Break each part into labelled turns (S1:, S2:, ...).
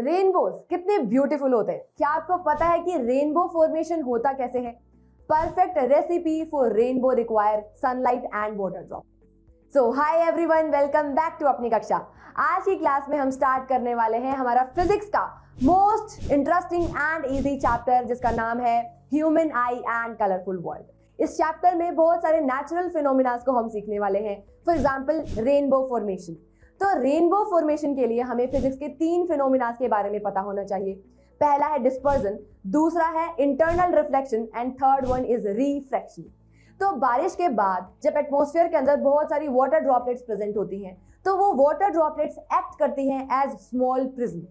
S1: Rainbows कितने beautiful होते हैं। क्या आपको पता है कि रेनबो फॉर्मेशन होता कैसे है? Perfect recipe for rainbow require sunlight and water drop. So hi everyone, welcome back to अपनी कक्षा। आज की क्लास में हम स्टार्ट करने वाले हैं हमारा फिजिक्स का most interesting and easy chapter, जिसका नाम है human I and colourful world. इस चैप्टर में बहुत सारे नेचुरल फिनोमिनास को हम सीखने वाले हैं। For example rainbow formation. तो रेनबो फॉर्मेशन के लिए हमें फिजिक्स के 3 फिनोमिनास के बारे में पता होना चाहिए। पहला है डिस्पर्जन, दूसरा है internal reflection and third one is refraction. तो बारिश के बाद जब एटमॉस्फेयर के अंदर बहुत सारी वाटर ड्रॉपलेट्स प्रेजेंट होती हैं, तो वो वाटर ड्रॉपलेट्स एक्ट करती हैं एज स्मॉल प्रिज्म।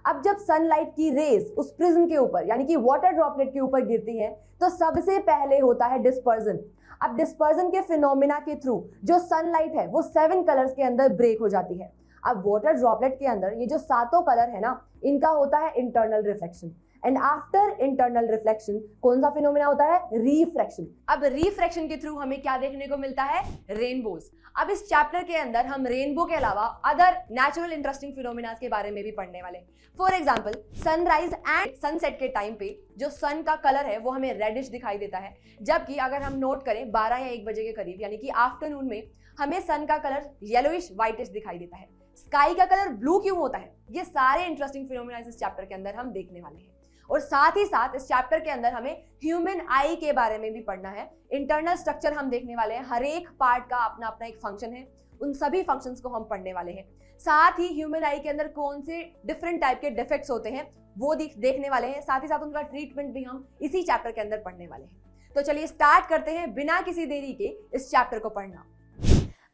S1: अब जब सनलाइट की रेज उस प्रिज्म के ऊपर यानी कि वाटर ड्रॉपलेट के ऊपर गिरती है, तो सबसे पहले होता है डिस्पर्जन। अब डिस्पर्जन के फिनोमिना के थ्रू जो सनलाइट है वो 7 कलर्स के अंदर ब्रेक हो जाती है। अब वाटर ड्रॉपलेट के अंदर ये जो 7 कलर है ना, इनका होता है internal reflection. And after internal reflection कौन सा फिनोमिना होता है? रिफ्रैक्शन। अब रिफ्रैक्शन के थ्रू हमें क्या देखने को मिलता है? रेनबोज। अब इस चैप्टर के अंदर हम रेनबो के अलावा अदर नेचुरल इंटरेस्टिंग फिनोमिना के बारे में भी पढ़ने वाले। For example sunrise and sunset के टाइम पे जो सन का कलर है वो हमें रेडिश दिखाई देता है, जबकि अगर हम नोट करें 12 या 1 बजे के करीब यानी कि आफ्टरनून में हमें सन का कलर येलोइश व्हाइटिश दिखाई देता है। स्काई का कलर ब्लू क्यों होता है? ये सारे इंटरेस्टिंग फिनोमिना इस चैप्टर के अंदर हम देखने वाले हैं। और साथ ही साथ इस चैप्टर के अंदर हमें ह्यूमन आई के बारे में भी पढ़ना है। इंटरनल स्ट्रक्चर हम देखने वाले हैं। हर एक पार्ट का अपना अपना एक फंक्शन है, उन सभी फंक्शंस को हम पढ़ने वाले हैं। साथ ही ह्यूमन आई के अंदर कौन से डिफरेंट टाइप के डिफेक्ट्स होते हैं वो देखने वाले हैं। साथ ही साथ उनका ट्रीटमेंट भी हम इसी चैप्टर के अंदर पढ़ने वाले हैं। तो चलिए स्टार्ट करते हैं बिना किसी देरी के इस चैप्टर को पढ़ना।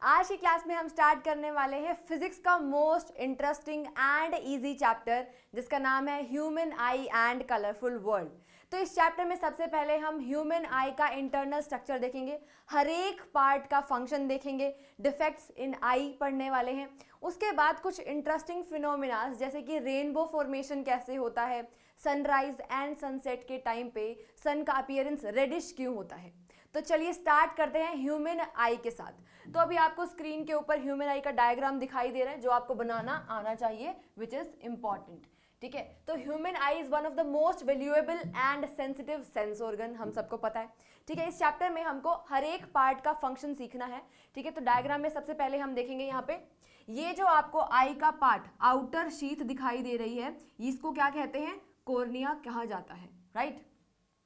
S1: आज की क्लास में हम स्टार्ट करने वाले हैं फिजिक्स का most interesting and easy chapter, जिसका नाम है human I and colourful world. तो इस चैप्टर में सबसे पहले हम ह्यूमन आई का इंटरनल स्ट्रक्चर देखेंगे, हर एक पार्ट का फंक्शन देखेंगे, डिफेक्ट्स इन आई पढ़ने वाले हैं। उसके बाद कुछ इंटरेस्टिंग फिनोमिनास जैसे कि रेनबो फॉर्मेशन कैसे होता है, सनराइज एंड सनसेट के टाइम पे सन का अपीयरेंस रेडिश क्यों होता है। तो चलिए स्टार्ट करते हैं ह्यूमन आई के साथ। तो अभी आपको स्क्रीन के ऊपर ह्यूमन आई का डायग्राम दिखाई दे रहा है, जो आपको बनाना आना चाहिए, विच इज इंपॉर्टेंट। ठीक है, तो human I is one of the most valuable and sensitive sense organ, हम सबको पता है। ठीक है, इस चैप्टर में हमको हर एक पार्ट का फंक्शन सीखना है। ठीक है, तो डायग्राम में सबसे पहले हम देखेंगे यहाँ पे ये जो आपको आई का पार्ट आउटर शीथ दिखाई दे रही है, इसको क्या कहते हैं? कॉर्निया कहा जाता है, राइट?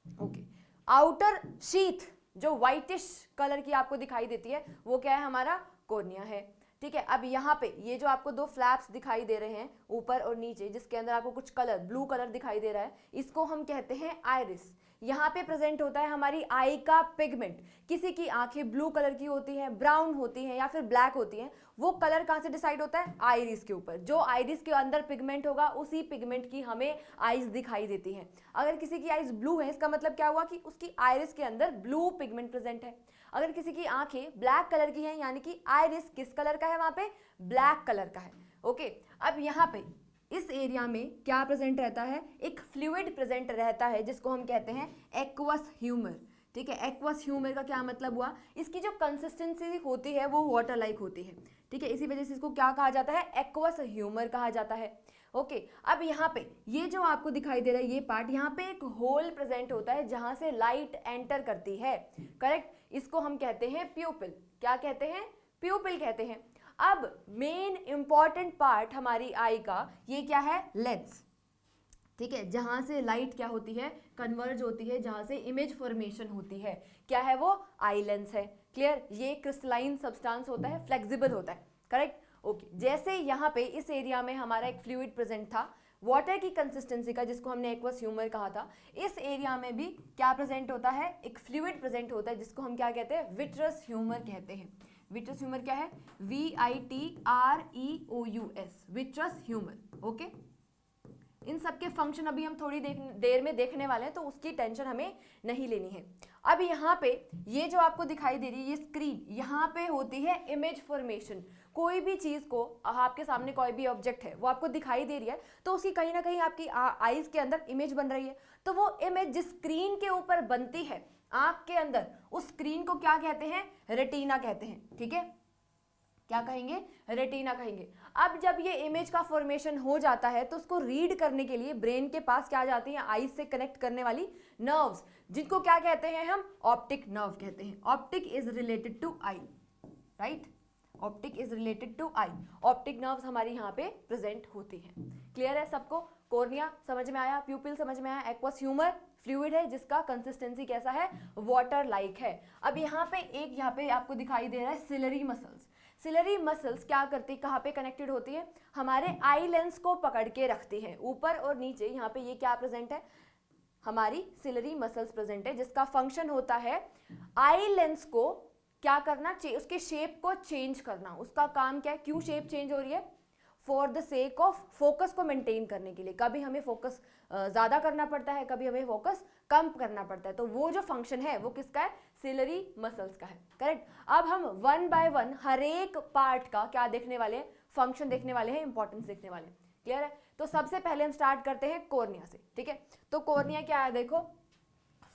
S1: ओके, आउटर शीथ जो व्हाइटिश कलर की आपको दिखाई देती है वो क्या है? हमारा कॉर्निया है। ठीक है, अब यहाँ पे ये जो आपको 2 फ्लैप्स दिखाई दे रहे हैं ऊपर और नीचे, जिसके अंदर आपको कुछ कलर ब्लू कलर दिखाई दे रहा है, इसको हम कहते हैं आइरिस। यहाँ पे प्रेजेंट होता है हमारी आई का पिगमेंट। किसी की आंखें ब्लू कलर की होती हैं, ब्राउन होती हैं या फिर ब्लैक होती हैं, वो कलर कहाँ से डिसाइड होता है? आइरिस के ऊपर। जो आइरिस के अंदर पिगमेंट होगा उसी पिगमेंट की हमें आइज दिखाई देती हैं। अगर किसी की आइज ब्लू है, इसका मतलब क्या हुआ कि उसकी आइरिस के अंदर ब्लू पिगमेंट प्रेजेंट है। अगर किसी की आंखें ब्लैक कलर की हैं, यानी कि आइरिस किस कलर का है? वहां पे ब्लैक कलर का है। ओके, अब यहाँ पे इस एरिया में क्या प्रेजेंट रहता है? एक फ्लूइड प्रेजेंट रहता है, जिसको हम कहते हैं एक्वस ह्यूमर। ठीक है, एक्वस ह्यूमर का क्या मतलब हुआ? इसकी जो कंसिस्टेंसी होती है वो वाटर लाइक होती है। ठीक है, इसी वजह से इसको क्या कहा जाता है? एक्वस ह्यूमर कहा जाता है। ओके, अब यहाँ पे ये जो आपको दिखाई दे रहा है ये पार्ट, यहाँ पे एक होल प्रेजेंट होता है जहां से लाइट एंटर करती है। करेक्ट, इसको हम कहते हैं प्यूपिल। क्या कहते हैं? प्यूपिल कहते हैं। अब मेन इंपॉर्टेंट पार्ट हमारी आई का ये क्या है? लेंस। ठीक है, जहां से लाइट क्या होती है? कन्वर्ज होती है, जहां से इमेज फॉर्मेशन होती है। क्या है वो? आई लेंस है। क्लियर? ये क्रिस्टलाइन सब्सटेंस होता है, फ्लेक्सिबल होता है। करेक्ट? ओके, जैसे यहाँ पे इस एरिया में हमारा एक फ्लूइड प्रेजेंट था वाटर की कंसिस्टेंसी का, जिसको हमने एक्वस ह्यूमर कहा था, इस एरिया में भी क्या प्रेजेंट होता है? एक फ्लूइड प्रेजेंट होता है, जिसको हम क्या कहते हैं? विट्रस ह्यूमर कहते हैं। विट्रस ह्यूमर क्या है? VITREOUS, vitreous humour. ओके, इन सब के फंक्शन अभी हम थोड़ी देर में देखने वाले हैं, तो उसकी टेंशन हमें नहीं लेनी है। अब यहाँ पे ये जो आपको दिखाई दे रही है ये स्क्रीन, यहाँ पे होती है इमेज फॉर्मेशन। कोई भी चीज को, आपके सामने कोई भी ऑब्जेक्ट है वो आपको दिखाई दे रही है, तो उसकी कहीं ना कहीं आपकी आईज के अंदर इमेज बन रही है। तो वो इमेज जिस स्क्रीन के ऊपर बनती है आंख के अंदर, उस स्क्रीन को क्या कहते हैं? रेटिना कहते हैं। ठीक है, क्या कहेंगे, रेटिना कहेंगे। अब जब ये इमेज का फॉर्मेशन हो जाता है तो उसको रीड करने के लिए ब्रेन के पास क्या आ जाती है, आईज से कनेक्ट करने वाली नर्व्स, जिनको क्या कहते हैं हम, ऑप्टिक नर्व कहते हैं। Optic is related to eye, right, optic is related to eye. Optic nerves हमारी यहाँ पे प्रेजेंट होती हैं। क्लियर है सबको, कोर्निया समझ में आया, प्यूपिल समझ में आया, एक्वस ह्यूमर फ्लूइड है जिसका कंसिस्टेंसी कैसा है, वाटर लाइक है। अब यहाँ पे आपको दिखाई दे रहा है सिलरी मसल्स। सिलरी मसल्स क्या करती, कहाँ पे कनेक्टेड होती है, हमारे आई लेंस को पकड़ के रखती है, ऊपर और नीचे। यहाँ पे ये क्या प्रेजेंट है, हमारी सिलरी मसल्स प्रेजेंट है, जिसका फंक्शन होता है आई लेंस को क्या करना, उसके शेप को चेंज करना। उसका काम क्या है, क्यों शेप चेंज हो रही है, for the sake of focus को मेंटेन करने के लिए। कभी हमें फोकस ज्यादा करना पड़ता है, कभी हमें फोकस कम करना पड़ता है, तो वो जो फंक्शन है वो किसका है, सिलरी मसल्स का है। करेक्ट। अब हम वन बाय वन हर एक पार्ट का क्या देखने वाले हैं, फंक्शन देखने वाले हैं, इंपॉर्टेंस देखने वाले हैं। क्लियर है। तो सबसे पहले हम स्टार्ट करते हैं कोर्निया से, ठीक है। तो कोर्निया क्या है, देखो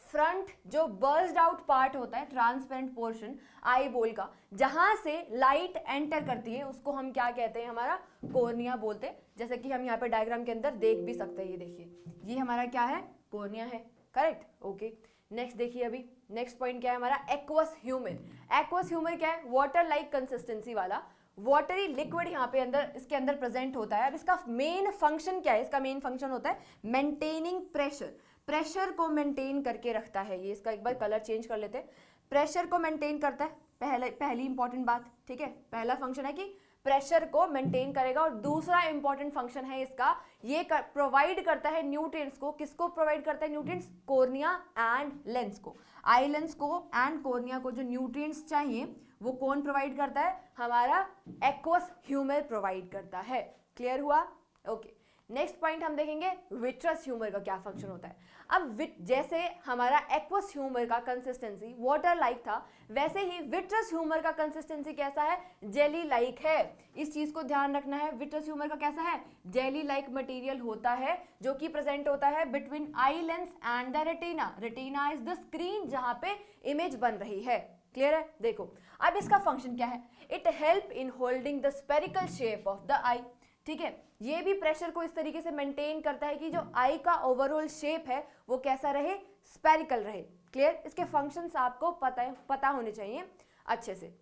S1: फ्रंट जो बर्स्ड आउट पार्ट होता है, ट्रांसपेरेंट पोर्शन आई बॉल का, जहां से लाइट एंटर करती है, उसको हम क्या कहते हैं, हमारा कोर्निया बोलते हैं। जैसे कि हम यहाँ पे डायग्राम के अंदर देख भी सकते हैं, ये देखिए, ये हमारा क्या है, कोर्निया है। Correct, okay. नेक्स्ट देखिए, अभी नेक्स्ट पॉइंट क्या है हमारा, एक्वस ह्यूमर। एक्वस ह्यूमर क्या है, वाटर लाइक कंसिस्टेंसी वाला वाटरी लिक्विड यहाँ पे अंदर, इसके अंदर प्रेजेंट होता है। अब इसका मेन फंक्शन क्या है, इसका मेन फंक्शन होता है मेंटेनिंग प्रेशर, प्रेशर को मेंटेन करके रखता है ये। इसका एक बार कलर चेंज कर लेते हैं, प्रेशर को मेंटेन करता है, पहली इंपॉर्टेंट बात, ठीक है। पहला फंक्शन है कि प्रेशर को मेंटेन करेगा, और दूसरा इंपॉर्टेंट फंक्शन है इसका, ये प्रोवाइड करता है न्यूट्रिएंट्स को। किसको प्रोवाइड करता है न्यूट्रिएंट्स, कोर्निया एंड लेंस को, आई लेंस को एंड कोर्निया को जो न्यूट्रिएंट्स चाहिए वो कौन प्रोवाइड करता है, हमारा एक्वस ह्यूमर प्रोवाइड करता है। क्लियर हुआ, ओके। नेक्स्ट पॉइंट हम देखेंगे विट्रस ह्यूमर का क्या फंक्शन होता है। अब जैसे हमारा एक्वस ह्यूमर का कंसिस्टेंसी वाटर लाइक था, वैसे ही विट्रस ह्यूमर का कंसिस्टेंसी कैसा है, जेली लाइक है। इस चीज को ध्यान रखना है, विट्रस ह्यूमर का कैसा है, जेली लाइक मटेरियल होता है, जो कि प्रेजेंट होता है between eye lens and the retina. Retina is the screen जहां पे इमेज बन रही है। क्लियर है। देखो अब इसका फंक्शन क्या है, it help in holding the spherical shape of the eye, ठीक है। ये भी प्रेशर को इस तरीके से मेंटेन करता है कि जो आई का ओवरऑल शेप है वो कैसा रहे, स्पेरिकल रहे। क्लियर, इसके फंक्शंस आपको पता होने चाहिए अच्छे से।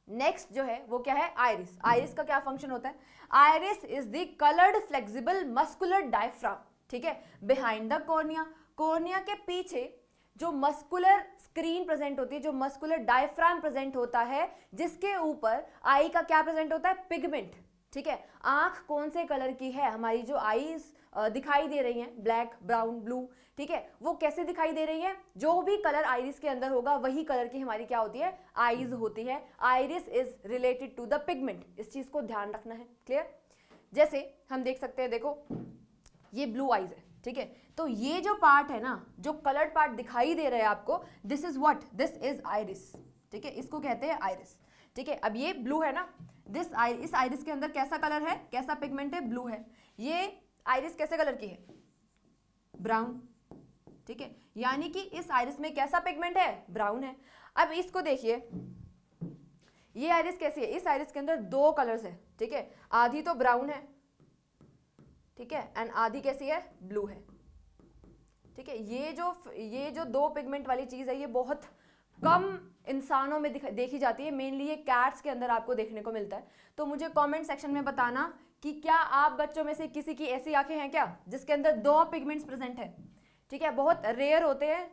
S1: नेक्स्ट जो है वो क्या है, आइरिस। आइरिस का क्या फंक्शन होता है, iris is the coloured flexible muscular diaphragm, ठीक है, बिहाइंड द कॉर्निया। कॉर्निया के पीछे जो मस्कुलर स्क्रीन प्रेजेंट होती है, जो मस्कुलर डायफ्राम प्रेजेंट होता है, जिसके ऊपर आई का क्या प्रेजेंट होता है, पिगमेंट, ठीक है। आंख कौन से कलर की है, हमारी जो आईज दिखाई दे रही हैं, ब्लैक, ब्राउन, ब्लू, ठीक है, वो कैसे दिखाई दे रही है, जो भी कलर आइरिस के अंदर होगा वही कलर की हमारी क्या होती है, आईज होती है। Iris is related to the pigment, इस चीज को ध्यान रखना है। क्लियर। जैसे हम देख सकते हैं, देखो ये ब्लू आइज है, ठीक है, तो ये जो पार्ट है ना, जो कलर्ड पार्ट दिखाई दे रहा है आपको, this is what, this is iris, ठीक है, इसको कहते हैं आइरिस, ठीक है। अब ये ब्लू है ना, इस आइरिस के अंदर कैसा कलर है, कैसा पिगमेंट है, ब्लू है। ये आइरिस कैसे कलर की है, ब्राउन, ठीक है, यानी कि इस आइरिस में कैसा पिगमेंट है, ब्राउन है। अब इसको देखिए, ये आइरिस कैसी है, इस आइरिस के अंदर दो कलर्स है, ठीक है, आधी तो ब्राउन है, ठीक है, एंड आधी कैसी है, ब्लू है, ठीक है। ये जो दो पिगमेंट वाली चीज है, ये बहुत कम इंसानों में देखी जाती है, मेनली ये कैट्स के अंदर आपको देखने को मिलता है। तो मुझे कमेंट सेक्शन में बताना कि क्या आप बच्चों में से किसी की ऐसी आंखें हैं क्या जिसके अंदर दो पिगमेंट्स प्रेजेंट है, ठीक है। बहुत रेयर होते हैं,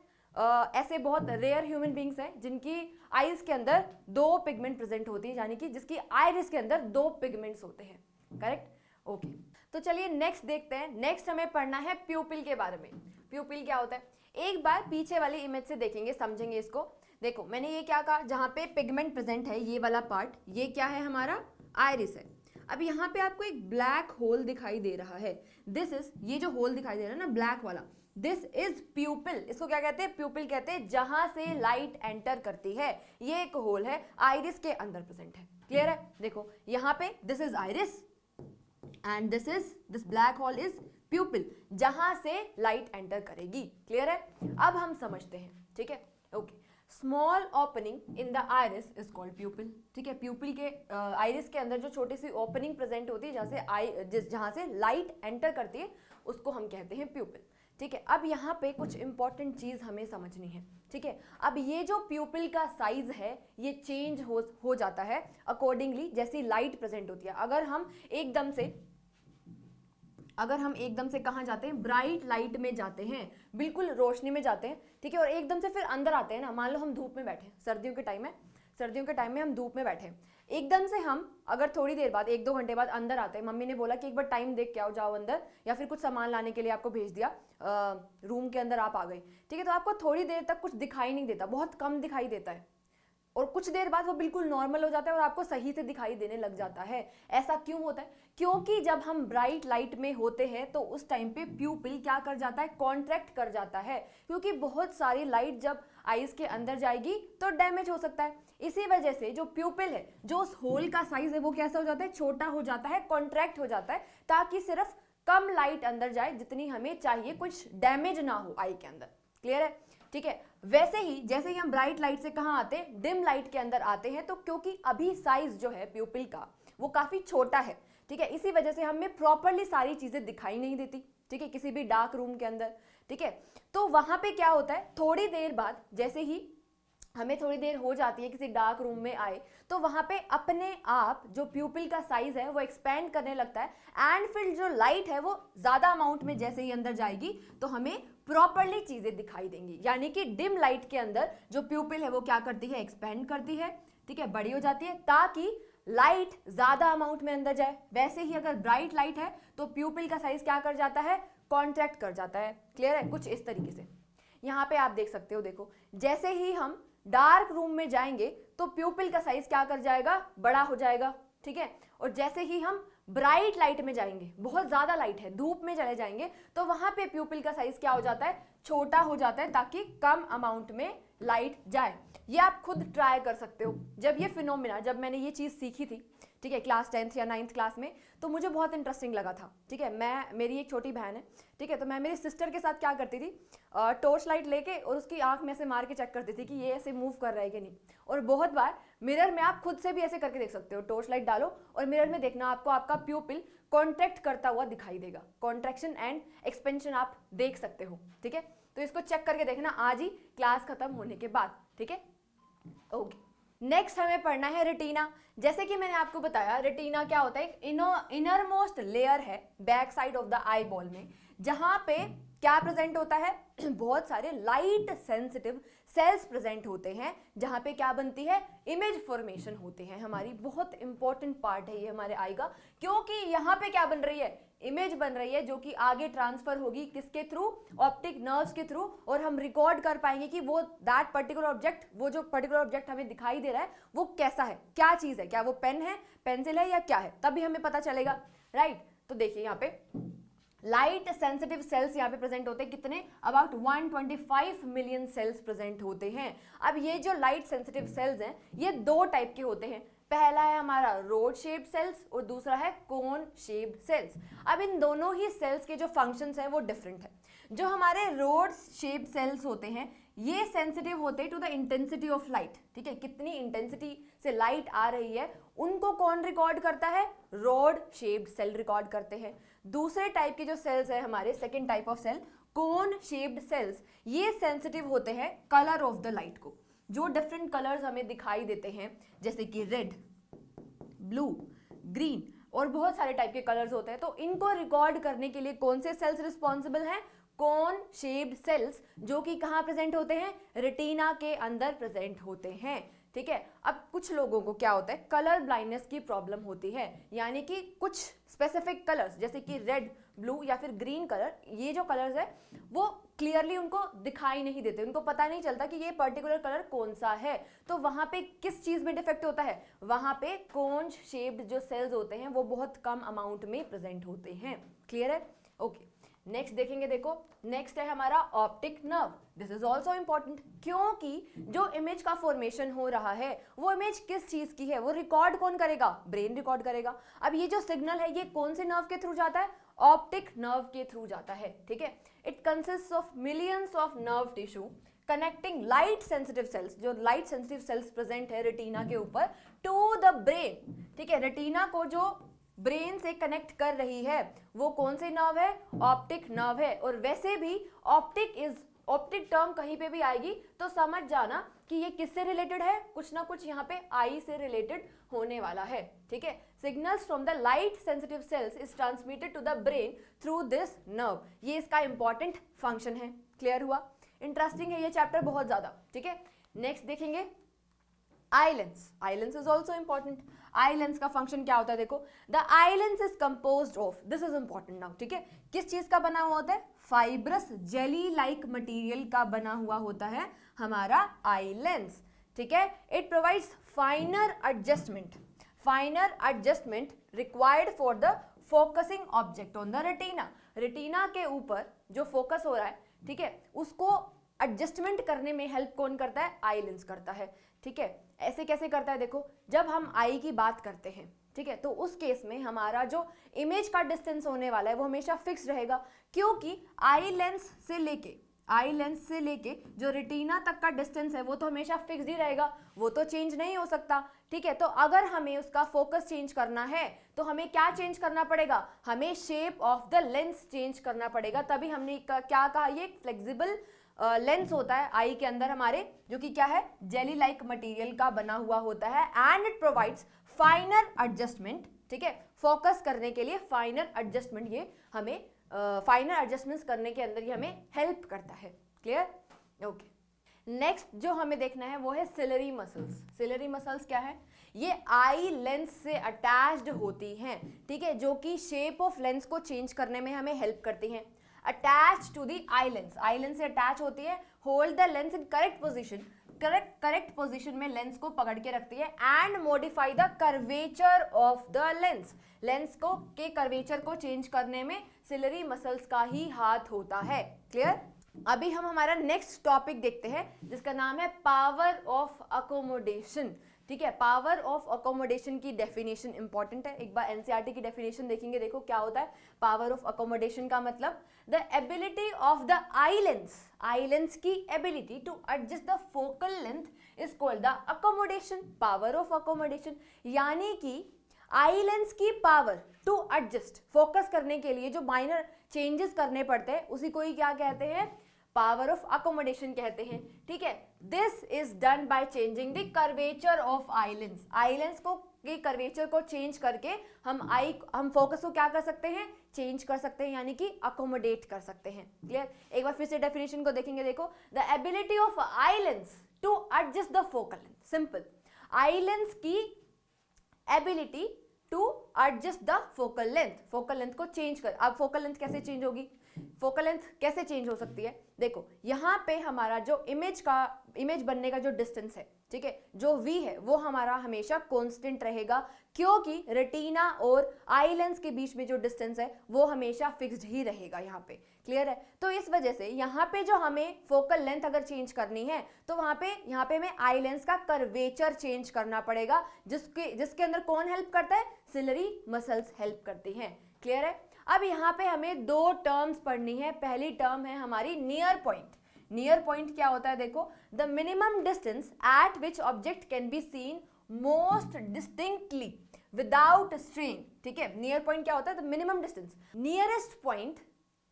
S1: ऐसे बहुत रेयर ह्यूमन बींग्स हैं जिनकी आईज के अंदर दो पिगमेंट प्रेजेंट होती है, यानी कि जिसकी आइरिस के अंदर दो पिगमेंट्स होते हैं। Correct, okay. तो चलिए नेक्स्ट देखते हैं। नेक्स्ट हमें पढ़ना है प्यूपिल के बारे में। प्यूपिल क्या होता है, एक बार पीछे वाली इमेज से देखेंगे, समझेंगे इसको। देखो मैंने ये क्या कहा, जहां पे पिगमेंट प्रेजेंट है, ये वाला पार्ट, ये क्या है, हमारा आइरिस है। अब यहाँ पे आपको एक ब्लैक होल दिखाई दे रहा है, दिस इज, ये जो होल दिखाई दे रहा है ना ब्लैक वाला, दिस इज प्यूपिल। इसको क्या कहते हैं, प्यूपिल कहते हैं, जहां से लाइट एंटर करती है। ये एक होल है, आइरिस के अंदर प्रेजेंट है। क्लियर है। देखो यहाँ पे this is iris and this black hole is प्यूपिल, जहां से लाइट एंटर करेगी। क्लियर है। अब हम समझते हैं, ठीक है, okay. Small opening in the iris is called प्यूपिल। ठीक है, प्यूपिल के आइरिस के अंदर जो छोटी सी ओपनिंग प्रेजेंट होती है जहाँ से लाइट एंटर करती है उसको हम कहते हैं प्यूपिल। ठीक है, अब यहाँ पे कुछ इंपॉर्टेंट चीज हमें समझनी है। ठीक है, अब ये जो प्यूपिल का साइज है ये चेंज हो जाता है अकॉर्डिंगली जैसी लाइट प्रेजेंट होती है। अगर हम एकदम से कहाँ जाते हैं, ब्राइट लाइट में जाते हैं, बिल्कुल रोशनी में जाते हैं, ठीक है, और एकदम से फिर अंदर आते हैं ना, मान लो हम धूप में बैठे हैं, सर्दियों के टाइम में हम धूप में बैठे हैं, एकदम से हम अगर थोड़ी देर बाद 1-2 घंटे बाद अंदर आते हैं, मम्मी ने बोला कि एक बार टाइम देख के आओ, जाओ अंदर, या फिर कुछ सामान लाने के लिए आपको भेज दिया, रूम के अंदर आप आ गए, ठीक है, तो आपको थोड़ी देर तक कुछ दिखाई नहीं देता, बहुत कम दिखाई देता है, और कुछ देर बाद वो बिल्कुल नॉर्मल हो जाता है और आपको सही से दिखाई देने लग जाता है। ऐसा क्यों होता है? क्योंकि जब हम ब्राइट लाइट में होते हैं तो उस टाइम पे प्यूपिल क्या कर जाता है, कॉन्ट्रैक्ट कर जाता है, क्योंकि बहुत सारी लाइट जब आईज के अंदर जाएगी तो डैमेज हो सकता है। इसी वजह से जो प्यूपिल है, जो उस होल का साइज है वो कैसा हो जाता है, छोटा हो जाता है, कॉन्ट्रैक्ट हो जाता है, ताकि सिर्फ कम लाइट अंदर जाए जितनी हमें चाहिए, कुछ डैमेज ना हो आई के अंदर। क्लियर है? ठीक है, वैसे ही जैसे ही हम ब्राइट लाइट से कहाँ आते हैं, डिम लाइट के अंदर आते हैं, तो क्योंकि अभी साइज जो है प्यूपिल का वो काफी छोटा है, ठीक है, इसी वजह से हमें प्रॉपरली सारी चीजें दिखाई नहीं देती, ठीक है, किसी भी डार्क रूम के अंदर, ठीक है। तो वहां पे क्या होता है, थोड़ी देर बाद जैसे ही हमें थोड़ी देर हो जाती है किसी डार्क रूम में आए, तो वहां पे अपने आप जो प्यूपिल का साइज है वो एक्सपेंड करने लगता है, एंड फिर जो लाइट है वो ज्यादा अमाउंट में जैसे ही अंदर जाएगी तो हमें प्रॉपरली चीजें दिखाई देंगी। यानी कि डिम लाइट के अंदर जो प्यूपिल है वो क्या करती है, एक्सपेंड करती है, ठीक है, बड़ी हो जाती है, ताकि लाइट ज्यादा अमाउंट में अंदर जाए। वैसे ही अगर ब्राइट लाइट है तो प्यूपिल का साइज क्या कर जाता है, कॉन्ट्रैक्ट कर जाता है। क्लियर है? कुछ इस तरीके से यहाँ पे आप देख सकते हो, देखो जैसे ही हम डार्क रूम में जाएंगे तो प्यूपिल का साइज क्या कर जाएगा, बड़ा हो जाएगा, ठीक है, और जैसे ही हम ब्राइट लाइट में जाएंगे, बहुत ज्यादा लाइट है, धूप में चले जाएंगे, तो वहां पे प्यूपिल का साइज क्या हो जाता है, छोटा हो जाता है, ताकि कम अमाउंट में लाइट जाए। ये आप खुद ट्राई कर सकते हो। जब ये फिनोमिना, जब मैंने ये चीज सीखी थी, ठीक है, क्लास 10th या 9th क्लास में, तो मुझे बहुत इंटरेस्टिंग लगा था। ठीक है, मेरी एक छोटी बहन है, ठीक है, तो मैं मेरी सिस्टर के साथ क्या करती थी, टॉर्च लाइट लेके और उसकी आंख में से मार के चेक करती थी कि ये ऐसे मूव कर रहा है कि नहीं। और बहुत बार मिरर में आप खुद से भी ऐसे करके देख सकते हो, टॉर्च लाइट डालो और मिरर में देखना, आपको आपका प्यूपिल कॉन्ट्रैक्ट करता हुआ दिखाई देगा। कॉन्ट्रैक्शन एंड एक्सपेंशन आप देख सकते हो, ठीक है, तो इसको चेक करके देखना आज ही क्लास खत्म होने के बाद, ठीक है। ओके, नेक्स्ट हमें पढ़ना है रेटिना। जैसे कि मैंने आपको बताया, रेटिना क्या होता है, एक इनर मोस्ट लेयर है back side of the eye ball में, जहां पे क्या प्रेजेंट होता है, बहुत सारे लाइट सेंसिटिव सेल्स प्रेजेंट होते हैं, जहां पे क्या बनती है, इमेज फॉर्मेशन होते हैं। हमारी बहुत इंपॉर्टेंट पार्ट है ये हमारे आई का, क्योंकि यहाँ पे क्या बन रही है, इमेज बन रही है, जो कि आगे ट्रांसफर होगी किसके थ्रू, ऑप्टिक नर्व्स के थ्रू, और हम रिकॉर्ड कर पाएंगे कि वो दैट पर्टिकुलर ऑब्जेक्ट, वो जो पर्टिकुलर ऑब्जेक्ट हमें दिखाई दे रहा है वो कैसा है, क्या चीज है, क्या वो पेन है, पेंसिल है, या क्या है, तभी हमें पता चलेगा, राइट। तो देखिए यहाँ पे लाइट सेंसिटिव सेल्स यहाँ पे प्रेजेंट होते हैं, कितने, अबाउट 125 मिलियन सेल्स प्रेजेंट होते हैं। अब ये जो लाइट सेंसिटिव सेल्स हैं ये दो टाइप के होते हैं, पहला है हमारा रोड शेप्ड सेल्स और दूसरा है कोन शेप्ड सेल्स। अब इन दोनों ही सेल्स के जो फंक्शंस हैं वो डिफरेंट है। जो हमारे रोड शेप्ड सेल्स होते हैं ये सेंसिटिव होते हैं to the intensity of light, ठीक है, कितनी इंटेंसिटी से लाइट आ रही है उनको कौन रिकॉर्ड करता है, रोड शेप्ड सेल रिकॉर्ड करते हैं। दूसरे टाइप के जो सेल्स है हमारे, second type of cell cone shaped cells, ये सेंसिटिव होते हैं कलर ऑफ द लाइट को, जो डिफरेंट कलर्स हमें दिखाई देते हैं, जैसे कि रेड, ब्लू, ग्रीन और बहुत सारे टाइप के कलर्स होते हैं। तो इनको रिकॉर्ड करने के लिए कौन से सेल्स रिस्पॉन्सिबल हैं, कोन शेप्ड सेल्स, जो कि कहाँ प्रेजेंट होते हैं, रेटिना के अंदर प्रेजेंट होते हैं, ठीक है। अब कुछ लोगों को क्या होता है, कलर ब्लाइंडनेस की प्रॉब्लम होती है, यानी कि कुछ स्पेसिफिक कलर्स जैसे कि रेड, ब्लू या फिर ग्रीन कलर, ये जो कलर्स है वो क्लियरली उनको दिखाई नहीं देते, उनको पता नहीं चलता कि ये पर्टिकुलर कलर कौन सा है। तो वहां पे किस चीज में डिफेक्ट होता है, वहां पे कोन शेप्ड जो सेल्स होते हैं वो बहुत कम अमाउंट में प्रेजेंट होते हैं। क्लियर है? ओके, नेक्स्ट देखेंगे, देखो नेक्स्ट है हमारा optic nerve. This is also important, क्योंकि जो इमेज का फॉर्मेशन हो रहा है वो इमेज किस चीज की है, वो रिकॉर्ड कौन करेगा, ब्रेन रिकॉर्ड करेगा। अब ये जो सिग्नल है ये कौन से नर्व के थ्रू जाता है, ऑप्टिक नर्व के थ्रू जाता है, ठीक है। It consist of millions of nerve tissue connecting light sensitive sales, जो लाइट सेंसिटिव सेल्स प्रेजेंट है रेटिना के ऊपर, टू द ब्रेन, ठीक है, रेटिना को जो ब्रेन से कनेक्ट कर रही है वो कौन से नर्व है, ऑप्टिक नर्व है। और वैसे भी ऑप्टिक टर्म कहीं पे भी आएगी तो समझ जाना कि ये किससे रिलेटेड है, कुछ ना कुछ यहाँ पे आई से रिलेटेड होने वाला है, ठीक है। Signals from the light sensitive cells is transmitted to the brain through this nerve, ये इसका इंपॉर्टेंट फंक्शन है। क्लियर हुआ? इंटरेस्टिंग है ये चैप्टर बहुत ज्यादा, ठीक है। नेक्स्ट देखेंगे eye lens. Eye lens is also important. Eye lens का फंक्शन क्या होता है देखो, the eye lens is composed of, this is important now, ठीक है, किस चीज का बना हुआ होता है, फाइब्रस जेली लाइक मटेरियल का बना हुआ होता है हमारा आई लेंस, ठीक है। It provides फाइनर adjustment required for the focusing object on the retina. Retina के ऊपर जो फोकस हो रहा है, ठीक है, उसको एडजस्टमेंट करने में हेल्प कौन करता है, आई लेंस करता है, ठीक है। ऐसे कैसे करता है देखो, जब हम आई की बात करते हैं, ठीक है, तो उस केस में हमारा जो इमेज का डिस्टेंस होने वाला है वो हमेशा फिक्स रहेगा, क्योंकि आई लेंस से लेके जो रेटिना तक का डिस्टेंस है वो तो हमेशा फिक्स ही रहेगा, वो तो चेंज नहीं हो सकता, ठीक है। तो अगर हमें उसका फोकस चेंज करना है तो हमें क्या चेंज करना पड़ेगा, हमें shape of the lens change करना पड़ेगा। तभी हमने क्या कहा, ये फ्लेक्सिबल लेंस होता है आई के अंदर हमारे, जो कि क्या है, जेली लाइक मटेरियल का बना हुआ होता है, एंड इट प्रोवाइड्स फाइनर एडजस्टमेंट, ठीक है, फोकस करने के लिए फाइनर एडजस्टमेंट, ये हमें फाइनर एडजस्टमेंट्स करने के अंदर ये हमें हेल्प करता है। क्लियर? ओके। नेक्स्ट जो हमें देखना है वो है सिलरी मसल्स। सिलरी मसल्स क्या है, ये आई लेंस से अटैच्ड होती हैं, ठीक है, जो कि शेप ऑफ लेंस को चेंज करने में हमें हेल्प करती हैं। Attach to the eye lens से अटैच होती है, hold the lens in correct position, correct position में लेंस को पकड़ के रखती है, and modify the curvature of the lens को के कर्वेचर को चेंज करने में सिलरी मसल्स का ही हाथ होता है। क्लियर? अभी हम हमारा नेक्स्ट टॉपिक देखते हैं जिसका नाम है पावर ऑफ अकोमोडेशन, ठीक है। पावर ऑफ अकोमोडेशन की डेफिनेशन इंपॉर्टेंट है, एक बार एनसीईआरटी की डेफिनेशन देखेंगे। देखो क्या होता है पावर ऑफ अकोमोडेशन का मतलब, the ability of the eye lens की ability to adjust the focal length is called the accommodation, power of accommodation. यानी कि आई लेंस की पावर टू एडजस्ट, फोकस करने के लिए जो माइनर चेंजेस करने पड़ते हैं उसी को ही क्या कहते हैं, पावर ऑफ अकोमोडेशन कहते हैं, ठीक है। This is done by changing the curvature of eye lens को के कर्वेचर को चेंज करके हम फोकस को क्या कर सकते हैं, चेंज कर सकते हैं, यानी कि अकोमोडेट कर सकते हैं। क्लियर? एक बार फिर से डेफिनेशन को देखेंगे। देखो, the ability of eye lens to adjust the focal length, simple, eye lens की ability to adjust the focal length को चेंज कर। अब फोकल लेंथ कैसे चेंज होगी, फोकल लेंथ कैसे चेंज हो सकती है, देखो यहाँ पे हमारा जो इमेज बनने का जो डिस्टेंस है, ठीक है, जो v है वो हमारा हमेशा कांस्टेंट रहेगा, क्योंकि रेटिना और आई लेंस के बीच में जो डिस्टेंस है वो हमेशा फिक्स्ड ही रहेगा यहाँ पे। क्लियर है? तो इस वजह से यहाँ पे जो हमें फोकल लेंथ अगर चेंज करनी है तो यहाँ पे हमें आई लेंस का कर्वेचर चेंज करना पड़ेगा, जिसके अंदर कौन हेल्प करता है, सिलरी मसल्स हेल्प करती हैं। क्लियर है? अब यहाँ पे हमें दो टर्म्स पढ़नी है। पहली टर्म है हमारी नियर पॉइंट। नियर पॉइंट क्या होता है देखो, the minimum distance eight which object can be seen most distinctly without strain, ठीक है। नियर पॉइंट क्या होता है, the minimum distance, nearest point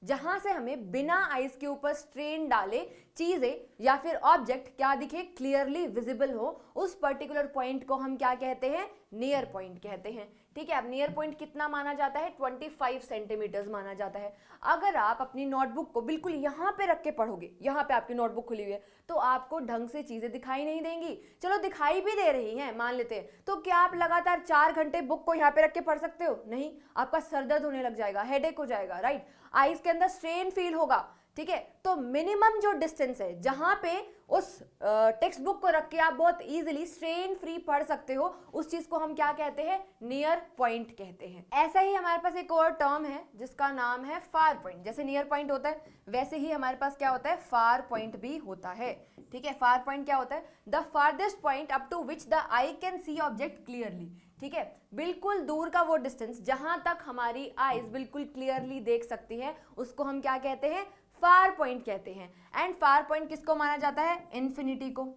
S1: जहां से हमें बिना आइज के ऊपर स्ट्रेन डाले चीजें या फिर ऑब्जेक्ट क्या दिखे, क्लियरली विजिबल हो, उस पर्टिकुलर पॉइंट को हम क्या कहते हैं, नियर पॉइंट कहते हैं। ठीक है, अब नियर पॉइंट कितना माना जाता है, 25 सेंटीमीटर्स माना जाता है। अगर आप अपनी नोटबुक को बिल्कुल यहाँ पे रख के पढ़ोगे, यहाँ पे आपकी नोटबुक खुली हुई है, तो आपको ढंग से चीजें दिखाई नहीं देंगी। चलो दिखाई भी दे रही हैं, मान लेते हैं, तो क्या आप लगातार 4 घंटे बुक को यहाँ पे रख के पढ़ सकते हो? नहीं, आपका सर दर्द होने लग जाएगा, हेडेक हो जाएगा, राइट, आईज के अंदर स्ट्रेन फील होगा। ठीक है, तो मिनिमम जो डिस्टेंस है जहां पे उस टेक्स्ट बुक को रख के आप बहुत इजीली स्ट्रेन फ्री पढ़ सकते हो, उस चीज को हम क्या कहते हैं, नियर पॉइंट कहते हैं। ऐसा ही हमारे पास एक और टर्म है जिसका नाम है फार पॉइंट। जैसे नियर पॉइंट होता है वैसे ही हमारे पास क्या होता है, फार पॉइंट भी होता है। ठीक है, फार पॉइंट क्या होता है, the farthest point up to which the eye can see object clearly. ठीक है, बिल्कुल दूर का वो डिस्टेंस जहां तक हमारी आईज बिल्कुल क्लियरली देख सकती है, उसको हम क्या कहते हैं, फार पॉइंट कहते हैं। एंड फार पॉइंट किसको माना जाता है? इन्फिनिटी को।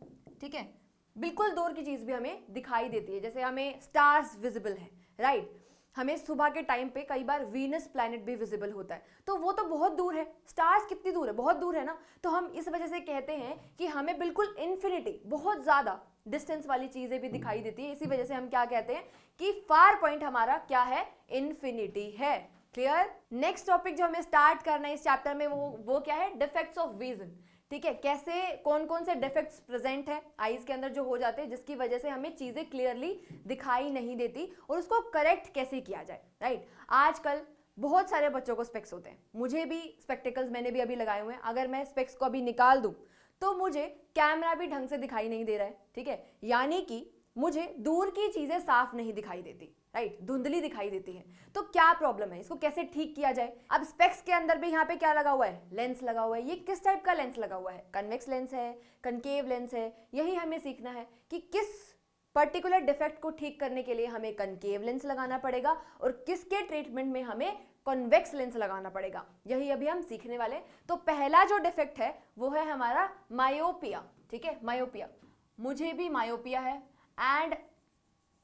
S1: ठीक है, बिल्कुल दूर की चीज भी हमें दिखाई देती है, जैसे हमें स्टार्स विजिबल है, राइट। हमें सुबह के टाइम पे कई बार वीनस प्लैनेट भी विजिबल होता है, तो वो तो बहुत दूर है। स्टार्स कितनी दूर है? बहुत दूर है ना। तो हम इस वजह से कहते हैं कि हमें बिल्कुल इन्फिनिटी, बहुत ज्यादा डिस्टेंस वाली चीजें भी दिखाई देती है। इसी वजह से हम क्या कहते हैं कि फार पॉइंट हमारा क्या है? इन्फिनिटी है। क्लियर? नेक्स्ट टॉपिक जो हमें स्टार्ट करना है इस चैप्टर में वो क्या है? Defects of vision. ठीक है, कैसे, कौन कौन से डिफेक्ट्स प्रेजेंट है आईज के अंदर जो हो जाते हैं जिसकी वजह से हमें चीजें क्लियरली दिखाई नहीं देती, और उसको करेक्ट कैसे किया जाए, राइट। आजकल बहुत सारे बच्चों को स्पेक्स होते हैं, मुझे भी स्पेक्टिकल्स मैंने भी अभी लगाए हुए हैं। अगर मैं स्पेक्स को अभी निकाल दूं तो मुझे कैमरा भी ढंग से दिखाई नहीं दे रहा है। ठीक है, यानी कि मुझे दूर की चीजें साफ नहीं दिखाई देती, राइट, धुंधली दिखाई देती है। तो क्या प्रॉब्लम है, इसको कैसे ठीक किया जाए? अब स्पेक्स के अंदर भी यहाँ पे क्या लगा हुआ है? लेंस लगा हुआ है। ये किस टाइप का लेंस लगा हुआ है? कन्वेक्स लेंस है, कनकेव लेंस है। यही हमें सीखना है कि किस पर्टिकुलर डिफेक्ट को ठीक करने के लिए हमें कनकेव लेंस लगाना पड़ेगा और किसके ट्रीटमेंट में हमें कॉन्वेक्स लेंस लगाना पड़ेगा। यही अभी हम सीखने वाले। तो पहला जो डिफेक्ट है वो है हमारा मायोपिया। ठीक है, मायोपिया, मुझे भी मायोपिया है। एंड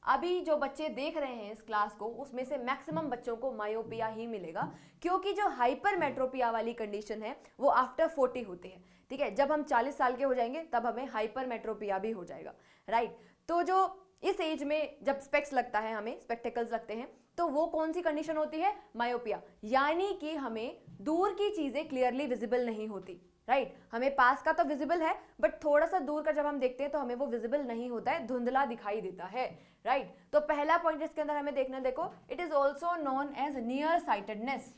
S1: अभी जो बच्चे देख रहे हैं इस क्लास को, उसमें से मैक्सिमम बच्चों को मायोपिया ही मिलेगा, क्योंकि जो हाइपरमेट्रोपिया वाली कंडीशन है वो आफ्टर 40 होती है। ठीक है, जब हम 40 साल के हो जाएंगे तब हमें हाइपरमेट्रोपिया भी हो जाएगा, राइट। तो जो इस एज में जब स्पेक्स लगता है, हमें स्पेक्टिकल्स लगते हैं, तो वो कौन सी कंडीशन होती है? मायोपिया। यानी कि हमें दूर की चीजें क्लियरली विजिबल नहीं होती, राइट। हमें पास का तो विजिबल है, बट थोड़ा सा दूर का जब हम देखते हैं तो हमें वो विजिबल नहीं होता है, धुंधला दिखाई देता है, राइट। तो पहला पॉइंट इसके अंदर हमें देखना, देखो, it is also known as near sightedness.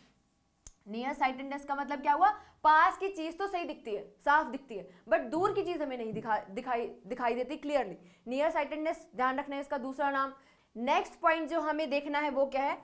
S1: Near sightedness का मतलब क्या हुआ? पास की चीज तो सही दिखती है, साफ दिखती है, बट दूर की चीज हमें नहीं दिखाई देती क्लियरली। नियर साइटेडनेस, ध्यान रखना है इसका दूसरा नाम। नेक्स्ट पॉइंट जो हमें देखना है वो क्या है?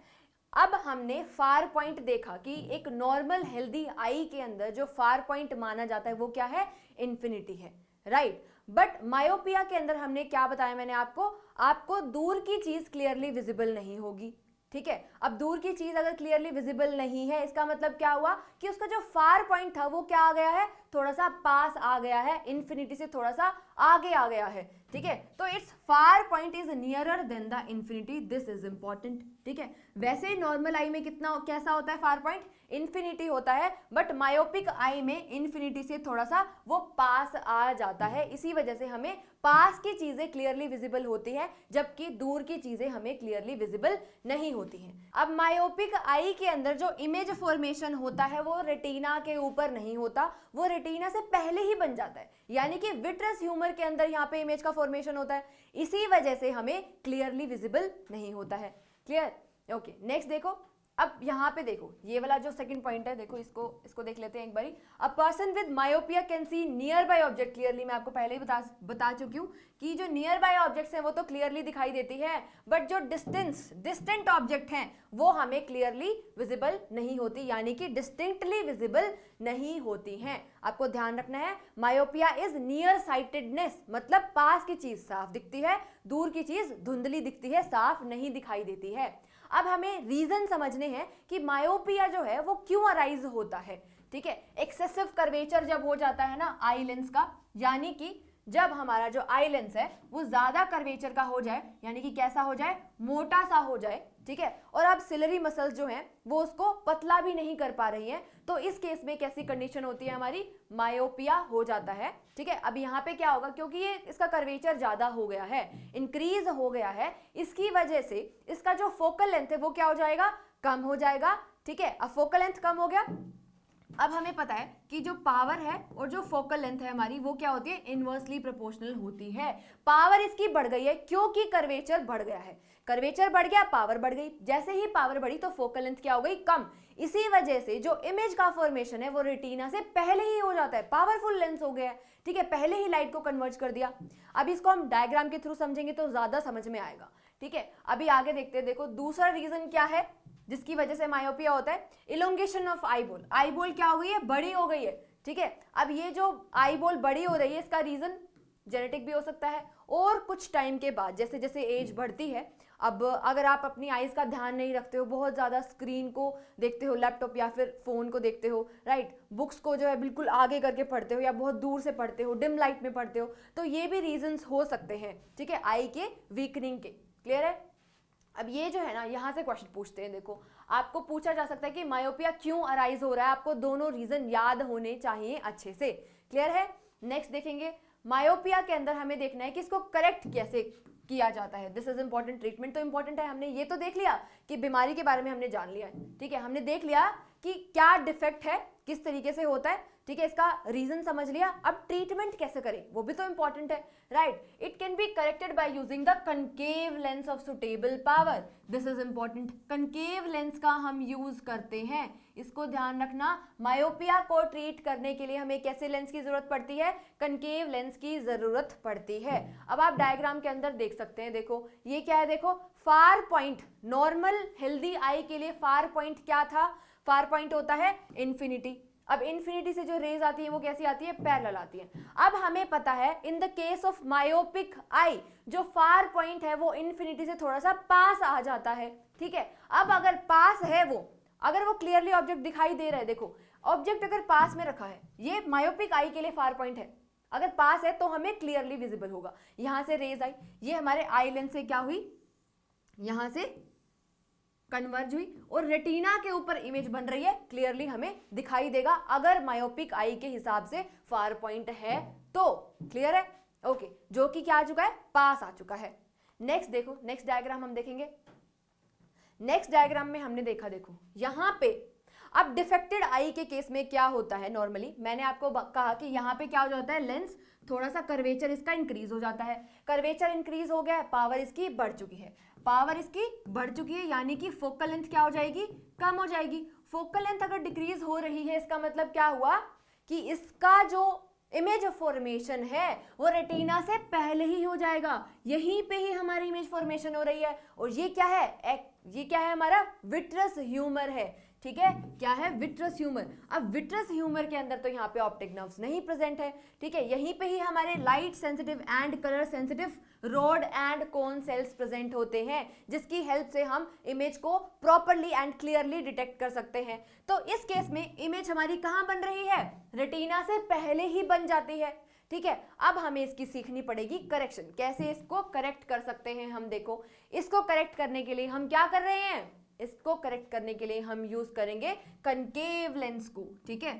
S1: अब हमने फार पॉइंट देखा कि एक नॉर्मल हेल्दी आई के अंदर जो फार पॉइंट माना जाता है वो क्या है? इन्फिनिटी है, राइट। बट मायोपिया के अंदर हमने क्या बताया मैंने आपको दूर की चीज क्लियरली विजिबल नहीं होगी। ठीक है, अब दूर की चीज अगर क्लियरली विजिबल नहीं है, इसका मतलब क्या हुआ कि उसका जो फार पॉइंट था वो क्या आ गया है? थोड़ा सा पास आ गया है, इन्फिनिटी से थोड़ा सा आगे आ गया है। ठीक है, तो its far point is nearer than the infinity, this is important. ठीक है, वैसे नॉर्मल आई में कितना, कैसा होता है फार पॉइंट? इन्फिनिटी होता है, बट मायोपिक आई में इन्फिनिटी से थोड़ा सा वो पास आ जाता है। इसी वजह से हमें पास की चीजें क्लियरली विजिबल होती है, जबकि दूर की चीजें हमें क्लियरली विजिबल नहीं होती हैं। अब मायोपिक आई के अंदर जो इमेज फॉर्मेशन होता है वो रेटिना के ऊपर नहीं होता, वो रेटिना से पहले ही बन जाता है, यानी कि विट्रस ह्यूमर के अंदर यहाँ पे इमेज का फॉर्मेशन होता है। इसी वजह से हमें क्लियरली विजिबल नहीं होता है। क्लियर? ओके, नेक्स्ट देखो। अब यहाँ पे देखो, ये वाला जो सेकंड पॉइंट है, देखो इसको देख लेते हैं एक बारी। A person with myopia can see near by object clearly. मैं आपको पहले ही बता चुकी हूँ कि जो नियर बाय ऑब्जेक्ट्स हैं वो तो क्लियरली दिखाई देती है, बट जो डिस्टेंट ऑब्जेक्ट हैं वो हमें क्लियरली विजिबल नहीं होती, यानी कि डिस्टिंक्टली विजिबल नहीं होती हैं। आपको ध्यान रखना है, मायोपिया इज नियर साइटेडनेस, मतलब पास की चीज साफ दिखती है, दूर की चीज धुंधली दिखती है, साफ नहीं दिखाई देती है। अब हमें रीजन समझने हैं कि मायोपिया जो है वो क्यों अराइज होता है। ठीक है, एक्सेसिव कर्वेचर जब हो जाता है ना आई लेंस का, यानी कि जब हमारा जो आई लेंस है वो ज्यादा कर्वेचर का हो जाए, यानी कि कैसा हो जाए? मोटा सा हो जाए। ठीक है, और अब सिलरी मसल्स जो हैं वो उसको पतला भी नहीं कर पा रही हैं, तो इस केस में कैसी कंडीशन होती है? हमारी मायोपिया हो जाता है। ठीक है, अब यहाँ पे क्या होगा, क्योंकि ये इसका कर्वेचर ज्यादा हो गया है, इंक्रीज हो गया है, इसकी वजह से इसका जो फोकल लेंथ है वो क्या हो जाएगा? कम हो जाएगा। ठीक है, अब फोकल लेंथ कम हो गया। अब हमें पता है कि जो पावर है और जो फोकल लेंथ है हमारी वो क्या होती है? इनवर्सली प्रोपोर्शनल होती है। पावर इसकी बढ़ गई है क्योंकि कर्वेचर बढ़ गया है, कर्वेचर बढ़ गया, पावर बढ़ गई। जैसे ही पावर बढ़ी तो फोकल लेंथ क्या हो गई? कम। इसी वजह से जो इमेज का फॉर्मेशन है वो रेटिना से पहले ही हो जाता है, पावरफुल लेंस हो गया है। ठीक है, पहले ही लाइट को कन्वर्ज कर दिया। अब इसको हम डायग्राम के थ्रू समझेंगे तो ज्यादा समझ में आएगा। ठीक है, अभी आगे देखते हैं। देखो दूसरा रीजन क्या है जिसकी वजह से मायोपिया होता है? Elongation of eyeball. आईबॉल क्या हो गई है? बड़ी हो गई है। ठीक है, अब ये जो आईबॉल बड़ी हो रही है इसका रीजन जेनेटिक भी हो सकता है, और कुछ टाइम के बाद जैसे जैसे एज बढ़ती है, अब अगर आप अपनी आइज़ का ध्यान नहीं रखते हो, बहुत ज़्यादा स्क्रीन को देखते हो, लैपटॉप या फिर फ़ोन को देखते हो, राइट, बुक्स को जो है बिल्कुल आगे करके पढ़ते हो या बहुत दूर से पढ़ते हो, डिम लाइट में पढ़ते हो, तो ये भी रीजंस हो सकते हैं, ठीक है, आई के वीकनिंग के। क्लियर है? अब ये जो है ना, यहाँ से क्वेश्चन पूछते हैं, देखो आपको पूछा जा सकता है कि मायोपिया क्यों अराइज हो रहा है, आपको दोनों रीजन याद होने चाहिए अच्छे से। क्लियर है? नेक्स्ट देखेंगे, मायोपिया के अंदर हमें देखना है कि इसको करेक्ट कैसे किया जाता है। दिस इज इंपॉर्टेंट, ट्रीटमेंट तो इंपॉर्टेंट है। हमने ये तो देख लिया कि बीमारी के बारे में हमने जान लिया है, ठीक है, हमने देख लिया कि क्या डिफेक्ट है, किस तरीके से होता है, ठीक है, इसका रीजन समझ लिया। अब ट्रीटमेंट कैसे करें वो भी तो इंपॉर्टेंट है, right. It can be corrected by using the concave lens of suitable power. This is important, concave lens का हम यूज करते हैं, इसको ध्यान रखना। मायोपिया को ट्रीट करने के लिए हमें कैसे लेंस की जरूरत पड़ती है? कनकेव लेंस की जरूरत पड़ती है। अब आप डायग्राम के अंदर देख सकते हैं, देखो ये क्या है, देखो far point, normal healthy I के लिए फार पॉइंट क्या था? फार पॉइंट होता है इन्फिनिटी। अब इन्फिनिटी से जो रेज आती है वो कैसी आती है? पैरेलल आती है। अब हमें पता है in the case of myopic eye जो फार पॉइंट है वो इन्फिनिटी से थोड़ा सा पास आ जाता है, ठीक है। अब अगर पास है वो, अगर वो क्लियरली ऑब्जेक्ट दिखाई दे रहा है, देखो ऑब्जेक्ट अगर पास में रखा है, ये मायोपिक आई के लिए फार पॉइंट है, अगर पास है तो हमें क्लियरली विजिबल होगा। यहां से रेज आई, ये हमारे आई लेंस से क्या हुई? यहां से कन्वर्ज हुई और रेटिना के ऊपर इमेज बन रही है, क्लियरली हमें दिखाई देगा अगर मायोपिक आई के हिसाब से फार पॉइंट है तो। क्लियर है? ओके, जो कि क्या आ चुका है? पास आ चुका है। नेक्स्ट देखो, नेक्स्ट डायग्राम हम देखेंगे। नेक्स्ट डायग्राम में हमने देखा, देखो यहां पे अब डिफेक्टेड आई के केस में क्या होता है, नॉर्मली मैंने आपको कहा कि यहाँ पे क्या हो जाता है, लेंस थोड़ा सा कर्वेचर इसका इंक्रीज हो जाता है। कर्वेचर इंक्रीज हो गया है, पावर इसकी बढ़ चुकी है, पावर इसकी बढ़ चुकी है, यानी कि फोकल लेंथ क्या हो जाएगी? कम हो जाएगी। फोकल लेंथ अगर डिक्रीज हो रही है, इसका मतलब क्या हुआ कि इसका जो इमेज फॉर्मेशन है वो रेटिना से पहले ही हो जाएगा, यहीं पे ही हमारी इमेज फॉर्मेशन हो रही है। और ये क्या है? ये क्या है? हमारा विट्रस ह्यूमर है, ठीक है। क्या है? Vitreous humour. अब विट्रस ह्यूमर के अंदर तो यहाँ पे ऑप्टिक नर्व्स नहीं प्रेजेंट है, ठीक है, यहीं पे ही हमारे light sensitive and colour sensitive rod and cone cells present होते हैं, जिसकी हेल्प से हम इमेज को प्रॉपरली एंड क्लियरली डिटेक्ट कर सकते हैं। तो इस केस में इमेज हमारी कहाँ बन रही है? रेटिना से पहले ही बन जाती है, ठीक है। अब हमें इसकी सीखनी पड़ेगी करेक्शन, कैसे इसको करेक्ट कर सकते हैं हम। देखो इसको करेक्ट करने के लिए हम क्या कर रहे हैं? इसको करेक्ट करने के लिए हम यूज करेंगे कनकेव लेंस को, ठीक है,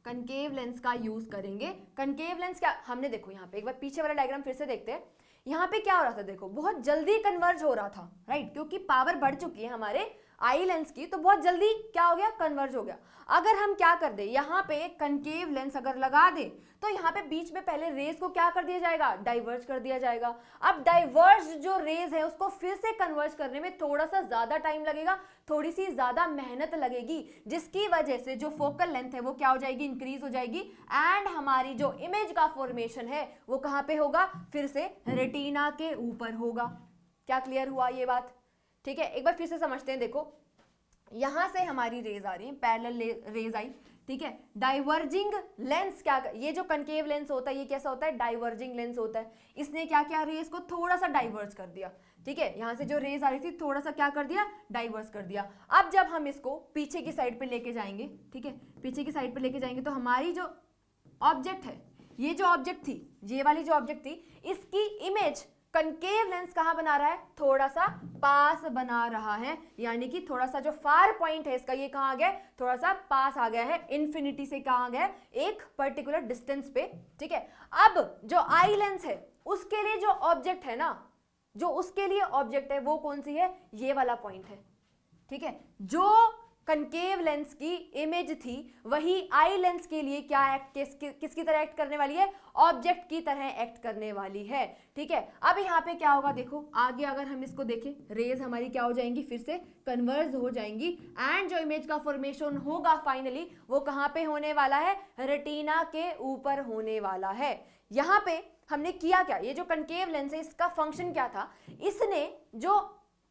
S1: कनकेव लेंस का यूज करेंगे। कनकेव लेंस क्या, हमने देखो यहाँ पे एक बार पीछे वाला डायग्राम फिर से देखते हैं। यहाँ पे क्या हो रहा था? देखो बहुत जल्दी कन्वर्ज हो रहा था, राइट, क्योंकि पावर बढ़ चुकी है हमारे आई लेंस की, तो बहुत जल्दी क्या हो गया? कन्वर्ज हो गया। अगर हम क्या कर दे, यहाँ पे एक कनकेव लेंस अगर लगा दे तो यहाँ पे बीच में पहले रेज को क्या कर दिया जाएगा? डाइवर्ज कर दिया जाएगा। अब डाइवर्ज जो रेज है उसको फिर से कन्वर्ज करने में थोड़ा सा ज्यादा टाइम लगेगा, थोड़ी सी ज्यादा मेहनत लगेगी, जिसकी वजह से जो फोकल लेंथ है वो क्या हो जाएगी? इंक्रीज हो जाएगी। एंड हमारी जो इमेज का फॉर्मेशन है वो कहाँ पे होगा? फिर से रेटिना के ऊपर होगा। क्या क्लियर हुआ ये बात? ठीक है, एक बार फिर से समझते हैं। देखो यहां से हमारी रेज आ रही है, पैरेलल रेज आई, ठीक है। डाइवर्जिंग लेंस क्या, ये जो कनकेव लेंस होता है ये कैसा होता है? डाइवर्जिंग लेंस होता है। इसने क्या किया? रेज को थोड़ा सा डाइवर्ज कर दिया, ठीक है, यहां से जो रेज आ रही थी थोड़ा सा क्या कर दिया? डाइवर्ज कर दिया। अब जब हम इसको पीछे की साइड पे लेके जाएंगे, ठीक है, पीछे की साइड पे लेके जाएंगे तो हमारी जो ऑब्जेक्ट है, ये जो ऑब्जेक्ट थी, ये वाली जो ऑब्जेक्ट थी, इसकी इमेज कनकेव लेंस कहां बना रहा है? थोड़ा सा पास बना रहा है, यानी कि थोड़ा सा जो फार पॉइंट है इसका ये कहां आ गया? थोड़ा सा पास आ गया है, इन्फिनिटी से कहां आ गया? एक पर्टिकुलर डिस्टेंस पे, ठीक है। अब जो आई लेंस है उसके लिए जो ऑब्जेक्ट है ना, जो उसके लिए ऑब्जेक्ट है वो कौन सी है? ये वाला पॉइंट है, ठीक है। जो कनकेव लेंस की इमेज थी वही आई लेंस के लिए क्या एक्ट, किसकी तरह एक्ट करने वाली है? ऑब्जेक्ट की तरह एक्ट करने वाली है, ठीक है। अब यहाँ पे क्या होगा? देखो आगे अगर हम इसको देखें, रेज हमारी क्या हो जाएंगी? फिर से कन्वर्ज हो जाएंगी एंड जो इमेज का फॉर्मेशन होगा फाइनली वो कहाँ पे होने वाला है? रेटिना के ऊपर होने वाला है। यहाँ पे हमने किया क्या? ये जो कनकेव लेंस है इसका फंक्शन क्या था? इसने जो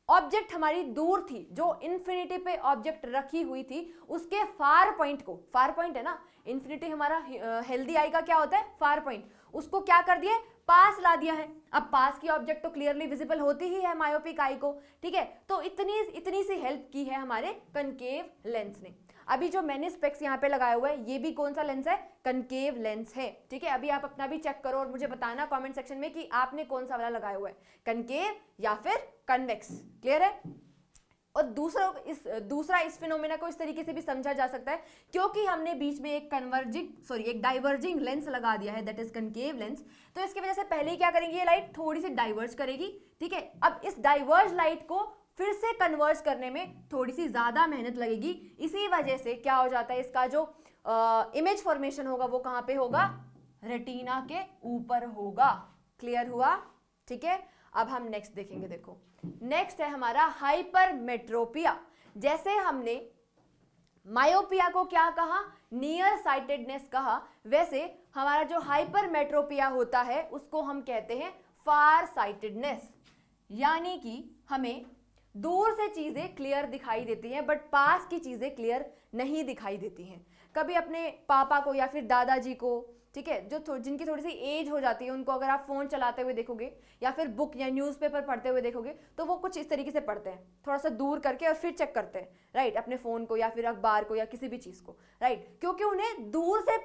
S1: ऑब्जेक्ट हमारी दूर थी, जो इन्फिनिटी पे ऑब्जेक्ट रखी हुई थी, उसके फार पॉइंट को, फार पॉइंट है ना, इन्फिनिटी हमारा हेल्दी आई का क्या होता है? फार पॉइंट, उसको क्या कर दिया, पास ला दिया है। अब पास की ऑब्जेक्ट तो क्लियरली विजिबल होती ही है मायोपिक आई को, ठीक है। तो इतनी सी हेल्प की है हमारे कनकेव लेंस ने। अभी जो मैंने स्पेक्स यहाँ पे लगाया हुआ है ये भी कौन सा लेंस है, कनकेव लेंस है, ठीक है। अभी आप अपना भी चेक करो और मुझे बताना कमेंट सेक्शन में कि आपने कौन सा वाला लगाया हुआ है, कनकेव या फिर कन्वेक्स। क्लियर है। और दूसरा इस फिनोमेना को इस तरीके से भी समझा जा सकता है क्योंकि हमने बीच में एक डाइवर्जिंग लेंस लगा दिया है, दैट इज कनकेव लेंस। तो इसकी वजह से पहले ही क्या करेंगे, ये लाइट थोड़ी सी डाइवर्ज करेगी, ठीक है। अब इस डाइवर्ज लाइट को फिर से कन्वर्ज करने में थोड़ी सी ज्यादा मेहनत लगेगी। इसी वजह से क्या हो जाता है, इसका जो इमेज फॉर्मेशन होगा वो कहां पे होगा, रेटिना के ऊपर होगा। क्लियर हुआ, ठीक है। अब हम नेक्स्ट देखेंगे। देखो नेक्स्ट है हमारा हाइपरमेट्रोपिया। जैसे हमने मायोपिया को क्या कहा, नियर साइटेडनेस कहा, वैसे हमारा जो हाइपरमेट्रोपिया होता है उसको हम कहते हैं फार साइटेडनेस। यानी कि हमें दूर से चीजें क्लियर दिखाई देती हैं बट पास की चीजें क्लियर नहीं दिखाई देती हैं। कभी अपने पापा को या फिर दादाजी को, ठीक है, जो जिनकी थोड़ी सी एज हो जाती है, उनको अगर आप फोन चलाते हुए देखोगे या फिर बुक या न्यूज़पेपर पढ़ते हुए देखोगे तो वो कुछ इस तरीके से पढ़ते हैं, थोड़ा सा दूर करके और फिर चेक करते हैं, राइट, अपने फोन को या फिर अखबार को या किसी भी चीज को, राइट, क्योंकि उन्हें दूर से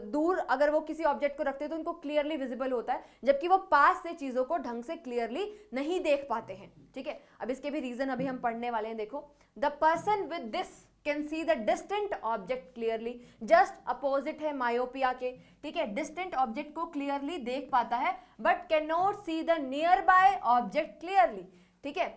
S1: दूर अगर वो किसी ऑब्जेक्ट को रखते हैं तो उनको क्लियरली विजिबल होता है, जबकि वो पास से चीजों को ढंग से क्लियरली नहीं देख पाते हैं, ठीक है। अब इसके भी रीजन अभी हम पढ़ने वाले हैं। देखो, the person with this can see the distant object clearly, just opposite है मायोपिया के, ठीक है। डिस्टेंट ऑब्जेक्ट को क्लियरली देख पाता है but can not C the nearby object clearly, ठीक है।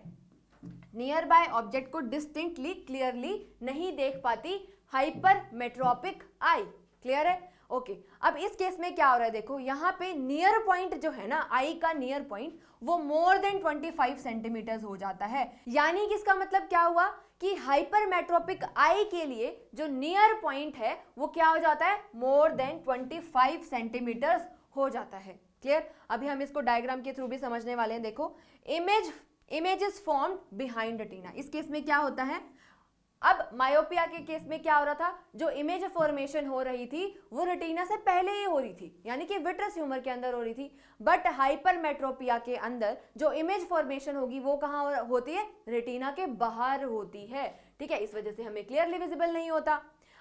S1: नियर बाय ऑब्जेक्ट को डिस्टिंक्टली क्लियरली नहीं देख पाती हाइपरमेट्रोपिक आई। क्लियर है, ओके। अब इस केस में क्या हो रहा है, देखो यहाँ पे नियर पॉइंट जो है ना, आई का नियर पॉइंट वो मोर देन 25 सेंटीमीटर हो जाता है। यानी कि इसका मतलब क्या हुआ कि हाइपरमेट्रोपिक आई के लिए जो नियर पॉइंट है वो क्या हो जाता है, मोर देन 25 सेंटीमीटर हो जाता है। क्लियर। अभी हम इसको डायग्राम के थ्रू भी समझने वाले हैं। देखो, image is formed behind retina. इस केस में क्या होता है, अब मायोपिया के केस में क्या हो रहा था, जो इमेज फॉर्मेशन हो रही थी वो रेटिना से पहले ही हो रही थी, यानी कि विट्रस ह्यूमर के अंदर हो रही थी। बट हाइपरमेट्रोपिया के अंदर जो इमेज फॉर्मेशन होगी वो कहाँ होती है, रेटिना के बाहर होती है, ठीक है। इस वजह से हमें क्लियरली विजिबल नहीं होता।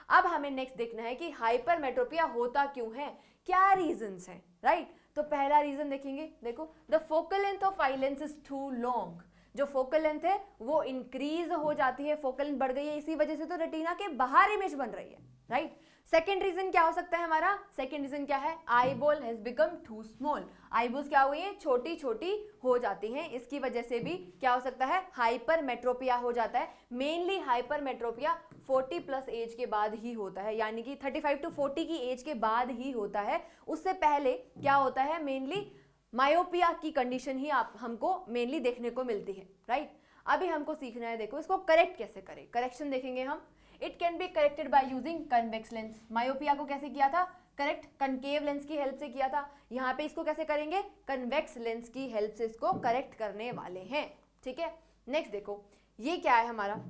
S1: अब हमें नेक्स्ट देखना है कि हाइपरमेट्रोपिया होता क्यों है, क्या रीजंस हैं, राइट। तो पहला रीजन देखेंगे, देखो, the focal length of eye lens is too long. जो फोकल लेंथ है वो इंक्रीज हो जाती है, फोकल लेंथ बढ़ गई है, इसी वजह से तो रेटिना के बाहर इमेज बन रही है, राइट। सेकेंड रीजन क्या हो सकता है हमारा, सेकेंड रीजन क्या है, eyeball has become too small. Eyeballs क्या हुई है, छोटी छोटी हो जाती हैं, इसकी वजह से भी क्या हो सकता है, हाइपरमेट्रोपिया हो जाता है। मेनली हाइपरमेट्रोपिया 40 प्लस एज के बाद ही होता है, यानी कि 35 to 40 की एज के बाद ही होता है। उससे पहले क्या होता है, मेनली मायोपिया की कंडीशन ही आप हमको मेनली देखने को मिलती है, राइट। अभी हमको सीखना है, देखो, इसको करेक्ट कैसे करें। करेक्शन देखेंगे हम। It can be corrected by using convex lens. Myopia को कैसे किया था, करेक्ट कनकेव लेंस की हेल्प से किया था। यहाँ पे इसको कैसे करेंगे, कन्वेक्स लेंस की हेल्प से इसको करेक्ट करने वाले हैं, ठीक है। नेक्स्ट देखो, ये क्या है हमारा,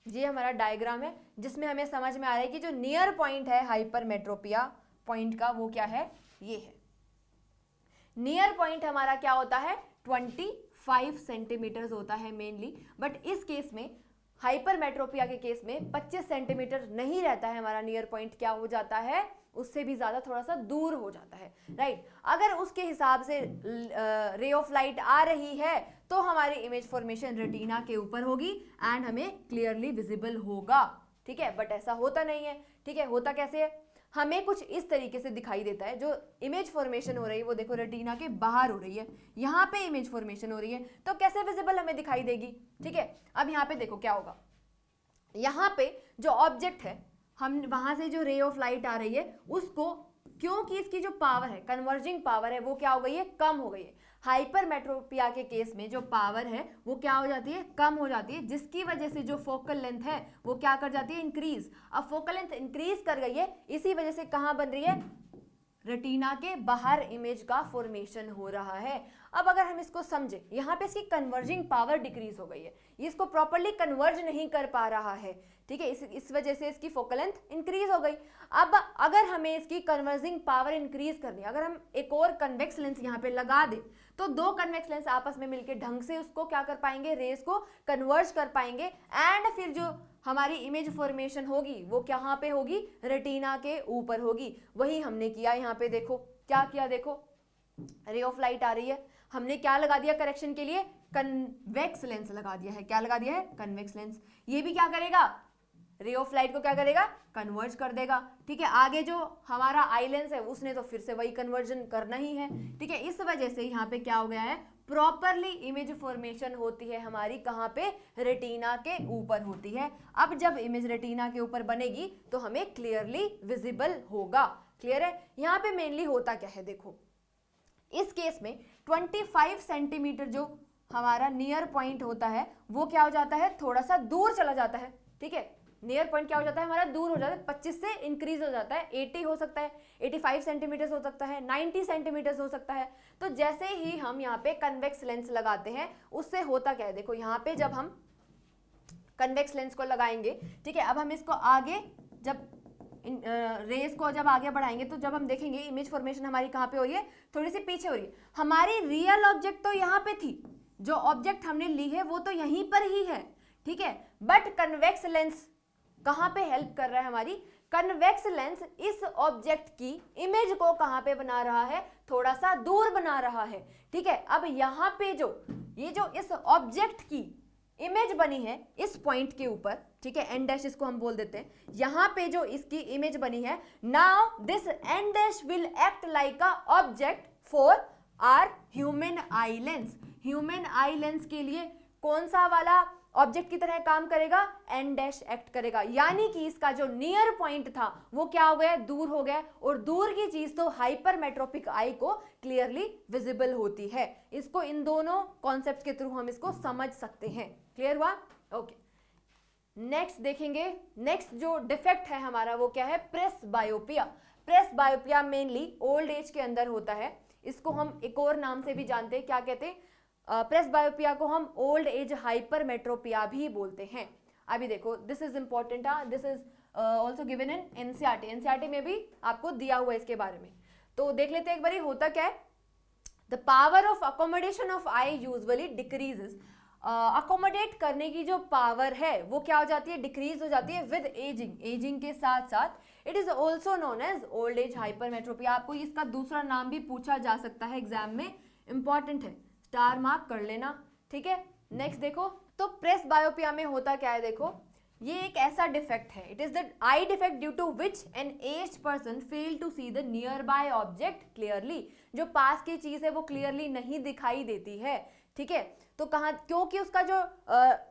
S1: ये हमारा डायग्राम है जिसमें हमें समझ में आ रहा है कि जो नियर पॉइंट है हाइपरमेट्रोपिया पॉइंट का वो क्या है, ये है। नियर पॉइंट हमारा क्या होता है, 25 सेंटीमीटर होता है मेनली, बट इस केस में हाइपरमेट्रोपिया के केस में 25 सेंटीमीटर नहीं रहता है हमारा नियर पॉइंट, क्या हो जाता है, उससे भी ज्यादा थोड़ा सा दूर हो जाता है, राइट। अगर उसके हिसाब से रे ऑफ लाइट आ रही है तो हमारी इमेज फॉर्मेशन रेटिना के ऊपर होगी एंड हमें क्लियरली विजिबल होगा, ठीक है। बट ऐसा होता नहीं है, ठीक है। होता कैसे है, हमें कुछ इस तरीके से दिखाई देता है, जो इमेज फॉर्मेशन हो रही है वो देखो रेटिना के बाहर हो रही है, यहाँ पे इमेज फॉर्मेशन हो रही है, तो कैसे विजिबल हमें दिखाई देगी, ठीक है। अब यहाँ पे देखो क्या होगा, यहाँ पे जो ऑब्जेक्ट है, हम वहां से जो रे ऑफ लाइट आ रही है उसको, क्योंकि इसकी जो पावर है, कन्वर्जिंग पावर है, वो क्या हो गई है, कम हो गई है। हाइपरमेट्रोपिया के केस में जो पावर है वो क्या हो जाती है, कम हो जाती है, जिसकी वजह से जो फोकल लेंथ है वो क्या कर जाती है, इंक्रीज। अब फोकल लेंथ इंक्रीज कर गई है, इसी वजह से कहां बन रही है, रेटिना के बाहर इमेज का फॉर्मेशन हो रहा है। अब अगर हम इसको समझे, यहाँ पे इसकी कन्वर्जिंग पावर डिक्रीज हो गई है, ये इसको प्रॉपरली कन्वर्ज नहीं कर पा रहा है, ठीक है, इस वजह से इसकी फोकल लेंथ इंक्रीज हो गई। अब अगर हमें इसकी कन्वर्जिंग पावर इंक्रीज करनी है, अगर हम एक और कन्वेक्स लेंस यहाँ पे लगा दें तो दो कन्वेक्स लेंस आपस में मिलकर ढंग से उसको क्या कर पाएंगे, रेस को कन्वर्ज कर पाएंगे, एंड फिर जो हमारी इमेज फॉर्मेशन होगी वो कहाँ पे होगी, रेटिना के ऊपर होगी। वही हमने किया यहाँ पे, देखो क्या किया, देखो रे ऑफ लाइट आ रही है, हमने क्या लगा दिया करेक्शन के लिए, कन्वेक्स लेंस लगा दिया है। क्या लगा दिया है, कन्वेक्स लेंस। ये भी क्या करेगा, रे ऑफ लाइट को क्या करेगा, कन्वर्ज कर देगा, ठीक है। आगे जो हमारा आई लेंस है उसने तो फिर से वही कन्वर्जन करना ही है, ठीक है। इस वजह से यहाँ पे क्या हो गया है, प्रॉपरली इमेज फॉर्मेशन होती है हमारी कहाँ पे, रेटिना के ऊपर होती है। अब जब इमेज रेटिना के ऊपर बनेगी तो हमें क्लियरली विजिबल होगा। क्लियर है। यहाँ पे मेनली होता क्या है, देखो इस केस में 25 सेंटीमीटर जो हमारा नियर पॉइंट होता है वो क्या हो जाता है, थोड़ा सा दूर चला जाता है, ठीक है। नियर पॉइंट क्या हो जाता है हमारा, दूर हो जाता है, 25 से इंक्रीज हो जाता है, 80 हो सकता है, 85 सेंटीमीटर हो सकता है, 90 सेंटीमीटर हो सकता है। तो जैसे ही हम यहाँ पे कन्वेक्स लेंस लगाते हैं उससे होता क्या है, देखो यहाँ पे जब हम कन्वेक्स लेंस को लगाएंगे, ठीक है, अब हम इसको आगे जब रेस को जब आगे बढ़ाएंगे तो जब हम देखेंगे इमेज फॉर्मेशन हमारी कहाँ पे हो रही है, थोड़ी सी पीछे हो रही है। हमारी रियल ऑब्जेक्ट तो यहाँ पे थी, जो ऑब्जेक्ट हमने ली है वो तो यहीं पर ही है, ठीक है, बट कन्वेक्स लेंस कहाँ पे हेल्प कर रहा है, हमारी कन्वेक्स लेंस इस ऑब्जेक्ट की इमेज को कहाँ पे बना रहा है, थोड़ा सा दूर बना रहा है, ठीक है। अब यहाँ पे जो ये जो इस ऑब्जेक्ट की इमेज बनी है इस पॉइंट के ऊपर, ठीक है, एन डैश इसको हम बोल देते हैं, यहाँ पे जो इसकी इमेज बनी है, now this an dash will act like a object for our human eye lens. Human eye lens के लिए कौन सा वाला ऑब्जेक्ट की तरह काम करेगा, एन डैश एक्ट करेगा, यानी कि इसका जो नियर पॉइंट था वो क्या हो गया, दूर हो गया, और दूर की चीज तो हाइपरमेट्रोपिक आई को क्लियरली विजिबल होती है। इसको इन दोनों कॉन्सेप्ट के थ्रू हम इसको समझ सकते हैं। क्लियर हुआ, ओके। नेक्स्ट देखेंगे, नेक्स्ट जो डिफेक्ट है हमारा वो क्या है, presbyopia. Presbyopia mainly old age के अंदर होता है, इसको हम एक और नाम से भी जानते हैं, क्या कहते हैं, प्रेस बायोपिया को हम ओल्ड एज हाइपरमेट्रोपिया भी बोलते हैं। अभी देखो this is important, this is also given in NCERT, NCERT में भी आपको दिया हुआ है इसके बारे में। तो देख लेते हैं एक बार होता क्या है। The power of accommodation of I usually decreases. Accommodate करने की जो पावर है वो क्या हो जाती है, डिक्रीज हो जाती है विद एजिंग। एजिंग के साथ साथ it is also known as old age hypermetropia. आपको इसका दूसरा नाम भी पूछा जा सकता है एग्जाम में, इंपॉर्टेंट है, स्टार मार्क कर लेना, ठीक है। नेक्स्ट देखो, तो प्रेस बायोपिया में होता क्या है, देखो ये एक ऐसा डिफेक्ट है, it is the eye defect due to which an aged person fail to see the nearby object clearly. जो पास की चीज है वो क्लियरली नहीं दिखाई देती है, ठीक है। तो कहाँ, क्योंकि उसका जो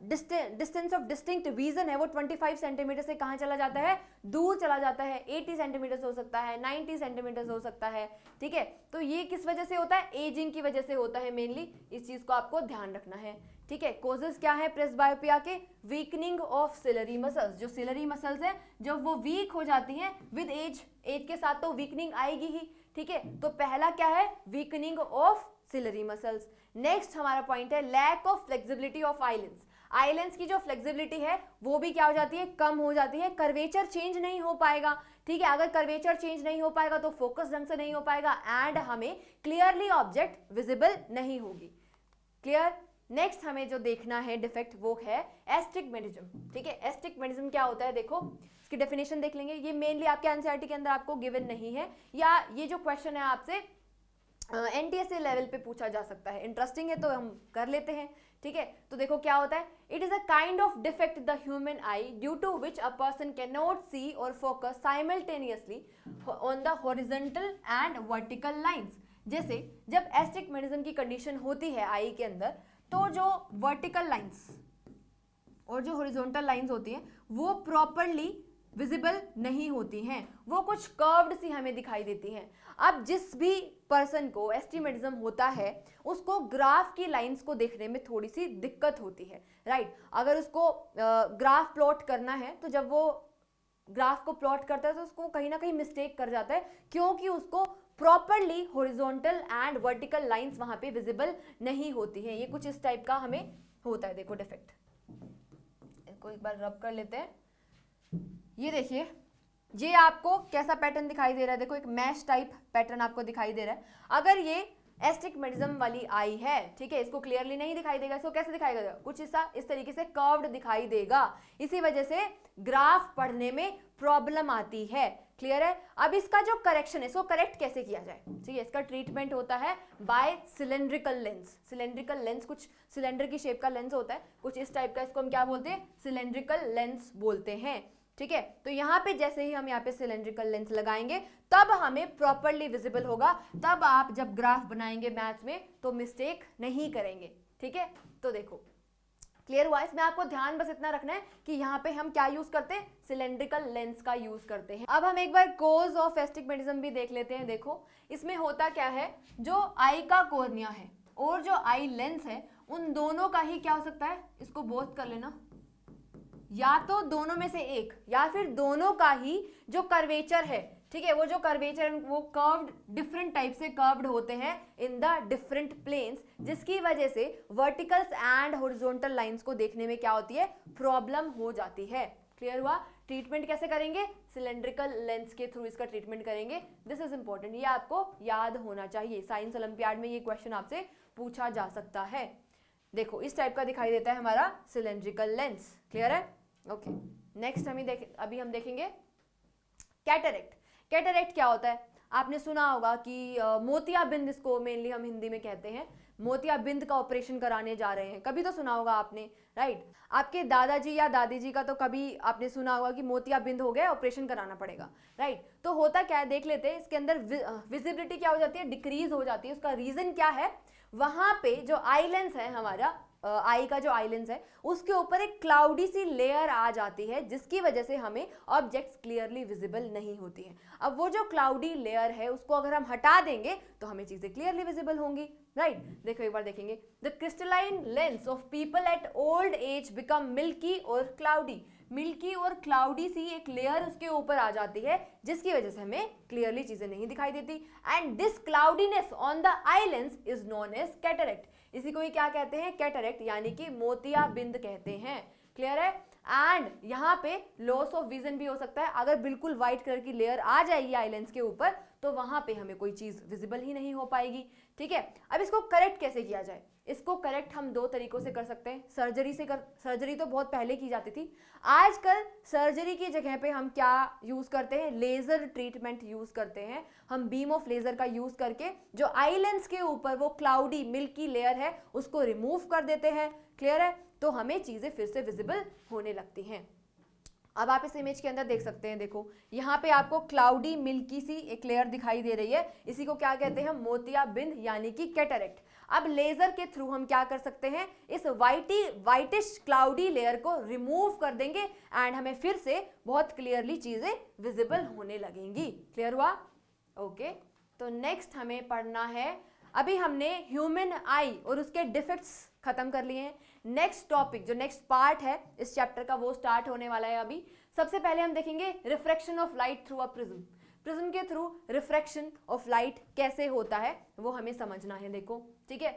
S1: डिस्टेंस ऑफ डिस्टिंक्ट विजन है वो 25 सेंटीमीटर से कहाँ चला जाता है, दूर चला जाता है, 80 सेंटीमीटर हो सकता है, 90 सेंटीमीटर हो सकता है, ठीक है। तो ये किस वजह से होता है, एजिंग की वजह से होता है मेनली, इस चीज को आपको ध्यान रखना है, ठीक है। कॉजेस क्या है प्रेस बायोपिया के, वीकनिंग ऑफ सिलरी मसल्स। जो सिलरी मसल्स है जब वो वीक हो जाती हैं विद एज, एज के साथ तो वीकनिंग आएगी ही, ठीक है। तो पहला क्या है, weakening of ciliary muscles. Next हमारा पॉइंट है lack of flexibility of eye lens. Eye lens की जो फ्लेक्सिबिलिटी है वो भी क्या हो जाती है, कम हो जाती है, कर्वेचर चेंज नहीं हो पाएगा, ठीक है। अगर कर्वेचर चेंज नहीं हो पाएगा तो फोकस ढंग से नहीं हो पाएगा एंड हमें क्लियरली ऑब्जेक्ट विजिबल नहीं होगी। क्लियर। नेक्स्ट हमें जो देखना है डिफेक्ट वो है एस्टिग्मेटिज्म, ठीक है। एस्टिग्मेटिज्म क्या होता है, देखो इसकी डेफिनेशन देख लेंगे, ये मेनली आपके एनसीईआरटी के अंदर आपको गिवन नहीं है, या ये जो क्वेश्चन है आपसे एनटीएसए लेवल पे पूछा जा सकता है, इंटरेस्टिंग है तो हम कर लेते हैं, ठीक है। तो देखो क्या होता है, it is a kind of defect the human eye due to which a person can not see or focus simultaneously on the horizontal and vertical lines. जैसे जब एस्टिग्मेटिज्म की कंडीशन होती है आई के अंदर, तो जो वर्टिकल लाइंस और जो हॉरिजॉन्टल लाइंस होती हैं वो प्रॉपरली विजिबल नहीं होती हैं, वो कुछ कर्व्ड सी हमें दिखाई देती हैं। अब जिस भी पर्सन को एस्टिग्मेटिज्म होता है उसको ग्राफ की लाइंस को देखने में थोड़ी सी दिक्कत होती है, राइट। अगर उसको ग्राफ प्लॉट करना है तो जब वो ग्राफ को प्लॉट करता है तो उसको कहीं ना कहीं मिस्टेक कर जाता है, क्योंकि उसको properly horizontal and vertical lines वहां पे विजिबल नहीं होती हैं। ये कुछ इस टाइप का हमें होता है, देखो डिफेक्ट। इसको एक बार रब कर लेते हैं। ये देखिए, ये आपको कैसा पैटर्न दिखाई दे रहा है, देखो एक मैश टाइप पैटर्न आपको दिखाई दे रहा है। अगर ये एस्टिग्मेटिज्म वाली आई है, ठीक है, इसको क्लियरली नहीं दिखाई देगा। इसको कैसे दिखाई देगा, कुछ इस तरीके से कर्व्ड दिखाई देगा। इसी वजह से ग्राफ पढ़ने में प्रॉब्लम आती है। क्लियर है। अब इसका जो करेक्शन है, इसको करेक्ट कैसे किया जाए, ठीक है, इसका ट्रीटमेंट होता है by cylindrical lens. Cylindrical lens कुछ सिलेंडर की शेप का लेंस होता है, कुछ इस टाइप का, इसको हम क्या बोलते हैं, सिलेंड्रिकल लेंस बोलते हैं। ठीक है, तो यहाँ पे जैसे ही हम यहाँ पे सिलेंड्रिकल लेंस लगाएंगे तब हमें प्रॉपरली विजिबल होगा। तब आप जब ग्राफ बनाएंगे मैथ्स में तो मिस्टेक नहीं करेंगे। ठीक है, तो देखो क्लियर हुआ। इसमें आपको ध्यान बस इतना रखना है कि यहाँ पे हम क्या यूज करते हैं, सिलेंड्रिकल लेंस का यूज करते हैं। अब हम एक बार कोज ऑफ एस्टिग्मेटिज्म भी देख लेते हैं। देखो इसमें होता क्या है, जो आई का कॉर्निया है और जो आई लेंस है उन दोनों का ही क्या हो सकता है, इसको बोथ कर लेना, या तो दोनों में से एक या फिर दोनों का ही जो कर्वेचर है, ठीक है, वो जो कर्वेचर वो कर्व्ड डिफरेंट टाइप से कर्व्ड होते हैं इन द डिफरेंट प्लेन्स, जिसकी वजह से वर्टिकल्स एंड हॉरिजॉन्टल लाइंस को देखने में क्या होती है, प्रॉब्लम हो जाती है। क्लियर हुआ। ट्रीटमेंट कैसे करेंगे, सिलेंड्रिकल लेंस के थ्रू इसका ट्रीटमेंट करेंगे। दिस इज इंपॉर्टेंट, ये आपको याद होना चाहिए। साइंस ओलंपियाड में ये क्वेश्चन आपसे पूछा जा सकता है। देखो इस टाइप का दिखाई देता है हमारा सिलेंड्रिकल लेंस। क्लियर है। ओके, नेक्स्ट अभी हम देखेंगे कैटरेक्ट। कैटरेक्ट क्या होता है, आपने सुना होगा कि मोतियाबिंद, इसको मेनली हम हिंदी में कहते हैं, मोतियाबिंद का ऑपरेशन कराने जा रहे हैं, कभी तो सुना होगा आपने, राइट। आपके दादाजी या दादी जी का तो कभी आपने सुना होगा कि मोतियाबिंद हो गया, ऑपरेशन कराना पड़ेगा, राइट। तो होता क्या है देख लेते हैं, इसके अंदर विजिबिलिटी क्या हो जाती है, डिक्रीज हो जाती है। उसका रीजन क्या है, वहां पे जो आई लेंस है हमारा, आई का जो आई लेंस है उसके ऊपर एक क्लाउडी सी लेयर आ जाती है, जिसकी वजह से हमें ऑब्जेक्ट्स क्लियरली विजिबल नहीं होती हैं। अब वो जो क्लाउडी लेयर है उसको अगर हम हटा देंगे तो हमें चीजें क्लियरली विजिबल होंगी, राइट। देखो एक बार देखेंगे, the crystalline lens of people at old age become milky और क्लाउडी। मिल्की और क्लाउडी सी एक लेयर उसके ऊपर आ जाती है, जिसकी वजह से हमें क्लियरली चीजें नहीं दिखाई देती। And this cloudiness on the eye lens is known as cataract. इसी को ही क्या कहते हैं, कैटरेक्ट, यानी कि मोतियाबिंद कहते हैं। क्लियर है। एंड यहाँ पे लॉस ऑफ विजन भी हो सकता है, अगर बिल्कुल व्हाइट कलर की लेयर आ जाएगी आई लेंस के ऊपर तो वहां पे हमें कोई चीज विजिबल ही नहीं हो पाएगी। ठीक है, अब इसको करेक्ट कैसे किया जाए, इसको करेक्ट हम दो तरीकों से कर सकते हैं। सर्जरी तो बहुत पहले की जाती थी, आजकल सर्जरी की जगह पे हम क्या यूज करते हैं, लेजर ट्रीटमेंट यूज करते हैं। हम बीम ऑफ लेजर का यूज करके जो आई लेंस के ऊपर वो क्लाउडी मिल्की लेयर है उसको रिमूव कर देते हैं। क्लियर है, तो हमें चीजें फिर से विजिबल होने लगती हैं। अब आप इस इमेज के अंदर देख सकते हैं, देखो यहाँ पे आपको क्लाउडी मिल्की सी एक लेयर दिखाई दे रही है, इसी को क्या कहते हैं, मोतियाबिंद यानी कि कैटरेक्ट। अब लेजर के थ्रू हम क्या कर सकते हैं, इस वाइटिश क्लाउडी लेयर को रिमूव कर देंगे एंड हमें फिर से बहुत क्लियरली चीजें विजिबल होने लगेंगी। क्लियर हुआ। ओके, तो नेक्स्ट हमें पढ़ना है, अभी हमने ह्यूमन आई और उसके डिफेक्ट्स खत्म कर लिए हैं। नेक्स्ट टॉपिक जो नेक्स्ट पार्ट है इस चैप्टर का वो स्टार्ट होने वाला है अभी। सबसे पहले हम देखेंगे refraction of light through a prism. Prism के थ्रू रिफ्रैक्शन ऑफ लाइट कैसे होता है वो हमें समझना है। देखो ठीक है,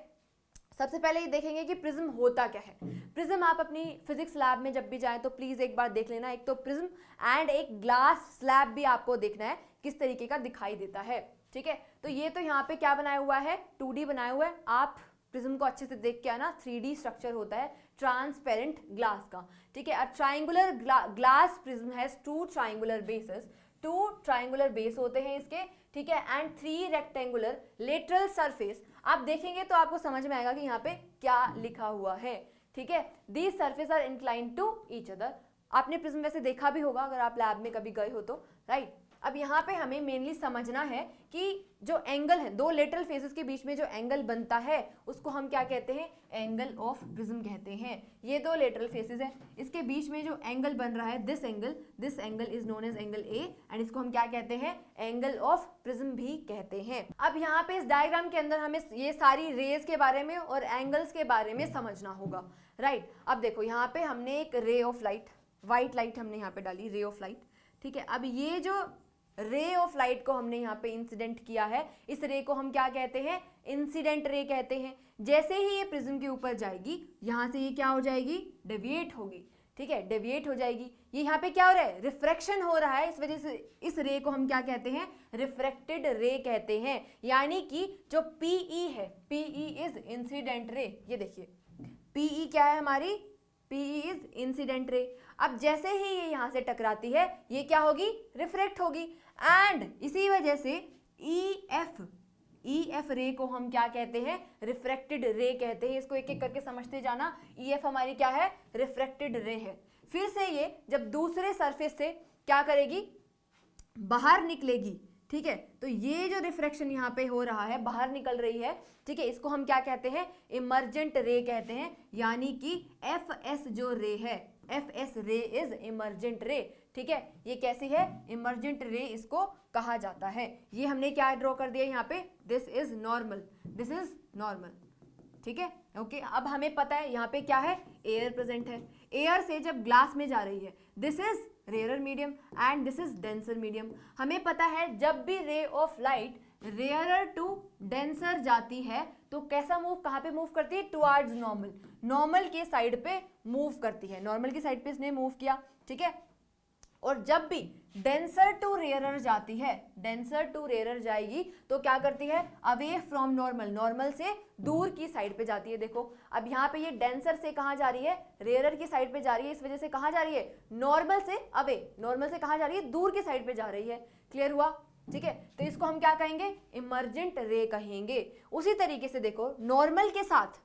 S1: सबसे पहले ये देखेंगे कि प्रिज्म होता क्या है। प्रिज्म आप अपनी फिजिक्स लैब में जब भी जाएं तो प्लीज एक बार देख लेना, एक तो प्रिज्म एंड एक ग्लास स्लैब भी आपको देखना है किस तरीके का दिखाई देता है। ठीक है, तो ये तो यहाँ पे क्या बनाया हुआ है, 2D बनाया हुआ है। आप प्रिज्म को अच्छे से देख के आना, 3D स्ट्रक्चर होता है ट्रांसपेरेंट ग्लास का। ठीक है, a triangular glass prism has 2 triangular bases, 2 triangular base होते हैं इसके। ठीक है, एंड 3 रेक्टेंगुलर लेटरल सरफेस। आप देखेंगे तो आपको समझ में आएगा कि यहाँ पे क्या लिखा हुआ है। ठीक है, these surface are inclined to each other. आपने प्रिज्म वैसे देखा भी होगा अगर आप लैब में कभी गए हो तो, राइट। अब यहाँ पे हमें मेनली समझना है कि जो एंगल है, 2 लेटरल फेसेस के बीच में जो एंगल बनता है उसको हम क्या कहते हैं, एंगल ऑफ प्रिज्म कहते हैं। ये 2 लेटरल फेसेस हैं, इसके बीच में जो एंगल बन रहा है this angle is known as angle A and इसको हम क्या कहते हैं, एंगल ऑफ प्रिज्म भी कहते हैं। अब यहाँ पे इस डायग्राम के अंदर हमें ये सारी रेज के बारे में और एंगल्स के बारे में समझना होगा, राइट। अब देखो यहाँ पे हमने एक रे ऑफ लाइट, व्हाइट लाइट हमने यहाँ पे डाली, रे ऑफ लाइट। ठीक है, अब ये जो रे ऑफ लाइट को हमने यहाँ पे इंसिडेंट किया है, इस रे को हम क्या कहते हैं, इंसिडेंट रे कहते हैं। जैसे ही ये प्रिज्म के ऊपर जाएगी, यहाँ से ये क्या हो जाएगी, डेविएट होगी, ठीक है, डेविएट हो जाएगी। ये यहाँ पे क्या हो रहा है, रिफ्रैक्शन हो रहा है, इस वजह से इस रे को हम क्या कहते हैं, रिफ्रैक्टेड रे कहते हैं। यानी कि जो पीई है, पीई इज इंसिडेंट रे, ये देखिए पीई क्या है हमारी, पीई इज इंसिडेंट रे। अब जैसे ही ये यहाँ से टकराती है, ये क्या होगी, रिफ्रैक्ट होगी, एंड इसी वजह से ईएफ रे को हम क्या कहते हैं, रिफ्रैक्टेड रे कहते हैं। इसको एक एक करके समझते जाना। ईएफ हमारी क्या है, रिफ्रैक्टेड रे है। फिर से ये जब दूसरे सरफेस से क्या करेगी, बाहर निकलेगी, ठीक है, तो ये जो रिफ्रैक्शन यहाँ पे हो रहा है, बाहर निकल रही है, ठीक है, इसको हम क्या कहते हैं, इमर्जेंट रे कहते हैं। यानी कि एफ एस जो रे है, एफ एस रे इज इमर्जेंट रे, ठीक है, ये कैसी है, इमर्जेंट रे इसको कहा जाता है। ये हमने क्या ड्रॉ कर दिया यहाँ पे, this is normal, this is normal, ठीक है, ओके। अब हमें पता है यहाँ पे क्या है, एयर प्रेजेंट है। एयर से जब ग्लास में जा रही है, this is rare medium and this is denser medium. हमें पता है जब भी ray of light rarer to denser जाती है तो कैसा मूव, कहाँ पे मूव करती है, टुवर्ड्स नॉर्मल, नॉर्मल के साइड पे मूव करती है, नॉर्मल की साइड पे इसने मूव किया, ठीक है। और जब भी डेंसर टू रेयरर जाती है, डेंसर टू रेयरर जाएगी तो क्या करती है, अवे फ्रॉम नॉर्मल, नॉर्मल से दूर की साइड पे जाती है। देखो अब यहाँ पे ये डेंसर से कहाँ जा रही है, रेयरर की साइड पे जा रही है, इस वजह से कहाँ जा रही है, नॉर्मल से अवे, नॉर्मल से कहाँ जा रही है, दूर की साइड पे जा रही है। क्लियर हुआ, ठीक है, तो इसको हम क्या कहेंगे, इमर्जेंट रे कहेंगे। उसी तरीके से देखो नॉर्मल के साथ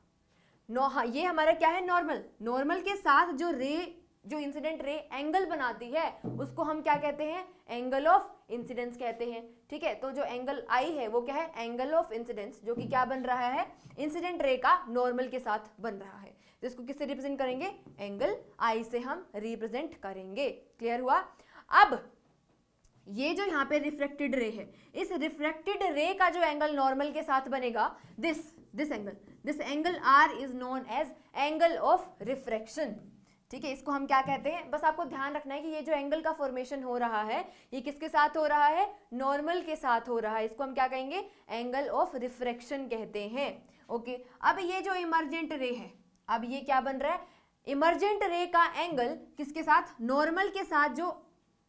S1: हाँ, ये हमारा क्या है, नॉर्मल, नॉर्मल के साथ जो रे, जो इंसिडेंट रे एंगल बनाती है उसको हम क्या कहते हैं, एंगल ऑफ इंसिडेंस कहते हैं, ठीक है। तो जो एंगल आई है वो क्या है, एंगल ऑफ इंसिडेंस, जो कि क्या बन रहा है, इंसिडेंट रे का नॉर्मल के साथ बन रहा है। तो इसको किससे रिप्रेजेंट करेंगे, एंगल आई से हम रिप्रेजेंट करेंगे। क्लियर हुआ। अब ये जो यहाँ पे रिफ्रैक्टेड रे है, इस रिफ्रैक्टेड रे का जो एंगल नॉर्मल के साथ बनेगा, this angle R is known as angle of refraction, ठीक है। इसको हम क्या कहते हैं, बस आपको ध्यान रखना है कि ये जो एंगल का फॉर्मेशन हो रहा है ये किसके साथ हो रहा है, नॉर्मल के साथ हो रहा है। इसको हम क्या कहेंगे, एंगल ऑफ रिफ्रैक्शन कहते हैं, ओके। अब ये जो इमर्जेंट रे है, अब ये क्या बन रहा है, इमर्जेंट रे का एंगल किसके साथ, नॉर्मल के साथ जो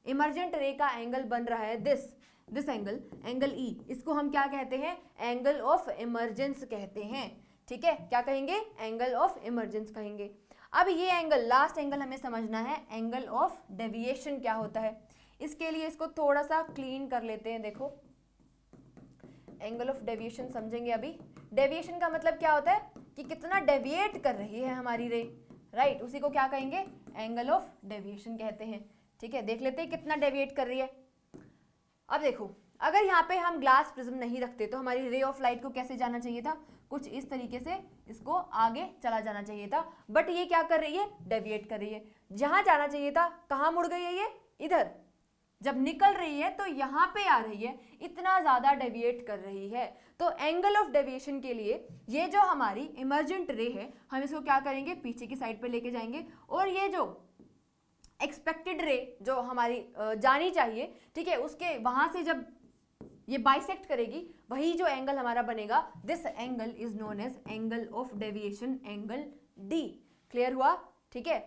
S1: इमर्जेंट रे का एंगल बन रहा है, दिस एंगल ई, इसको हम क्या कहते हैं, एंगल ऑफ इमर्जेंस कहते हैं, ठीक है। क्या कहेंगे, एंगल ऑफ इमर्जेंस कहेंगे। अब ये एंगल, लास्ट एंगल हमें समझना है, एंगल ऑफ डेविएशन क्या होता है। इसके लिए इसको थोड़ा सा क्लीन कर लेते हैं। देखो एंगल ऑफ डेविएशन समझेंगे अभी। डेविएशन का मतलब क्या होता है कि कितना डेविएट कर रही है हमारी रे, राइट, उसी को क्या कहेंगे, एंगल ऑफ डेविएशन कहते हैं, ठीक है। देख लेते हैं कितना डेविएट कर रही है। अब देखो अगर यहाँ पे हम ग्लास प्रिज्म नहीं रखते तो हमारी रे ऑफ लाइट को कैसे जाना चाहिए था, कुछ इस तरीके से इसको आगे चला जाना चाहिए था, बट ये क्या कर रही है, डेविएट कर रही है। जहां जाना चाहिए था कहाँ मुड़ गई है, ये इधर, जब निकल रही है तो यहाँ पे आ रही है, इतना ज्यादा डेविएट कर रही है। तो एंगल ऑफ डेविएशन के लिए ये जो हमारी इमर्जेंट रे है, हम इसको क्या करेंगे, पीछे की साइड पे लेके जाएंगे, और ये जो एक्सपेक्टेड रे जो हमारी जानी चाहिए, ठीक है, उसके वहां से जब ये बाइसेक्ट करेगी, वही जो एंगल हमारा बनेगा, this angle is known as angle of deviation, angle D. Clear हुआ, ठीक है,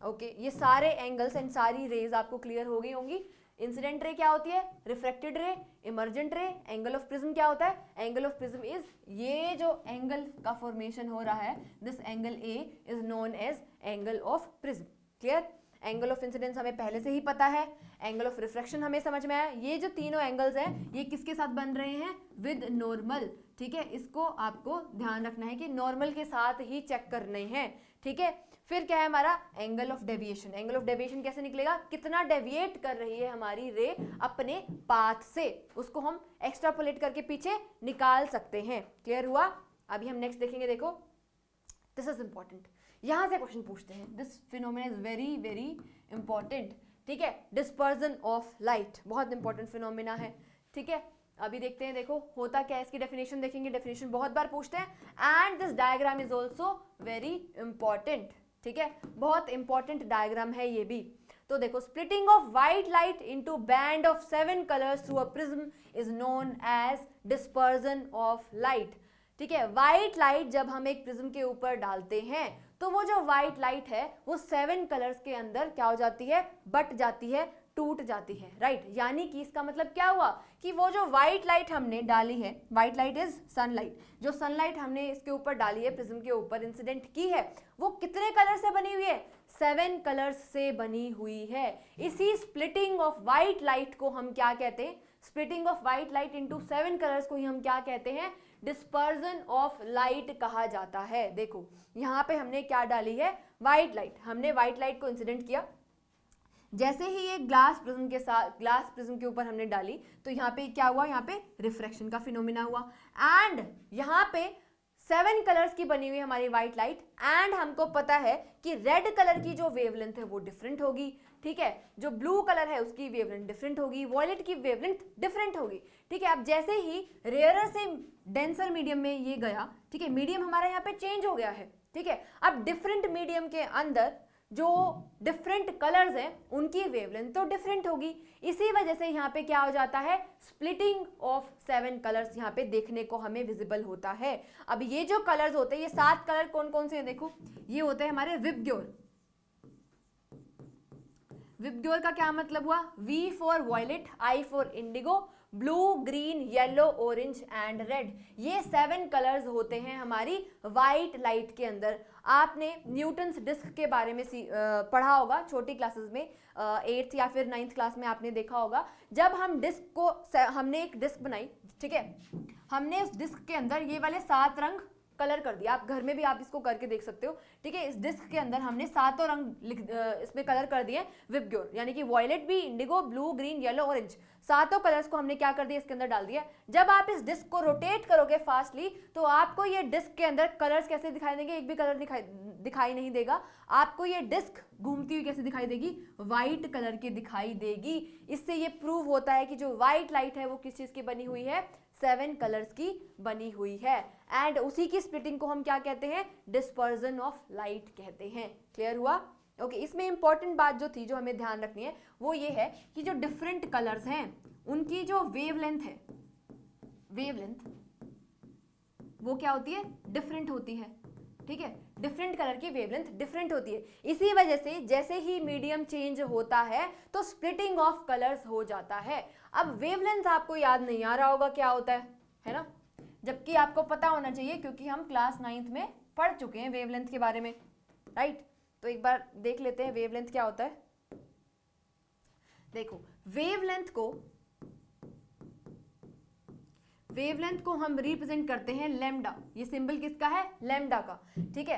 S1: ओके। ये सारे एंगल्स एंड सारी रेज आपको क्लियर हो गई होंगी। इंसिडेंट रे क्या होती है, रिफ्रैक्टेड रे, इमर्जेंट रे, एंगल ऑफ प्रिज्म क्या होता है, एंगल ऑफ प्रिज्म इज ये जो एंगल का फॉर्मेशन हो रहा है, this angle A is known as angle of prism. Clear. Angle of incidence हमें पहले से ही पता है, एंगल ऑफ रिफ्रैक्शन हमें समझ में आया। ये जो तीनों एंगल्स हैं ये किसके साथ बन रहे हैं, विद नॉर्मल, ठीक है। इसको आपको ध्यान रखना है कि नॉर्मल के साथ ही चेक करने हैं, ठीक है। फिर क्या है हमारा angle of deviation. Angle of deviation कैसे निकलेगा, कितना डेविएट कर रही है हमारी रे अपने पाथ से, उसको हम एक्स्ट्रापोलेट करके पीछे निकाल सकते हैं। क्लियर हुआ। अभी हम नेक्स्ट देखेंगे, देखो दिस इज इंपॉर्टेंट, यहां से क्वेश्चन पूछते हैं। This phenomena is very very important, ठीक है। डिस्पर्जन ऑफ लाइट बहुत इंपॉर्टेंट फिनोमेना है, ठीक है। अभी देखते हैं, देखो होता क्या है, इसकी डेफिनेशन देखेंगे, डेफिनेशन बहुत बार पूछते हैं। And this diagram is also very important, ठीक है, बहुत इंपॉर्टेंट डायग्राम है ये भी। तो देखो splitting of white light into band of 7 colors through a prism is known as dispersion of light. ठीक है, व्हाइट लाइट जब हम एक प्रिज्म के ऊपर डालते हैं तो वो जो व्हाइट लाइट है वो 7 कलर्स के अंदर क्या हो जाती है, बट जाती है, टूट जाती है, राइट। यानी कि इसका मतलब क्या हुआ कि वो जो व्हाइट लाइट हमने डाली है, व्हाइट लाइट इज सनलाइट, जो सनलाइट हमने इसके ऊपर डाली है, प्रिज्म के ऊपर इंसिडेंट की है, वो कितने कलर से बनी हुई है, 7 कलर्स से बनी हुई है। इसी स्प्लिटिंग ऑफ व्हाइट लाइट को हम क्या कहते हैं, splitting of white light into 7 colours को ही हम क्या कहते हैं, डिस्पर्जन ऑफ लाइट कहा जाता है। देखो यहाँ पे हमने क्या डाली है, व्हाइट लाइट, हमने व्हाइट लाइट को इंसिडेंट किया, जैसे ही ये ग्लास प्रिज्म के साथ, ग्लास प्रिज्म के ऊपर हमने डाली तो यहाँ पे क्या हुआ, यहाँ पे रिफ्रैक्शन का फिनोमिना हुआ, एंड यहाँ पे 7 कलर्स की बनी हुई हमारी व्हाइट लाइट, एंड हमको पता है कि रेड कलर की जो वेवलेंथ है वो डिफरेंट होगी, ठीक है, जो ब्लू कलर है उसकी वेवलेंथ डिफरेंट होगी, वॉयलेट की वेवलेंथ डिफरेंट होगी, ठीक है। अब जैसे ही रेयरर से डेंसर मीडियम में ये गया, ठीक है, मीडियम हमारा यहाँ पे चेंज हो गया है, ठीक है। अब डिफरेंट मीडियम के अंदर जो डिफरेंट कलर्स हैं उनकी वेवलेंथ तो डिफरेंट होगी, इसी वजह से यहाँ पे क्या हो जाता है, स्प्लिटिंग ऑफ 7 कलर्स यहाँ पे देखने को हमें विजिबल होता है। अब ये जो कलर्स होते हैं, ये 7 कलर कौन कौन से हैं, देखो ये होते हैं हमारे विबग्योर। विबग्योर का क्या मतलब हुआ, V for violet, I for indigo, blue, green, yellow, orange and red, ये 7 कलर्स होते हैं हमारी व्हाइट लाइट के अंदर। आपने न्यूटन्स डिस्क के बारे में पढ़ा होगा छोटी क्लासेस में, 8th या फिर 9th क्लास में आपने देखा होगा। जब हम डिस्क को, हमने एक डिस्क बनाई, ठीक है, हमने उस डिस्क के अंदर ये वाले 7 रंग कलर कर दिया, आप घर में भी आप इसको करके देख सकते हो, ठीक है। इस डिस्क के अंदर हमने 7 रंग इसमें कलर कर दिए विबग्योर, यानी कि वॉयलेट भी, Indigo, blue, green, yellow, orange, 7 colours को हमने क्या कर दिया, इसके अंदर डाल दिया। जब आप इस डिस्क को रोटेट करोगे फास्टली तो आपको ये डिस्क के अंदर कलर्स कैसे दिखाई देंगे, एक भी कलर दिखाई नहीं देगा, आपको ये डिस्क घूमती हुई कैसे दिखाई देगी, व्हाइट कलर की दिखाई देगी। इससे ये प्रूव होता है कि जो व्हाइट लाइट है वो किस चीज की बनी हुई है, 7 कलर्स की बनी हुई है, एंड उसी की स्प्लिटिंग को हम क्या कहते हैं, डिस्पर्जन ऑफ लाइट कहते हैं। क्लियर हुआ, ओके। इसमें इंपॉर्टेंट बात जो थी, जो हमें ध्यान रखनी है, वो ये है कि जो डिफरेंट कलर्स हैं उनकी जो वेवलेंथ है, वेवलेंथ वो क्या होती है, डिफरेंट होती है, ठीक है, डिफरेंट कलर की वेवलेंथ डिफरेंट होती है। इसी वजह से जैसे ही मीडियम चेंज होता है तो स्प्लिटिंग ऑफ कलर्स हो जाता है। अब वेवलेंथ आपको याद नहीं आ रहा होगा क्या होता है ना, जबकि आपको पता होना चाहिए क्योंकि हम क्लास 9th में पढ़ चुके हैं वेवलेंथ के बारे में, राइट। तो एक बार देख लेते हैं वेवलेंथ क्या होता है। देखो वेवलेंथ को हम रिप्रेजेंट करते हैं लैम्डा, ये सिंबल किसका है, लैम्डा का, ठीक है।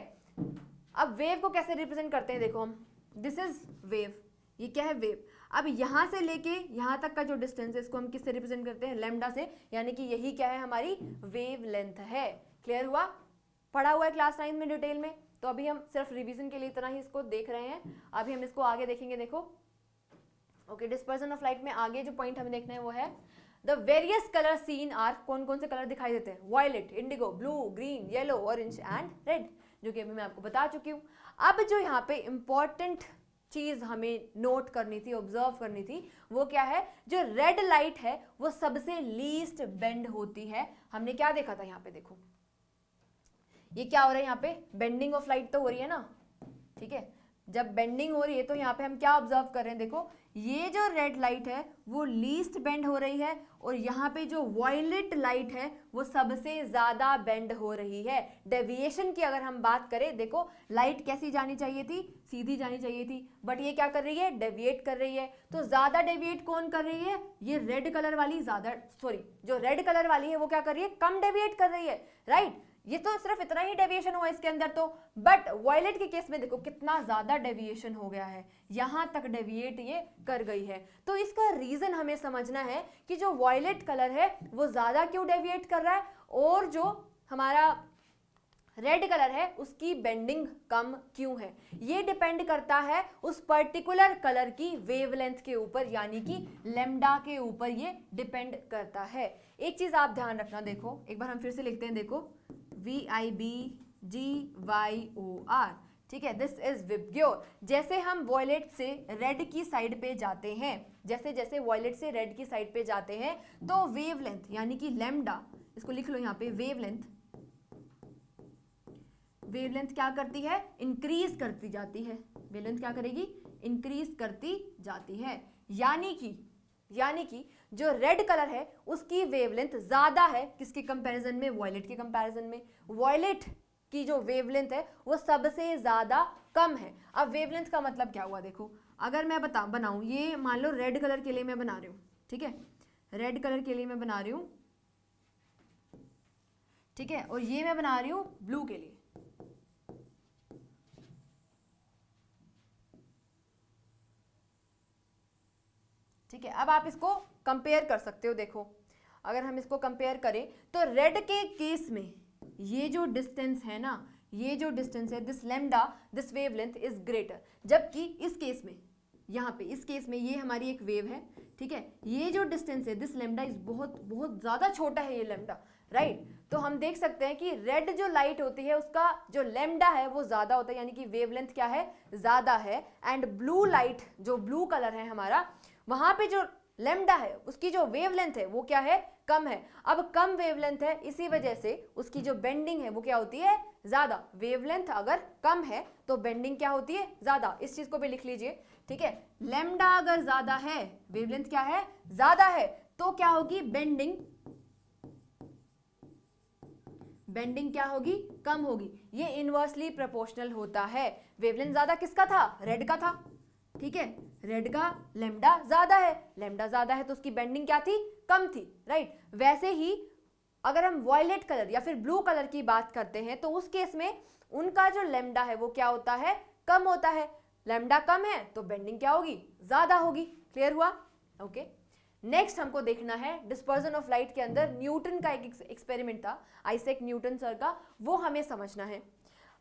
S1: अब वेव को कैसे रिप्रेजेंट करते हैं, देखो हम, दिस इज वेव, ये क्या है, वेव। अब यहां से लेके यहां तक का जो डिस्टेंस है इसको हम किससे रिप्रेजेंट करते हैं, लैम्डा से, यानी कि यही क्या है, हमारी वेवलेंथ है। क्लियर हुआ, पढ़ा हुआ है क्लास 9 में डिटेल में, तो अभी हम सिर्फ रिवीजन के लिए इतना ही इसको देख रहे हैं, अभी हम इसको आगे देखेंगे। देखो ओके, डिस्पर्जन ऑफ लाइट में आगे जो पॉइंट हमें देखना है वो है the various colour seen are, कौन कौन से कलर दिखाई देते हैं, violet, indigo, blue, green, yellow, orange and red, जो कि अभी मैं आपको बता चुकी हूँ। अब जो यहाँ पे इंपॉर्टेंट चीज हमें नोट करनी थी, ऑब्जर्व करनी थी, वो क्या है, जो रेड लाइट है वो सबसे लीस्ट बेंड होती है। हमने क्या देखा था यहाँ पे, देखो ये क्या हो रहा है, यहाँ पे बेंडिंग ऑफ लाइट तो हो रही है ना, ठीक है। जब बेंडिंग हो रही है तो यहाँ पे हम क्या ऑब्जर्व कर रहे हैं, देखो ये जो रेड लाइट है वो लीस्ट बेंड हो रही है, और यहाँ पे जो वॉयलेट लाइट है वो सबसे ज्यादा बेंड हो रही है। डेविएशन की अगर हम बात करें, देखो लाइट कैसी जानी चाहिए थी, सीधी जानी चाहिए थी, बट ये क्या कर रही है, डेविएट कर रही है। तो ज्यादा डेविएट कौन कर रही है, ये रेड कलर वाली ज्यादा, सॉरी जो रेड कलर वाली है वो क्या कर रही है, कम डेविएट कर रही है, राइट। ये तो सिर्फ इतना ही डेविएशन हुआ इसके अंदर तो, बट वॉयलेट के केस में देखो कितना ज्यादा डेविएशन हो गया है, यहां तक डेविएट ये कर गई है। तो इसका रीजन हमें समझना है कि जो वॉयलेट कलर है वो ज्यादा क्यों डेविएट कर रहा है, और जो हमारा रेड कलर है उसकी बेंडिंग कम क्यों है। ये डिपेंड करता है उस पर्टिकुलर कलर की वेवलेंथ के ऊपर, यानी कि लैम्डा के ऊपर ये डिपेंड करता है। एक चीज आप ध्यान रखना, देखो एक बार हम फिर से लिखते हैं, देखो VIBGYOR, ठीक है, दिस इज विबग्योर। जैसे हम वॉयलेट से रेड की साइड पे जाते हैं, जैसे जैसे वॉयलेट से रेड की साइड पे जाते हैं तो वेवलेंथ यानी कि लैम्डा, इसको लिख लो यहाँ पे, वेवलेंथ क्या करती है, इंक्रीज करती जाती है। वेवलेंथ क्या करेगी, इंक्रीज करती जाती है। यानी कि जो रेड कलर है उसकी वेवलेंथ ज्यादा है किसके कंपैरिजन में, वॉयलेट के कंपैरिजन में। वॉयलेट की जो वेवलेंथ है वो सबसे ज्यादा कम है। अब वेवलेंथ का मतलब क्या हुआ, देखो अगर मैं बनाऊं, ये मान लो रेड कलर के लिए मैं बना रही हूं, ठीक है, रेड कलर के लिए मैं बना रही हूं, ठीक है, और ये मैं बना रही हूं ब्लू के लिए, ठीक है। अब आप इसको कंपेयर कर सकते हो। देखो अगर हम इसको कंपेयर करें तो रेड के केस में ये जो डिस्टेंस है ना, ये जो डिस्टेंस है, this lambda, this wavelength is greater, जबकि इस केस में, यहाँ पे इस केस में ये हमारी एक वेव है, ठीक है, ये जो डिस्टेंस है दिस लैम्डा इज बहुत बहुत ज्यादा छोटा है ये लैम्डा, राइट। तो हम देख सकते हैं कि रेड जो लाइट होती है उसका जो लैम्डा है वो ज्यादा होता है, यानी कि वेवलेंथ क्या है, ज्यादा है। एंड ब्लू लाइट, जो ब्लू कलर है हमारा, वहां पे जो लैम्डा है उसकी जो वेवलेंथ है वो क्या है, कम है। अब कम वेवलेंथ है, इसी वजह से उसकी जो बेंडिंग है वो क्या होती है, ज्यादा। वेवलेंथ अगर कम है तो बेंडिंग क्या होती है, ज्यादा। इस चीज को भी लिख लीजिए, ठीक है। लैम्डा अगर ज्यादा है, वेवलेंथ क्या है, ज्यादा है, तो क्या होगी, बेंडिंग क्या होगी, कम होगी। ये इनवर्सली प्रोपोर्शनल होता है। वेवलेंथ ज्यादा किसका था, रेड का था, ठीक है, रेड का लैम्डा ज्यादा है, लैम्डा ज्यादा है तो उसकी बेंडिंग क्या थी, कम थी, राइट। वैसे ही अगर हम वॉयलेट कलर या फिर ब्लू कलर की बात करते हैं तो उस केस में उनका जो लैम्डा है वो क्या होता है, कम होता है। लैम्डा कम है तो बेंडिंग क्या होगी, ज्यादा होगी। क्लियर हुआ, ओके। नेक्स्ट हमको देखना है डिस्पर्जन ऑफ लाइट के अंदर न्यूटन का एक एक्सपेरिमेंट था, आइजैक न्यूटन सर का, वो हमें समझना है।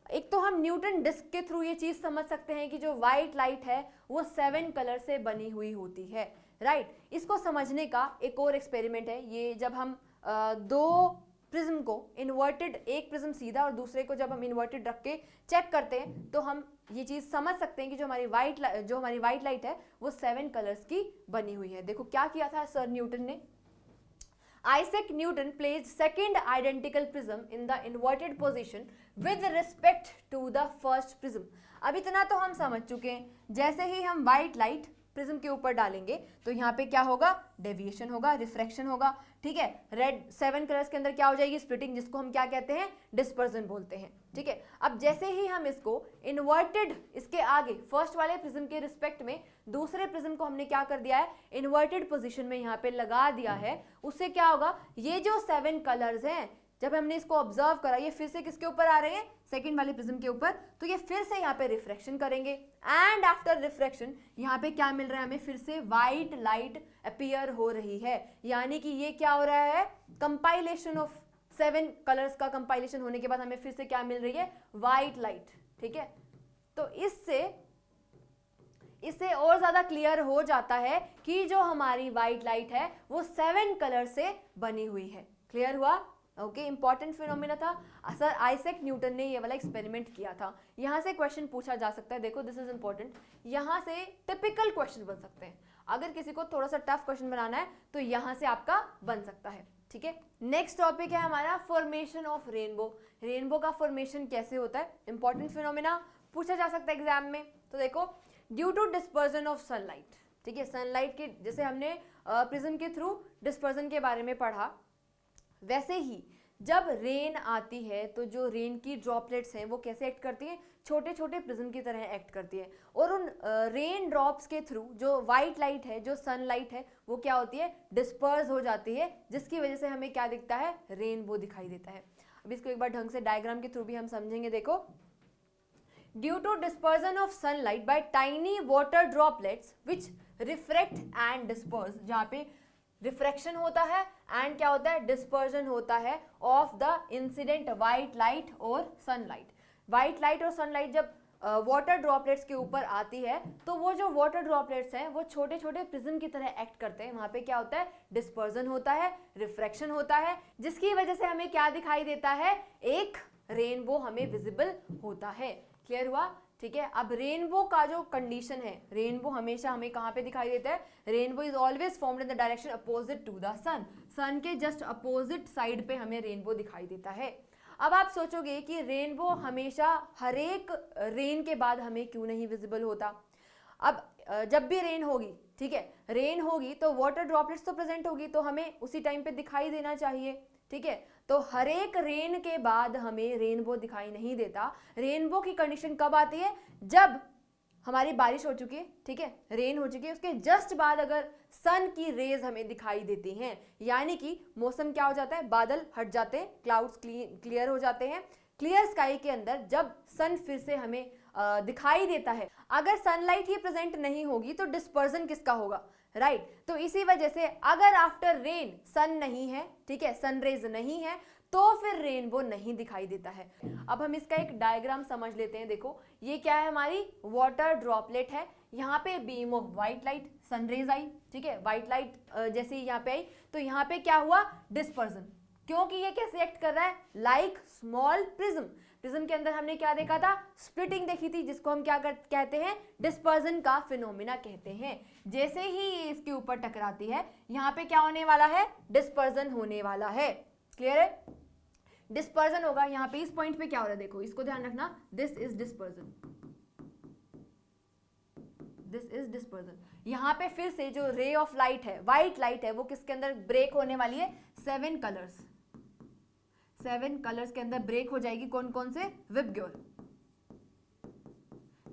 S1: एक तो हम न्यूटन डिस्क के थ्रू ये चीज समझ सकते हैं कि जो व्हाइट लाइट है वो 7 कलर से बनी हुई होती है, राइट। इसको समझने का एक और एक्सपेरिमेंट है, ये जब हम दो प्रिज्म को इन्वर्टेड, एक प्रिज्म सीधा और दूसरे को जब हम इन्वर्टेड रख के चेक करते हैं तो हम ये चीज समझ सकते हैं कि जो हमारी व्हाइट लाइट है वो 7 कलर्स की बनी हुई है। देखो क्या किया था सर न्यूटन ने। Isaac Newton placed second identical prism in the inverted position with respect to the first prism. अब इतना तो हम समझ चुके हैं, जैसे ही हम व्हाइट लाइट प्रिज्म के ऊपर डालेंगे तो यहाँ पे क्या होगा, डेविएशन होगा, रिफ्रैक्शन होगा, ठीक है। रेड 7 कलर्स के अंदर क्या हो जाएगी, स्प्लिटिंग, जिसको हम क्या कहते हैं, डिस्पर्जन बोलते हैं, ठीक है। अब जैसे ही हम इसको इन्वर्टेड, इसके आगे फर्स्ट वाले प्रिज्म के रिस्पेक्ट में दूसरे प्रिज्म को हमने क्या कर दिया है, इन्वर्टेड पोजीशन में यहाँ पे लगा दिया है, उससे क्या होगा, ये जो 7 कलर्स हैं जब हमने इसको ऑब्जर्व करा, ये फिर से किसके ऊपर आ रहे हैं, सेकंड वाले प्रिज्म के ऊपर, तो ये फिर से यहाँ पे रिफ्रैक्शन करेंगे एंड आफ्टर रिफ्रैक्शन यहाँ पे क्या मिल रहा है हमें, फिर से व्हाइट लाइट अपीयर हो रही है। यानी कि ये क्या हो रहा है, कंपाइलेशन ऑफ 7 कलर्स का कंपाइलेशन होने के बाद हमें फिर से क्या मिल रही है, व्हाइट लाइट, ठीक है। तो इससे और ज्यादा क्लियर हो जाता है कि जो हमारी व्हाइट लाइट है वो 7 कलर से बनी हुई है। क्लियर हुआ, ओके। इंपॉर्टेंट फिनोमिना था सर, आइजैक न्यूटन ने ये वाला एक्सपेरिमेंट किया था। यहां से क्वेश्चन पूछा जा सकता है, देखो दिस इज इंपॉर्टेंट, यहां से टिपिकल क्वेश्चन बन सकते हैं। अगर किसी को थोड़ा सा टफ क्वेश्चन बनाना है तो यहां से आपका बन सकता है, ठीक है। नेक्स्ट टॉपिक है हमारा फॉर्मेशन ऑफ रेनबो। रेनबो का फॉर्मेशन कैसे होता है, इंपॉर्टेंट फिनोमिना पूछा जा सकता है एग्जाम में। तो देखो, due to dispersion of sunlight, ठीक है, सनलाइट के, जैसे हमने प्रिज्म के थ्रू डिस्पर्जन के बारे में पढ़ा, वैसे ही जब रेन आती है तो जो रेन की ड्रॉपलेट्स हैं वो कैसे एक्ट करती हैं, छोटे छोटे प्रिज्म की तरह एक्ट करती है, और उन रेन ड्रॉप्स के थ्रू जो वाइट लाइट है, जो सनलाइट है, वो क्या होती है, डिस्पर्स हो जाती है, जिसकी वजह से हमें क्या दिखता है, रेनबो दिखाई देता है। अब इसको एक बार ढंग से डायग्राम के थ्रू भी हम समझेंगे। देखो, due to dispersion of sunlight by tiny water droplets which refract and disperse, जहाँ पे रिफ्रैक्शन होता है एंड क्या होता है, डिस्पर्जन होता है of the incident white light और सनलाइट। व्हाइट लाइट और सनलाइट जब वाटर ड्रॉपलेट्स के ऊपर आती है तो वो जो वाटर ड्रॉपलेट्स हैं वो छोटे छोटे प्रिज्म की तरह एक्ट करते हैं। वहां पे क्या होता है, डिस्पर्जन होता है, रिफ्रैक्शन होता है, जिसकी वजह से हमें क्या दिखाई देता है, एक रेनबो हमें विजिबल होता है। क्लियर हुआ? ठीक है, अब रेनबो का जो कंडीशन है, रेनबो हमेशा हमें कहाँ पे दिखाई देता है? Rainbow is always formed in the direction opposite to the sun, sun के जस्ट अपोजिट साइड पे हमें रेनबो दिखाई देता है। अब आप सोचोगे कि रेनबो हमेशा हर एक रेन के बाद हमें क्यों नहीं विजिबल होता? अब जब भी रेन होगी, ठीक है, रेन होगी तो वाटर ड्रॉपलेट्स तो प्रेजेंट होगी, तो हमें उसी टाइम पे दिखाई देना चाहिए, ठीक है। तो हर एक रेन के बाद हमें रेनबो दिखाई नहीं देता। रेनबो की कंडीशन कब आती है? जब हमारी बारिश हो चुकी है, ठीक है, रेन हो चुकी है, उसके जस्ट बाद अगर सन की रेज हमें दिखाई देती हैं, यानी कि मौसम क्या हो जाता है? बादल हट जाते हैं, क्लाउड्स क्लियर हो जाते हैं। क्लियर स्काई के अंदर जब सन फिर से हमें दिखाई देता है, अगर सनलाइट ही प्रेजेंट नहीं होगी तो डिस्पर्जन किसका होगा? राइट। तो इसी वजह से अगर आफ्टर रेन सन नहीं है, ठीक है, सनरेज नहीं है, तो फिर रेनबो नहीं दिखाई देता है। अब हम इसका एक डायग्राम समझ लेते हैं। देखो ये क्या है? हमारी वाटर ड्रॉपलेट है, यहाँ पे beam of white light, sunrays आई, ठीक है, व्हाइट लाइट जैसे यहाँ पे आई तो यहाँ पे क्या हुआ? डिस्पर्जन। क्योंकि ये कैसे एक्ट कर रहा है? Like small prism. प्रिज्म के अंदर हमने क्या देखा था? स्प्लिटिंग देखी थी, जिसको हम क्या कहते हैं? डिस्पर्जन का फिनोमिना कहते हैं। जैसे ही ये इसके ऊपर टकराती है, यहाँ पे क्या होने वाला है? डिस्पर्जन होने वाला है। क्लियर है? डिस्पर्जन होगा। यहाँ पे इस पॉइंट पे क्या हो रहा है? देखो इसको ध्यान रखना, this is dispersion, this is dispersion. यहाँ पे फिर से जो रे ऑफ लाइट है, व्हाइट लाइट है, वो किसके अंदर ब्रेक होने वाली है? 7 कलर्स, 7 कलर्स के अंदर ब्रेक हो जाएगी। कौन कौन से? विबग्योर।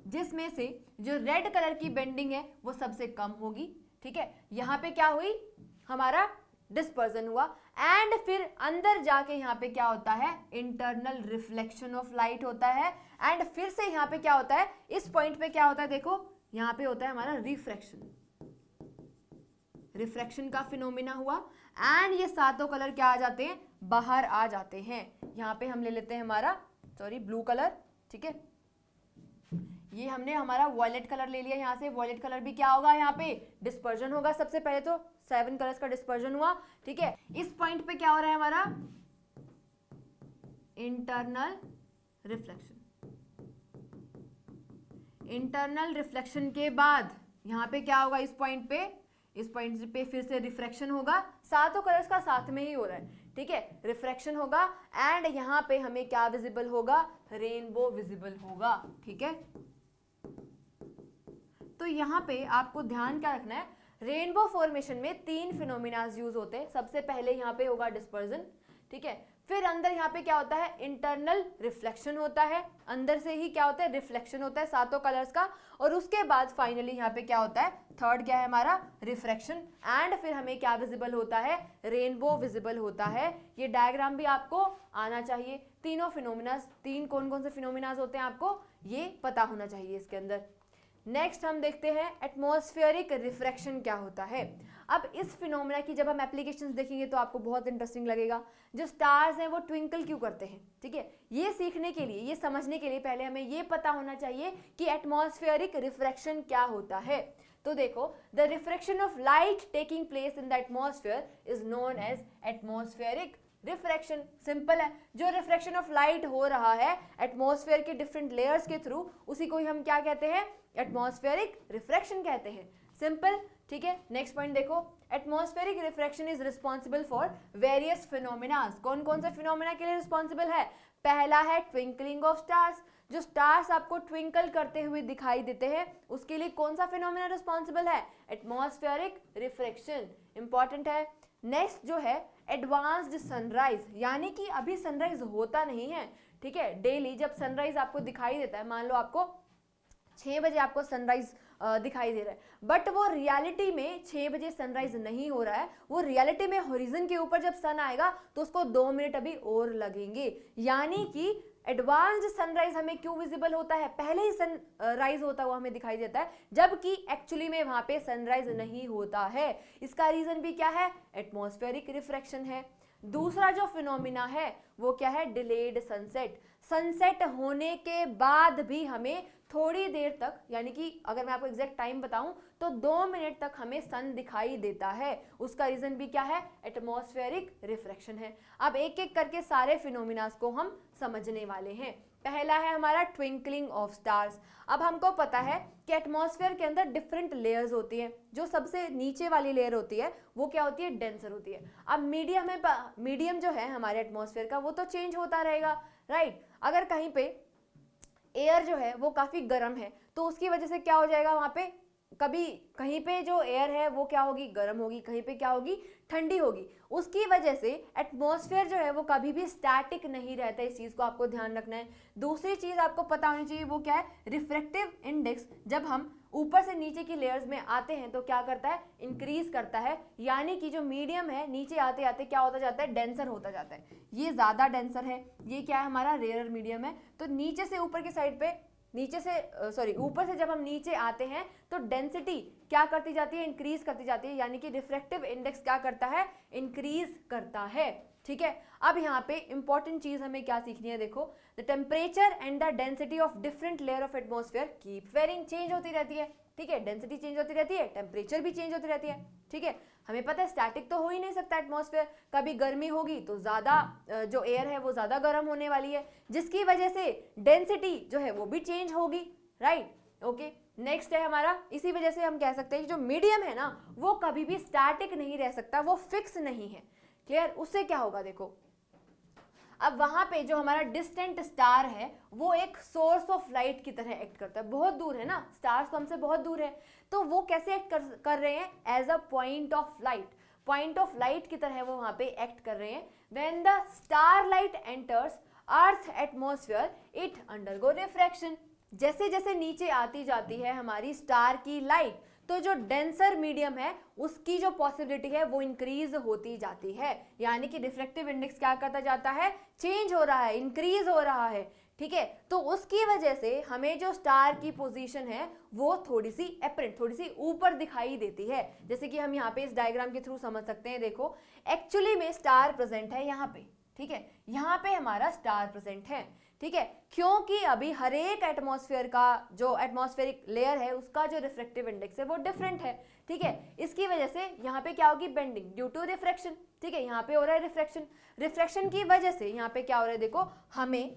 S1: जिसमें से जो रेड कलर की बेंडिंग है वो सबसे कम होगी, ठीक है। यहाँ पे क्या हुई? हमारा डिस्पर्जन हुआ, एंड फिर अंदर जाके यहाँ पे क्या होता है? इंटरनल रिफ्लेक्शन ऑफ लाइट होता है, एंड फिर से यहाँ पे क्या होता है? इस पॉइंट पे क्या होता है? देखो यहाँ पे होता है हमारा रिफ्रैक्शन, रिफ्रैक्शन का फिनोमिना हुआ, एंड ये सातों कलर क्या आ जाते हैं? बाहर आ जाते हैं। यहाँ पे हम ले लेते हैं हमारा ब्लू कलर, ठीक है, ये हमने हमारा वॉयलेट कलर ले लिया। यहाँ से वॉयलेट कलर भी क्या होगा? यहाँ पे डिस्पर्जन होगा। सबसे पहले तो 7 कलर्स का डिस्पर्जन हुआ, ठीक है। इस पॉइंट पे क्या हो रहा है हमारा? Internal reflection. इंटरनल रिफ्लेक्शन के बाद यहाँ पे क्या होगा? इस पॉइंट पे फिर से रिफ्रैक्शन होगा। सातों कलर्स का साथ में ही हो रहा है, ठीक है, रिफ्रैक्शन होगा, एंड यहाँ पे हमें क्या विजिबल होगा? रेनबो विजिबल होगा, ठीक है। तो यहाँ पे आपको ध्यान क्या रखना है? रेनबो फॉर्मेशन में 3 फिनोमिनाज यूज होते हैं। सबसे पहले यहाँ पे होगा डिस्पर्जन, ठीक है, फिर अंदर यहाँ पे क्या होता है? इंटरनल रिफ्लेक्शन होता है, अंदर से ही क्या होता है? रिफ्लेक्शन होता है सातों कलर्स का, और उसके बाद फाइनली यहाँ पे क्या होता है? थर्ड क्या है हमारा? रिफ्रैक्शन, एंड फिर हमें क्या विजिबल होता है? रेनबो विजिबल होता है। ये डायग्राम भी आपको आना चाहिए। तीनों फिनोमिनाज, 3 कौन कौन से फिनोमिनाज होते हैं आपको ये पता होना चाहिए इसके अंदर। नेक्स्ट हम देखते हैं एटमॉस्फेरिक रिफ्रैक्शन क्या होता है। अब इस फिनोमेना की जब हम एप्लीकेशंस देखेंगे तो आपको बहुत इंटरेस्टिंग लगेगा। जो स्टार्स हैं वो ट्विंकल क्यों करते हैं, ठीक है, ये सीखने के लिए, ये समझने के लिए पहले हमें ये पता होना चाहिए कि एटमॉस्फेरिक रिफ्रैक्शन क्या होता है। तो देखो, the refraction of light taking place in the atmosphere is known as atmospheric refraction. Simple है, जो रिफ्रैक्शन ऑफ लाइट हो रहा है एटमॉस्फेयर के डिफरेंट लेयर्स के थ्रू, उसी को ही हम क्या कहते हैं? एटमॉस्फेरिक रिफ्रैक्शन कहते हैं। सिंपल, ठीक है। नेक्स्ट पॉइंट देखो, atmospheric refraction is responsible for various phenomenas. कौन कौन से फिनोमिना के लिए रिस्पॉन्सिबल है? पहला है ट्विंकलिंग ऑफ स्टार्स। जो स्टार्स आपको ट्विंकल करते हुए दिखाई देते हैं उसके लिए कौन सा फिनोमिना रिस्पॉन्सिबल है? Atmospheric refraction. इंपॉर्टेंट है। नेक्स्ट जो है एडवांस्ड सनराइज, यानी कि अभी सनराइज होता नहीं है, ठीक है। डेली जब सनराइज आपको दिखाई देता है, मान लो आपको 6 बजे आपको सनराइज दिखाई दे रहा है, बट वो रियलिटी में 6 बजे सनराइज नहीं हो रहा है। वो रियलिटी में हॉरिजन के ऊपर जब सन आएगा तो उसको 2 मिनट अभी और लगेंगे। यानी कि एडवांस्ड सनराइज हमें क्यों विजिबल होता है? पहले ही सनराइज होता हुआ हमें दिखाई देता है, जबकि एक्चुअली में वहां पे सनराइज नहीं होता है। इसका रीजन भी क्या है? एटमॉस्फेरिक रिफ्रैक्शन है। दूसरा जो फिनोमिना है वो क्या है? Delayed sunset. सनसेट होने के बाद भी हमें थोड़ी देर तक, यानी कि अगर मैं आपको एग्जैक्ट टाइम बताऊं तो 2 मिनट तक हमें सन दिखाई देता है। उसका रीजन भी क्या है? एटमॉस्फेरिक रिफ्रैक्शन है। अब एक एक करके सारे फिनोमिनास को हम समझने वाले हैं। पहला है हमारा ट्विंकलिंग ऑफ स्टार्स। अब हमको पता है कि एटमॉस्फेयर के अंदर डिफरेंट लेयर्स होती हैं। जो सबसे नीचे वाली लेयर होती है वो क्या होती है, डेंसर होती है। अब मीडियम जो है हमारे एटमॉस्फेयर का वो तो चेंज होता रहेगा, राइट। अगर कहीं पे एयर जो है वो काफी गर्म है तो उसकी वजह से क्या हो जाएगा, वहां पे कभी कहीं पे जो एयर है वो क्या होगी, गर्म होगी, कहीं पे क्या होगी, ठंडी होगी। उसकी वजह से एटमॉस्फेयर जो है वो कभी भी स्टैटिक नहीं रहता, इस चीज को आपको ध्यान रखना है। दूसरी चीज आपको पता होनी चाहिए वो क्या है, रिफ्रैक्टिव इंडेक्स जब हम ऊपर से नीचे की लेयर्स में आते हैं तो क्या करता है, इंक्रीज करता है। यानी कि जो मीडियम है नीचे आते आते क्या होता जाता है, डेंसर होता जाता है। ये ज्यादा डेंसर है, ये क्या है हमारा रेयर मीडियम है। तो नीचे से ऊपर की साइड पे ऊपर से जब हम नीचे आते हैं तो डेंसिटी क्या करती जाती है, इंक्रीज करती जाती है। यानी कि रिफ्रैक्टिव इंडेक्स क्या करता है, इंक्रीज करता है। ठीक है, अब यहाँ पे इंपॉर्टेंट चीज हमें क्या सीखनी है, देखो, the temperature and the density of different layer of atmosphere keep varying, change होती रहती है। ठीक है, डेंसिटी चेंज होती रहती है, टेम्परेचर भी चेंज होती रहती है। ठीक है, हमें पता है स्टैटिक तो हो ही नहीं सकता एटमॉस्फेयर, कभी गर्मी होगी तो ज्यादा जो एयर है वो ज्यादा गर्म होने वाली है, जिसकी वजह से डेंसिटी जो है वो भी चेंज होगी, राइट। ओके, नेक्स्ट है हमारा, इसी वजह से हम कह सकते हैं कि जो मीडियम है ना वो कभी भी स्टैटिक नहीं रह सकता, वो फिक्स नहीं है। क्लियर, उससे क्या होगा, देखो, अब वहां पे जो हमारा डिस्टेंट स्टार है वो एक सोर्स ऑफ लाइट की तरह एक्ट करता है। बहुत दूर है ना, स्टार्स तो हमसे बहुत दूर है, तो वो कैसे एक्ट कर रहे हैं, as a point of light. Point of light की तरह वो वहां पे एक्ट कर रहे हैं। When the star light enters earth atmosphere it undergo refraction. जैसे जैसे नीचे आती जाती है हमारी स्टार की लाइट तो जो डेंसर मीडियम है उसकी जो पॉसिबिलिटी है वो इंक्रीज होती जाती है। यानी कि रिफ्रैक्टिव इंडेक्स क्या करता जाता है, चेंज हो रहा है, इंक्रीज हो रहा है। ठीक है, तो उसकी वजह से हमें जो स्टार की पोजीशन है वो थोड़ी सी एपरेंट, थोड़ी सी ऊपर दिखाई देती है। जैसे कि हम यहाँ पे इस डायग्राम के थ्रू समझ सकते हैं। देखो, एक्चुअली में स्टार प्रेजेंट है यहाँ पे, ठीक है, यहाँ पे हमारा स्टार प्रेजेंट है। ठीक है, क्योंकि अभी हर एक एटमॉस्फेयर का जो एटमॉस्फेरिक लेयर है उसका जो रिफ्रैक्टिव इंडेक्स है वो डिफरेंट है। ठीक है, इसकी वजह से यहाँ पे क्या होगी, बेंडिंग ड्यू टू रिफ्रैक्शन। ठीक है, यहाँ पे हो रहा है रिफ्रैक्शन, रिफ्रैक्शन की वजह से यहाँ पे क्या हो रहा है, देखो, हमें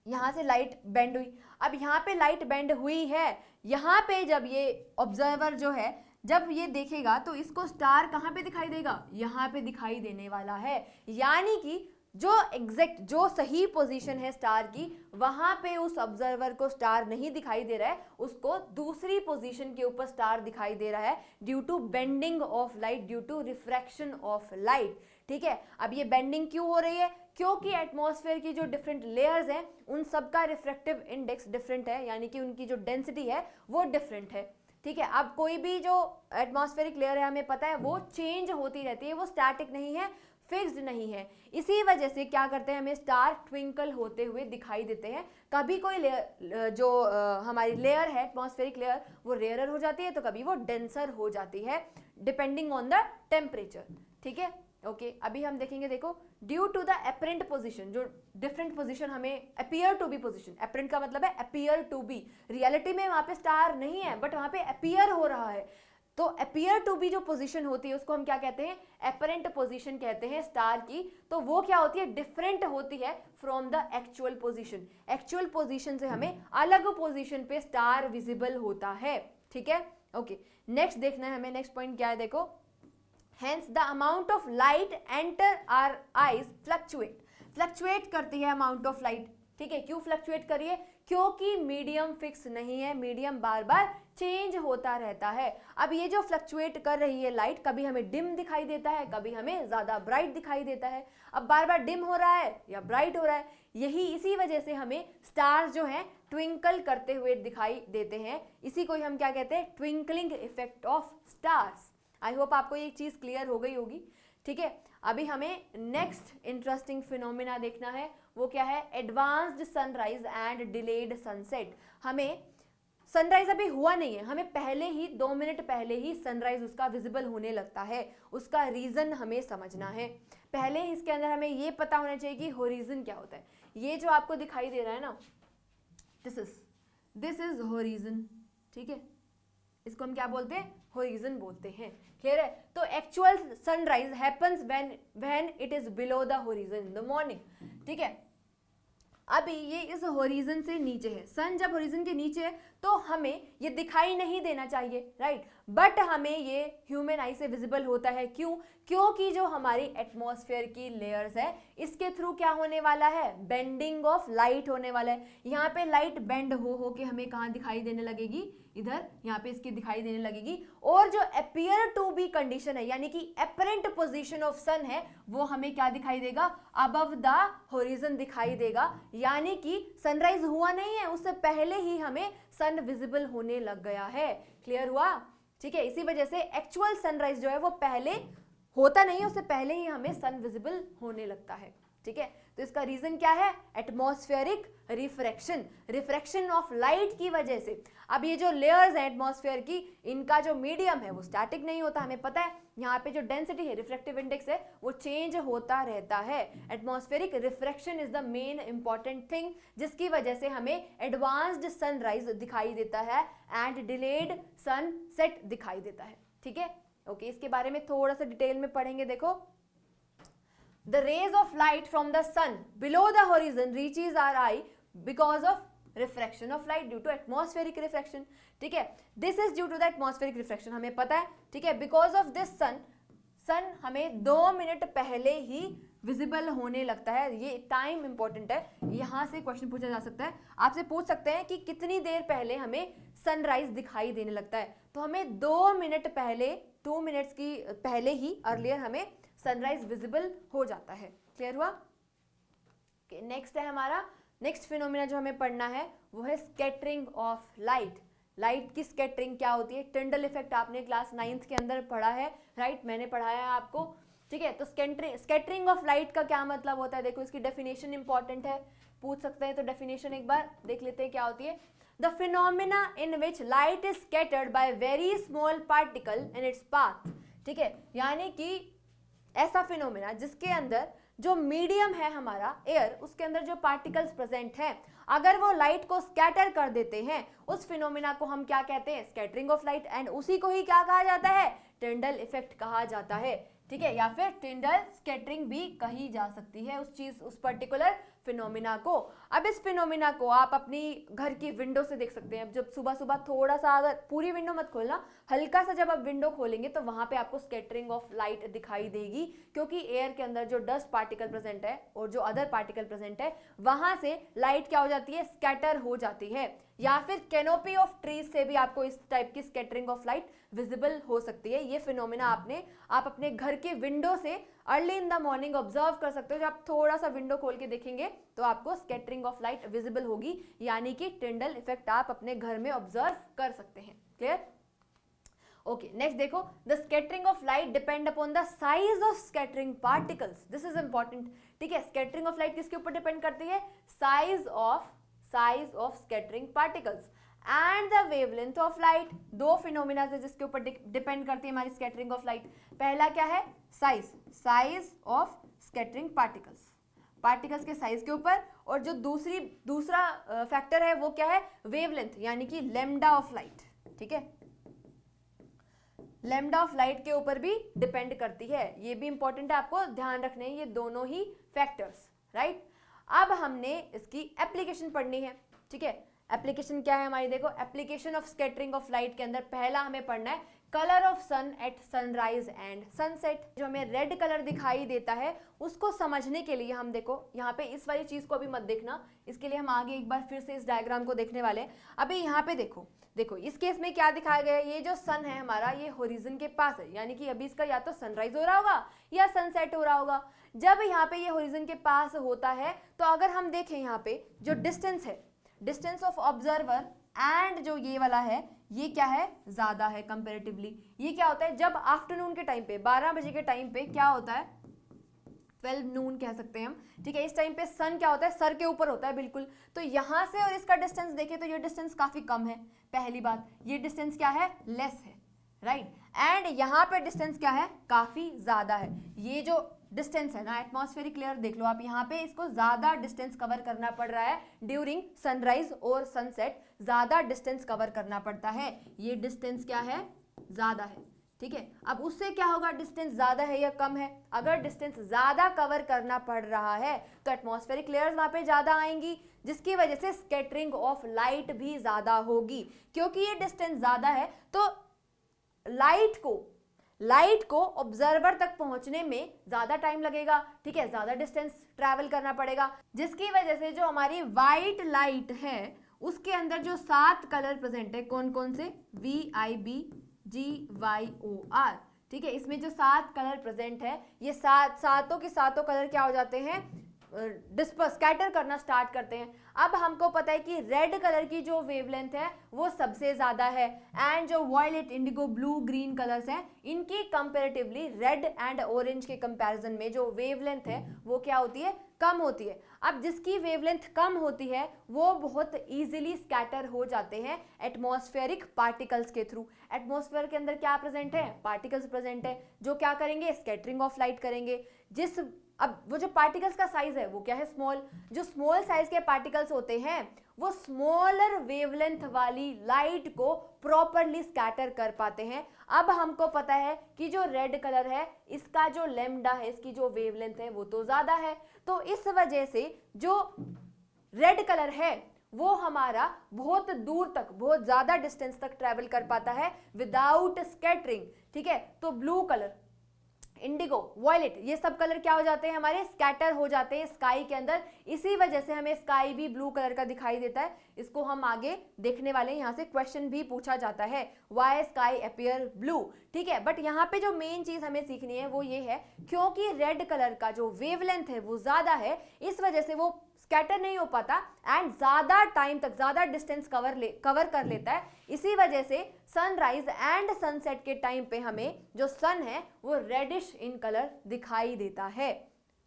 S1: यहाँ से लाइट बेंड हुई। अब यहाँ पे लाइट बेंड हुई है, यहाँ पे जब ये ऑब्जर्वर जो है जब ये देखेगा तो इसको स्टार कहाँ पे दिखाई देगा, यहाँ पे दिखाई देने वाला है। यानी कि जो एग्जैक्ट, जो सही पोजीशन है स्टार की, वहां पे उस ऑब्जर्वर को स्टार नहीं दिखाई दे रहा है, उसको दूसरी पोजीशन के ऊपर स्टार दिखाई दे रहा है due to bending of light, due to refraction of light. ठीक है, अब ये बेंडिंग क्यों हो रही है, क्योंकि एटमॉस्फेयर की जो डिफरेंट लेयर्स हैं उन सबका रिफ्रैक्टिव इंडेक्स डिफरेंट है, यानी कि उनकी जो डेंसिटी है वो डिफरेंट है। ठीक है, अब कोई भी जो एटमॉस्फेरिक लेयर है हमें पता है वो चेंज होती रहती है, वो स्टैटिक नहीं है, फिक्स्ड नहीं है। इसी वजह से क्या करते हैं, हमें स्टार ट्विंकल होते हुए दिखाई देते हैं। कभी कोई लेयर जो हमारी लेयर है एटमॉस्फेरिक लेयर वो रेयरर हो जाती है तो कभी वो डेंसर हो जाती है, डिपेंडिंग ऑन द टेम्परेचर। ठीक है, ओके, अभी हम देखेंगे, देखो, due to the apparent position, जो डिफरेंट पोजीशन हमें appear to be position, apparent का मतलब है अपीयर टू बी, रियलिटी में वहां पे स्टार नहीं है बट वहां पे अपीयर हो रहा है। तो अपीयर टू बी जो पोजीशन होती है उसको हम क्या कहते हैं, एपरेंट पोजीशन कहते हैं स्टार की। तो वो क्या होती है, डिफरेंट होती है from the actual position. Actual position से हमें अलग पोजीशन पे स्टार विजिबल होता है। ठीक है, ओके, नेक्स्ट देखना है हमें, नेक्स्ट पॉइंट क्या है, देखो, Hence the amount of light enter our eyes fluctuate करती है amount of light। ठीक है, क्यों फ्लक्चुएट करिए, क्योंकि मीडियम फिक्स नहीं है, मीडियम बार बार चेंज होता रहता है। अब ये जो फ्लक्चुएट कर रही है लाइट, कभी हमें डिम दिखाई देता है, कभी हमें ज्यादा ब्राइट दिखाई देता है। अब बार बार डिम हो रहा है या ब्राइट हो रहा है, यही इसी वजह से हमें स्टार्स जो है ट्विंकल करते हुए दिखाई देते हैं। इसी को हम क्या कहते हैं, twinkling effect of stars. I hope आपको ये चीज क्लियर हो गई होगी। ठीक है, अभी हमें नेक्स्ट इंटरेस्टिंग फिनोमिना देखना है, वो क्या है, advanced sunrise and delayed sunset. हमें सनराइज अभी हुआ नहीं है, हमें पहले ही 2 मिनट पहले ही सनराइज उसका विजिबल होने लगता है। उसका रीजन हमें समझना है। पहले इसके अंदर हमें ये पता होना चाहिए कि होरिजन क्या होता है। ये जो आपको दिखाई दे रहा है ना, दिस इज होरिजन। ठीक है, इसको हम क्या बोलते हैं, होरिजन बोलते हैं। क्लियर है, तो actual sunrise happens when it is below the horizon in the morning. ठीक है, अभी ये इस होरिजन से नीचे है, सन जब होरिजन के नीचे है तो हमें ये दिखाई नहीं देना चाहिए, राइट, बट हमें ये ह्यूमन आई से विजिबल होता है। क्यों? क्योंकि जो हमारी एटमॉस्फेयर की लेयर्स है इसके थ्रू क्या होने वाला है, बेंडिंग ऑफ लाइट होने वाला है। यहाँ पे लाइट बेंड हो के हमें कहाँ दिखाई देने लगेगी, इधर यहाँ पे इसकी दिखाई देने लगेगी। और जो अपीयर टू बी कंडीशन है यानी कि एपरेंट पोजीशन ऑफ सन है वो हमें क्या दिखाई देगा, अबव द होरिजन दिखाई देगा, यानी कि सनराइज हुआ नहीं है, उससे पहले ही हमें सन विजिबल होने लग गया है। क्लियर हुआ? ठीक है, इसी वजह से एक्चुअल सनराइज जो है वो पहले होता नहीं है, उससे पहले ही हमें सन विजिबल होने लगता है। ठीक है, तो इसका रीजन क्या है, atmospheric refraction, refraction of light की वजह से। अब ये जो लेयर्स है एटमॉस्फेयर की, इनका जो मीडियम है वो स्टैटिक नहीं होता, हमें पता है। यहाँ पे जो डेंसिटी है, रिफ्रैक्टिव इंडेक्स है, वो चेंज होता रहता है। Atmospheric refraction is the main important thing, जिसकी वजह से हमें एडवांस्ड सनराइज दिखाई देता है एंड डिलेड सनसेट दिखाई देता है। ठीक है, ओके, इसके बारे में थोड़ा सा डिटेल में पढ़ेंगे। देखो, the rays of light from the sun below the horizon reaches our eye because of refraction of light due to atmospheric refraction. ठीक है, this is due to the atmospheric refraction, हमें पता है। ठीक है, because of this सन हमें 2 minute पहले ही visible होने लगता है। ये टाइम इंपॉर्टेंट है, यहाँ से क्वेश्चन पूछा जा सकता है, आपसे पूछ सकते हैं कि कितनी देर पहले हमें सनराइज दिखाई देने लगता है। तो हमें 2 मिनट पहले, 2 मिनट्स की पहले ही अर्लियर हमें सनराइज विजिबल हो जाता है। क्लियर हुआ? नेक्स्ट है हमारा, नेक्स्ट फिनोमिना जो हमें पढ़ना है वो है स्कैटरिंग ऑफ लाइट। लाइट की स्कैटरिंग क्या होती है? टिंडल इफेक्ट आपने क्लास 9th के अंदर पढ़ा है, राइट, मैंने पढ़ाया है आपको। ठीक है, तो स्कैटरिंग ऑफ लाइट का क्या मतलब होता है? देखो, इसकी डेफिनेशन इंपॉर्टेंट है, पूछ सकते हैं, तो डेफिनेशन एक बार देख लेते हैं क्या होती है। The phenomena in which light is scattered by very small particle in its path। ठीक है, यानी कि ऐसा फिनोमेना जिसके अंदर जो मीडियम है हमारा एयर, उसके अंदर जो पार्टिकल्स प्रेजेंट हैं, अगर वो लाइट को स्कैटर कर देते हैं, उस फिनोमेना को हम क्या कहते हैं? Scattering of light. एंड उसी को ही क्या कहा जाता है? टिंडल इफेक्ट कहा जाता है। ठीक है, या फिर टिंडल स्कैटरिंग भी कही जा सकती है उस चीज, उस पर्टिकुलर फिनोमिना को। अब इस फिनोमिना को आप अपनी घर की विंडो से देख सकते हैं। जब सुबह सुबह थोड़ा सा, अगर पूरी विंडो मत खोलना, हल्का सा जब आप विंडो खोलेंगे तो वहां पे आपको स्कैटरिंग ऑफ लाइट दिखाई देगी, क्योंकि एयर के अंदर जो डस्ट पार्टिकल प्रेजेंट है और जो अदर पार्टिकल प्रेजेंट है, वहां से लाइट क्या हो जाती है? स्कैटर हो जाती है। या फिर कैनोपी ऑफ ट्रीज से भी आपको इस टाइप की स्कैटरिंग ऑफ लाइट विजिबल हो सकती है। ये फिनोमिना आप अपने घर के विंडो से early in the morning observe कर सकते हो। जब आप थोड़ा सा विंडो खोल के देखेंगे तो आपको स्कैटरिंग ऑफ लाइट विजिबल होगी, यानी कि टिंडल इफेक्ट आप अपने घर में ऑब्जर्व कर सकते हैं। क्लियर? ओके, नेक्स्ट देखो, the scattering of light depend upon the size of scattering particles. This is important. ठीक है, स्कैटरिंग ऑफ लाइट किसके ऊपर डिपेंड करती है? Size of scattering particles and the wavelength of light. दो फिनोमिना है जिसके ऊपर डिपेंड करती है हमारी स्कैटरिंग ऑफ लाइट। पहला क्या है? साइज ऑफ स्कैटरिंग पार्टिकल्स के साइज के ऊपर, और जो दूसरा फैक्टर है वो क्या है? वेवलेंथ, यानी कि लैम्डा ऑफ लाइट। ठीक है, लैम्डा ऑफ लाइट के ऊपर भी डिपेंड करती है। ये भी इंपॉर्टेंट है, आपको ध्यान रखने हैं ये दोनों ही फैक्टर्स, राइट। अब हमने इसकी एप्लीकेशन पढ़नी है। ठीक है, एप्लीकेशन क्या है हमारी? देखो, application of scattering of light के अंदर पहला हमें पढ़ना है colour of sun at sunrise and sunset. जो हमें रेड कलर दिखाई देता है उसको समझने के लिए हम देखो, यहाँ पे इस वाली चीज को अभी मत देखना, इसके लिए हम आगे एक बार फिर से इस डायग्राम को देखने वाले हैं। अभी यहाँ पे देखो इस केस में क्या दिखाया गया है? ये जो सन है हमारा, ये होरिजन के पास है, यानी कि अभी इसका या तो सनराइज हो रहा होगा या सनसेट हो रहा होगा। जब यहाँ पे ये होरिजन के पास होता है तो अगर हम देखें यहाँ पे जो डिस्टेंस है, डिस्टेंस ऑफ ऑब्जर्वर एंड जो ये वाला है, ये क्या है? ज्यादा है कंपैरेटिवली। ये क्या होता है? जब आफ्टरनून के टाइम पे 12 बजे के टाइम पे क्या होता है? 12 नून कह सकते हैं हम। ठीक है, इस टाइम पे सन क्या होता है? सर के ऊपर होता है बिल्कुल। तो यहाँ से और इसका डिस्टेंस देखें तो ये डिस्टेंस काफी कम है। पहली बात, ये डिस्टेंस क्या है? लेस है, राइट। एंड यहाँ पे डिस्टेंस क्या है? काफी ज्यादा है। ये जो डिस्टेंस है ना, एटमॉस्फेरिक लेयर देख लो आप, यहाँ पे इसको ज्यादा डिस्टेंस कवर करना पड़ रहा है ड्यूरिंग सनराइज और सनसेट, ज्यादा डिस्टेंस कवर करना पड़ता है। ये डिस्टेंस क्या है? ज्यादा है। ठीक है। अब उससे क्या होगा, डिस्टेंस ज्यादा है या कम है, अगर डिस्टेंस ज्यादा कवर करना पड़ रहा है तो एटमॉस्फेरिक लेयर्स वहां पे ज्यादा आएंगी, जिसकी वजह से स्कैटरिंग ऑफ लाइट भी ज्यादा होगी। क्योंकि ये डिस्टेंस ज्यादा है तो लाइट को ऑब्जर्वर तक पहुंचने में ज्यादा टाइम लगेगा, ठीक है, ज्यादा डिस्टेंस ट्रैवल करना पड़ेगा, जिसकी वजह से जो हमारी व्हाइट लाइट है उसके अंदर जो 7 कलर प्रेजेंट है, कौन कौन से, VIBGYOR, ठीक है, इसमें जो 7 कलर प्रेजेंट है, ये सातों के सातों कलर क्या हो जाते हैं, डिस्पर्स, स्कैटर करना स्टार्ट करते हैं। अब हमको पता है कि रेड कलर की जो वेवलेंथ है वो सबसे ज्यादा है, एंड जो violet, indigo, blue, green colours हैं, इनकी कंपैरेटिवली रेड एंड ऑरेंज के कंपैरिजन में जो वेवलेंथ है वो क्या होती है, कम होती है। अब जिसकी वेवलेंथ कम होती है वो बहुत इजीली स्कैटर हो जाते हैं एटमॉस्फेरिक पार्टिकल्स के थ्रू। एटमॉस्फेयर के अंदर क्या प्रेजेंट है, पार्टिकल्स प्रेजेंट है, जो क्या करेंगे, स्कैटरिंग ऑफ लाइट करेंगे। अब वो जो पार्टिकल्स का साइज है वो क्या है, स्मॉल। जो स्मॉल साइज के पार्टिकल्स होते हैं वो स्मॉलर वेवलेंथ वाली लाइट को प्रॉपरली स्कैटर कर पाते हैं। अब हमको पता है कि जो रेड कलर है इसका जो लैम्डा है, इसकी जो वेवलेंथ है वो तो ज्यादा है, तो इस वजह से जो रेड कलर है वो हमारा बहुत दूर तक, बहुत ज्यादा डिस्टेंस तक ट्रेवल कर पाता है विदाउट स्कैटरिंग, ठीक है। तो ब्लू कलर, इंडिगो, वायलेट, ये सब कलर क्या हो जाते हैं, हमारे स्कैटर हो जाते हैं स्काई के अंदर। इसी वजह से हमें स्काई भी ब्लू कलर का दिखाई देता है। इसको हम आगे देखने वाले हैं, यहाँ से क्वेश्चन भी पूछा जाता है, व्हाई स्काई अपीयर ब्लू, ठीक है। बट यहाँ पे जो मेन चीज हमें सीखनी है वो ये है, क्योंकि रेड कलर का जो वेवलेंथ है वो ज्यादा है, इस वजह से वो स्कैटर नहीं हो पाता एंड ज्यादा टाइम तक, ज्यादा डिस्टेंस कवर कर लेता है। इसी वजह से सनराइज एंड सनसेट के टाइम पे हमें जो सन है वो रेडिश इन कलर दिखाई देता है।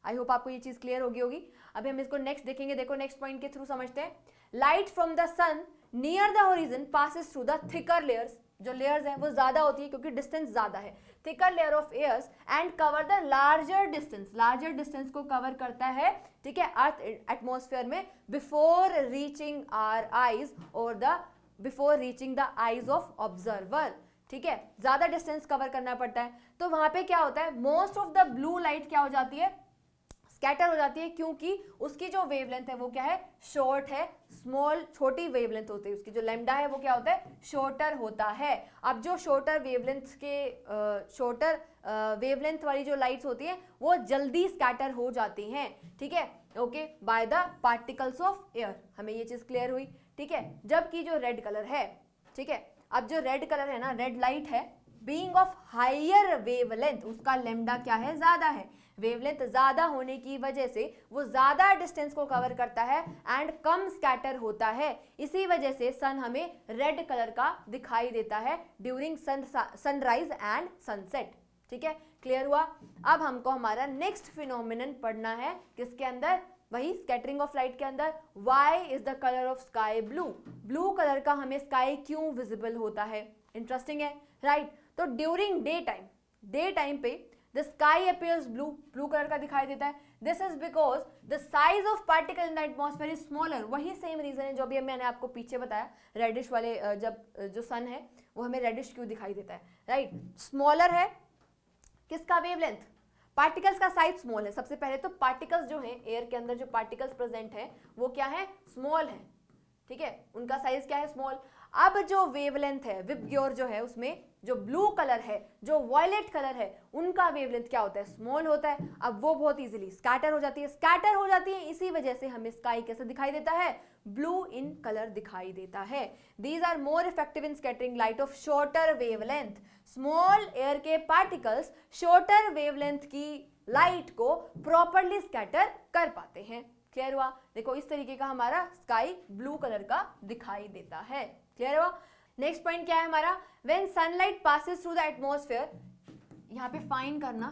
S1: आई होप आपको ये चीज क्लियर होगी। अभी हम इसको नेक्स्ट देखेंगे, देखो नेक्स्ट पॉइंट के थ्रू समझते हैं। Light from the sun near the horizon passes through the thicker layers, जो लेयर्स हैं वो ज्यादा होती है क्योंकि डिस्टेंस ज्यादा है, thicker layer of airs and cover the larger distance को कवर करता है, ठीक है, अर्थ एटमॉस्फेयर में बिफोर रीचिंग आवर आईज और before reaching the eyes of observer, ठीक है, ज्यादा डिस्टेंस कवर करना पड़ता है। तो वहां पे क्या होता है, most of the blue light क्या हो जाती है, स्कैटर हो जाती है, क्योंकि उसकी जो वेवलेंथ है वो क्या है, शॉर्ट है, स्मॉल, छोटी वेवलेंथ होती है, उसकी जो लैम्डा है वो क्या होता है, शॉर्टर होता है। अब जो शॉर्टर वेवलेंथ वाली जो लाइट्स होती हैं वो जल्दी स्कैटर हो जाती हैं, ठीक है, okay, by the particles of air. हमें ये चीज क्लियर हुई, ठीक है। जबकि जो रेड कलर है, ठीक है, अब जो रेड कलर है ना, रेड लाइट है, बीइंग ऑफ हायर वेवलेंथ, उसका लैम्डा क्या है, ज्यादा है, वेवलेंथ ज्यादा होने की वजह से वो ज्यादा डिस्टेंस को कवर करता है एंड कम स्कैटर होता है। इसी वजह से सन हमें रेड कलर का दिखाई देता है ड्यूरिंग सनराइज एंड सनसेट, ठीक है, क्लियर हुआ। अब हमको हमारा नेक्स्ट फिनोमिनन पढ़ना है, किसके अंदर, वही स्कैटरिंग ऑफ लाइट के अंदर। Why is the colour of sky blue, blue colour का हमें स्काई क्यों विजिबल होता है, इंटरेस्टिंग है, राइट। तो ड्यूरिंग डे टाइम पे the sky appears blue, blue colour का दिखाई देता है। This is because the size of particle in the atmosphere is smaller. वही सेम रीजन है जो भी मैंने आपको पीछे बताया, रेडिश वाले, जब जो सन है वो हमें रेडिश क्यों दिखाई देता है, राइट, स्मॉलर है, किसका, वेवलेंथ, पार्टिकल्स का साइज स्मॉल है। सबसे पहले तो पार्टिकल्स जो हैं एयर के अंदर, जो पार्टिकल्स प्रेजेंट हैं वो क्या है, स्मॉल है, ठीक है, उनका साइज क्या है, स्मॉल। अब जो वेवलेंथ है, विबग्योर जो है, उसमें जो ब्लू कलर है, जो वायलेट कलर है, उनका वेवलेंथ क्या होता है, स्मॉल होता है। अब वो बहुत इजीली स्कैटर हो जाती है, इसी वजह से हमें स्काई कैसे दिखाई देता है, ब्लू इन कलर दिखाई देता है। These are more effective in scattering light of shorter wavelength. Small air के पार्टिकल्स शॉर्टर वेवलेंथ की लाइट को प्रॉपरली स्कैटर कर पाते हैं। क्लियर हुआ, देखो इस तरीके का हमारा स्काई ब्लू कलर का दिखाई देता है। क्लियर हुआ। नेक्स्ट पॉइंट क्या है हमारा, when sunlight passes through the atmosphere, यहाँ पे फाइन करना,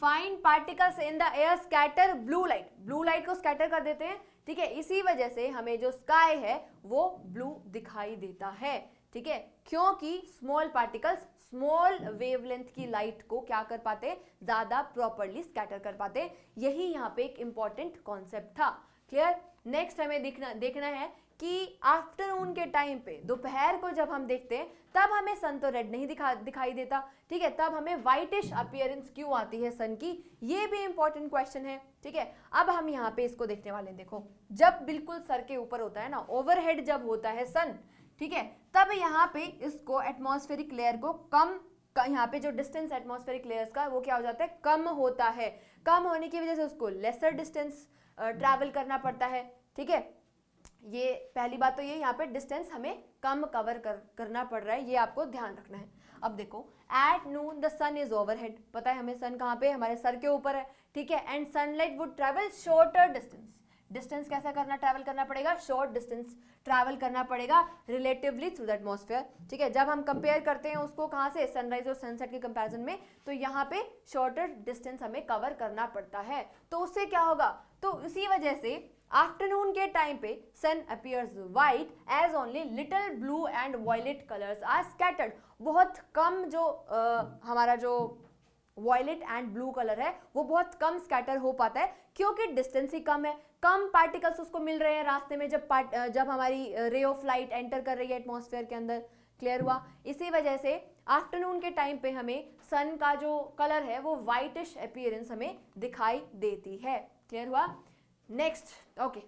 S1: fine particles in the air scatter blue light को स्कैटर कर देते हैं, ठीक है। इसी वजह से हमें जो स्काई है वो ब्लू दिखाई देता है, ठीक है, क्योंकि स्मॉल पार्टिकल्स स्मॉल वेवलेंथ की लाइट को क्या कर पाते, ज्यादा प्रॉपरली स्कैटर कर पाते। यही यहाँ पे एक इंपॉर्टेंट कॉन्सेप्ट था। क्लियर। नेक्स्ट हमें देखना है कि आफ्टरनून के टाइम पे, दोपहर को जब हम देखते हैं तब हमें सन तो रेड नहीं दिखाई देता, ठीक है, तब हमें व्हाइटिश अपीयरेंस क्यों आती है सन की, ये भी इंपॉर्टेंट क्वेश्चन है, ठीक है। अब हम यहाँ पे इसको देखने वाले हैं। देखो, जब बिल्कुल सर के ऊपर होता है ना, ओवरहेड जब होता है सन, ठीक है, तब यहाँ पे इसको एटमॉस्फेरिक लेयर को कम, यहाँ पे जो डिस्टेंस एटमॉस्फेरिक लेयर्स का वो क्या हो जाता है, कम होता है। कम होने की वजह से उसको लेसर डिस्टेंस ट्रैवल करना पड़ता है, ठीक है। ये पहली बात तो ये, यहाँ पे डिस्टेंस हमें कम कवर करना पड़ रहा है, ये आपको ध्यान रखना है। अब देखो, at noon the sun is overhead, पता है हमें सन कहाँ पे, हमारे सर के ऊपर है, ठीक है, and sunlight would travel shorter distance. Distance कैसा ट्रैवल करना पड़ेगा, शॉर्ट डिस्टेंस ट्रैवल करना पड़ेगा रिलेटिवली थ्रू द एटमॉस्फेयर, ठीक है। जब हम कंपेयर करते हैं उसको कहाँ से, सनराइज और सनसेट के कंपैरिजन में, तो यहाँ पे शॉर्टर डिस्टेंस हमें कवर करना पड़ता है। तो उससे क्या होगा, तो इसी वजह से आफ्टरनून के टाइम पे sun appears white as only little blue and violet colours are scattered. बहुत कम जो हमारा जो वायलेट एंड ब्लू कलर है वो बहुत कम स्कैटर हो पाता है, क्योंकि डिस्टेंस ही कम है, कम पार्टिकल्स उसको मिल रहे हैं रास्ते में जब हमारी रे ऑफ लाइट एंटर कर रही है एटमॉस्फेयर के अंदर। क्लियर हुआ। इसी वजह से आफ्टरनून के टाइम पे हमें सन का जो कलर है वो वाइटिश अपीयरेंस हमें दिखाई देती है। क्लियर हुआ। नेक्स्ट, ओके,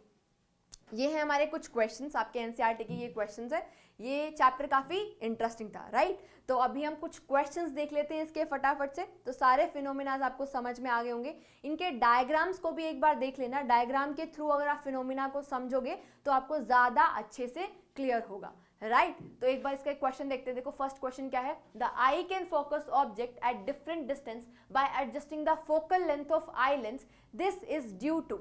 S1: ये है हमारे कुछ क्वेश्चंस, आपके एनसीईआरटी के ये क्वेश्चंस है। ये चैप्टर काफी इंटरेस्टिंग था, राइट। तो अभी हम कुछ क्वेश्चंस देख लेते हैं इसके फटाफट से। तो सारे फिनोमिनाज आपको समझ में आ गए होंगे। इनके डायग्राम्स को भी एक बार देख लेना। डायग्राम के थ्रू अगर आप फिनोमिना को समझोगे तो आपको ज्यादा अच्छे से क्लियर होगा, राइट। तो एक बार इसका क्वेश्चन देखते हैं। देखो, फर्स्ट क्वेश्चन क्या है, the eye can focus object at different distance by adjusting the focal length of eye lens. This is due to,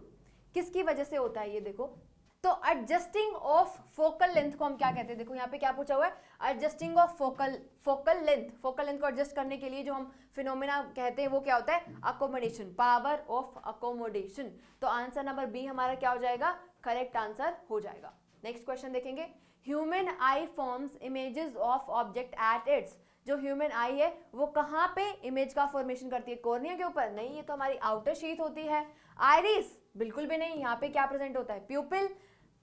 S1: किसकी वजह से होता है ये, देखो। तो एडजस्टिंग ऑफ फोकल लेंथ को हम क्या कहते हैं, देखो यहाँ पे क्या पूछा हुआ है, adjusting of focal length. Focal length को एडजस्ट करने के लिए जो हम फिनोमेना कहते हैं वो क्या होता है, अकोमोडेशन, पावर ऑफ अकोमोडेशन। तो आंसर नंबर बी हमारा क्या हो जाएगा, करेक्ट आंसर हो जाएगा। नेक्स्ट क्वेश्चन देखेंगे, human I forms images of object at its. जो ह्यूमन आई है वो कहाँ पे इमेज का फॉर्मेशन करती है, कॉर्निया के ऊपर? नहीं, ये तो हमारी आउटर शीथ होती है। आइरिस? बिल्कुल भी नहीं। यहाँ पे क्या प्रेजेंट होता है, प्यूपिल।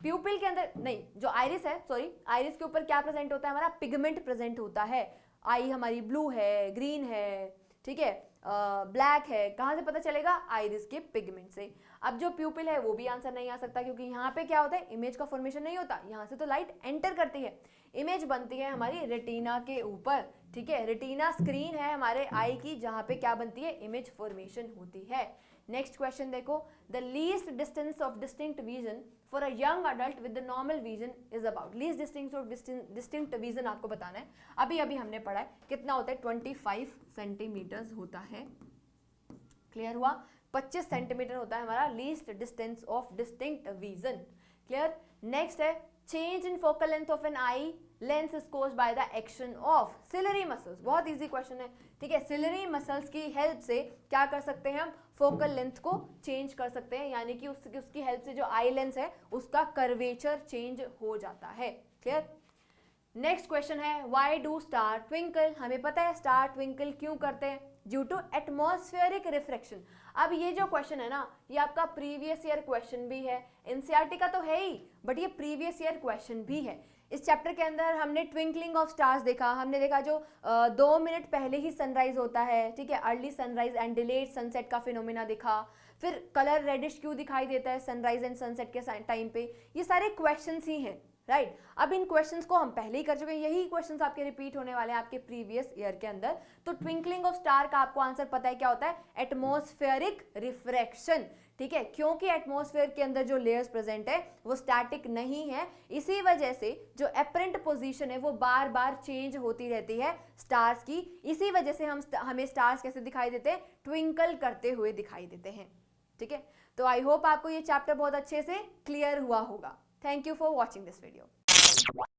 S1: प्यूपिल के अंदर नहीं, जो आइरिस है, सॉरी, आइरिस के ऊपर क्या प्रेजेंट होता है, हमारा पिगमेंट प्रेजेंट होता है। आई हमारी ब्लू है, ग्रीन है, ठीक है, ब्लैक है, कहाँ से पता चलेगा, आइरिस के पिगमेंट से। अब जो प्यूपिल है वो भी आंसर नहीं आ सकता, क्योंकि यहाँ पे क्या होता है, इमेज का फॉर्मेशन नहीं होता। यहाँ से तो लाइट एंटर करती है, इमेज बनती है हमारी रेटिना के ऊपर, ठीक है। रेटिना स्क्रीन है हमारे आई की, जहाँ पे क्या बनती है, इमेज फॉर्मेशन होती है। नेक्स्ट क्वेश्चन देखो, the least distance of distinct vision for a young adult with the normal vision is about. Least distance of distinct vision आपको बताना है। अभी अभी हमने पढ़ा है कितना होता है, 25 सेंटीमीटर्स होता है। क्लियर हुआ। 25 सेंटीमीटर होता है हमारा least distance of distinct vision. Clear. Next है, change in focal length of an eye lens is caused by the action of ciliary muscles. बहुत इजी क्वेश्चन है, ठीक है। सिलरी मसल्स की हेल्प से क्या कर सकते हैं हम, फोकल लेंथ को चेंज कर सकते हैं, यानी कि उसकी हेल्प से जो आई लेंस है उसका कर्वेचर चेंज हो जाता है। क्लियर। नेक्स्ट क्वेश्चन है, व्हाई डू स्टार ट्विंकल। हमें पता है स्टार ट्विंकल क्यों करते हैं, ड्यू टू एटमॉस्फेरिक रिफ्रैक्शन। अब ये जो क्वेश्चन है ना, ये आपका प्रीवियस ईयर क्वेश्चन भी है, एनसीईआरटी का तो है ही, बट ये प्रीवियस ईयर क्वेश्चन भी है। इस चैप्टर के अंदर हमने ट्विंकलिंग ऑफ स्टार्स देखा, हमने देखा जो 2 मिनट पहले ही सनराइज होता है, ठीक है, early sunrise and delayed sunset का फिनोमिना देखा। फिर कलर रेडिश क्यों दिखाई देता है सनराइज एंड सनसेट के टाइम पे, ये सारे क्वेश्चंस ही हैं, राइट। अब इन क्वेश्चंस को हम पहले ही कर चुके हैं, यही क्वेश्चंस आपके रिपीट होने वाले हैं आपके प्रीवियस ईयर के अंदर। तो ट्विंकलिंग ऑफ स्टार का आपको आंसर पता है क्या होता है, एटमॉस्फेरिक रिफ्रैक्शन, ठीक है, क्योंकि एटमॉस्फेयर के अंदर जो लेयर्स प्रेजेंट है वो स्टैटिक नहीं है, इसी वजह से जो एपरेंट पोजीशन है वो बार बार चेंज होती रहती है स्टार्स की। इसी वजह से हमें स्टार्स कैसे दिखाई देते हैं, ट्विंकल करते हुए दिखाई देते हैं, ठीक है। तो आई होप आपको ये चैप्टर बहुत अच्छे से क्लियर हुआ होगा। Thank you for watching this video.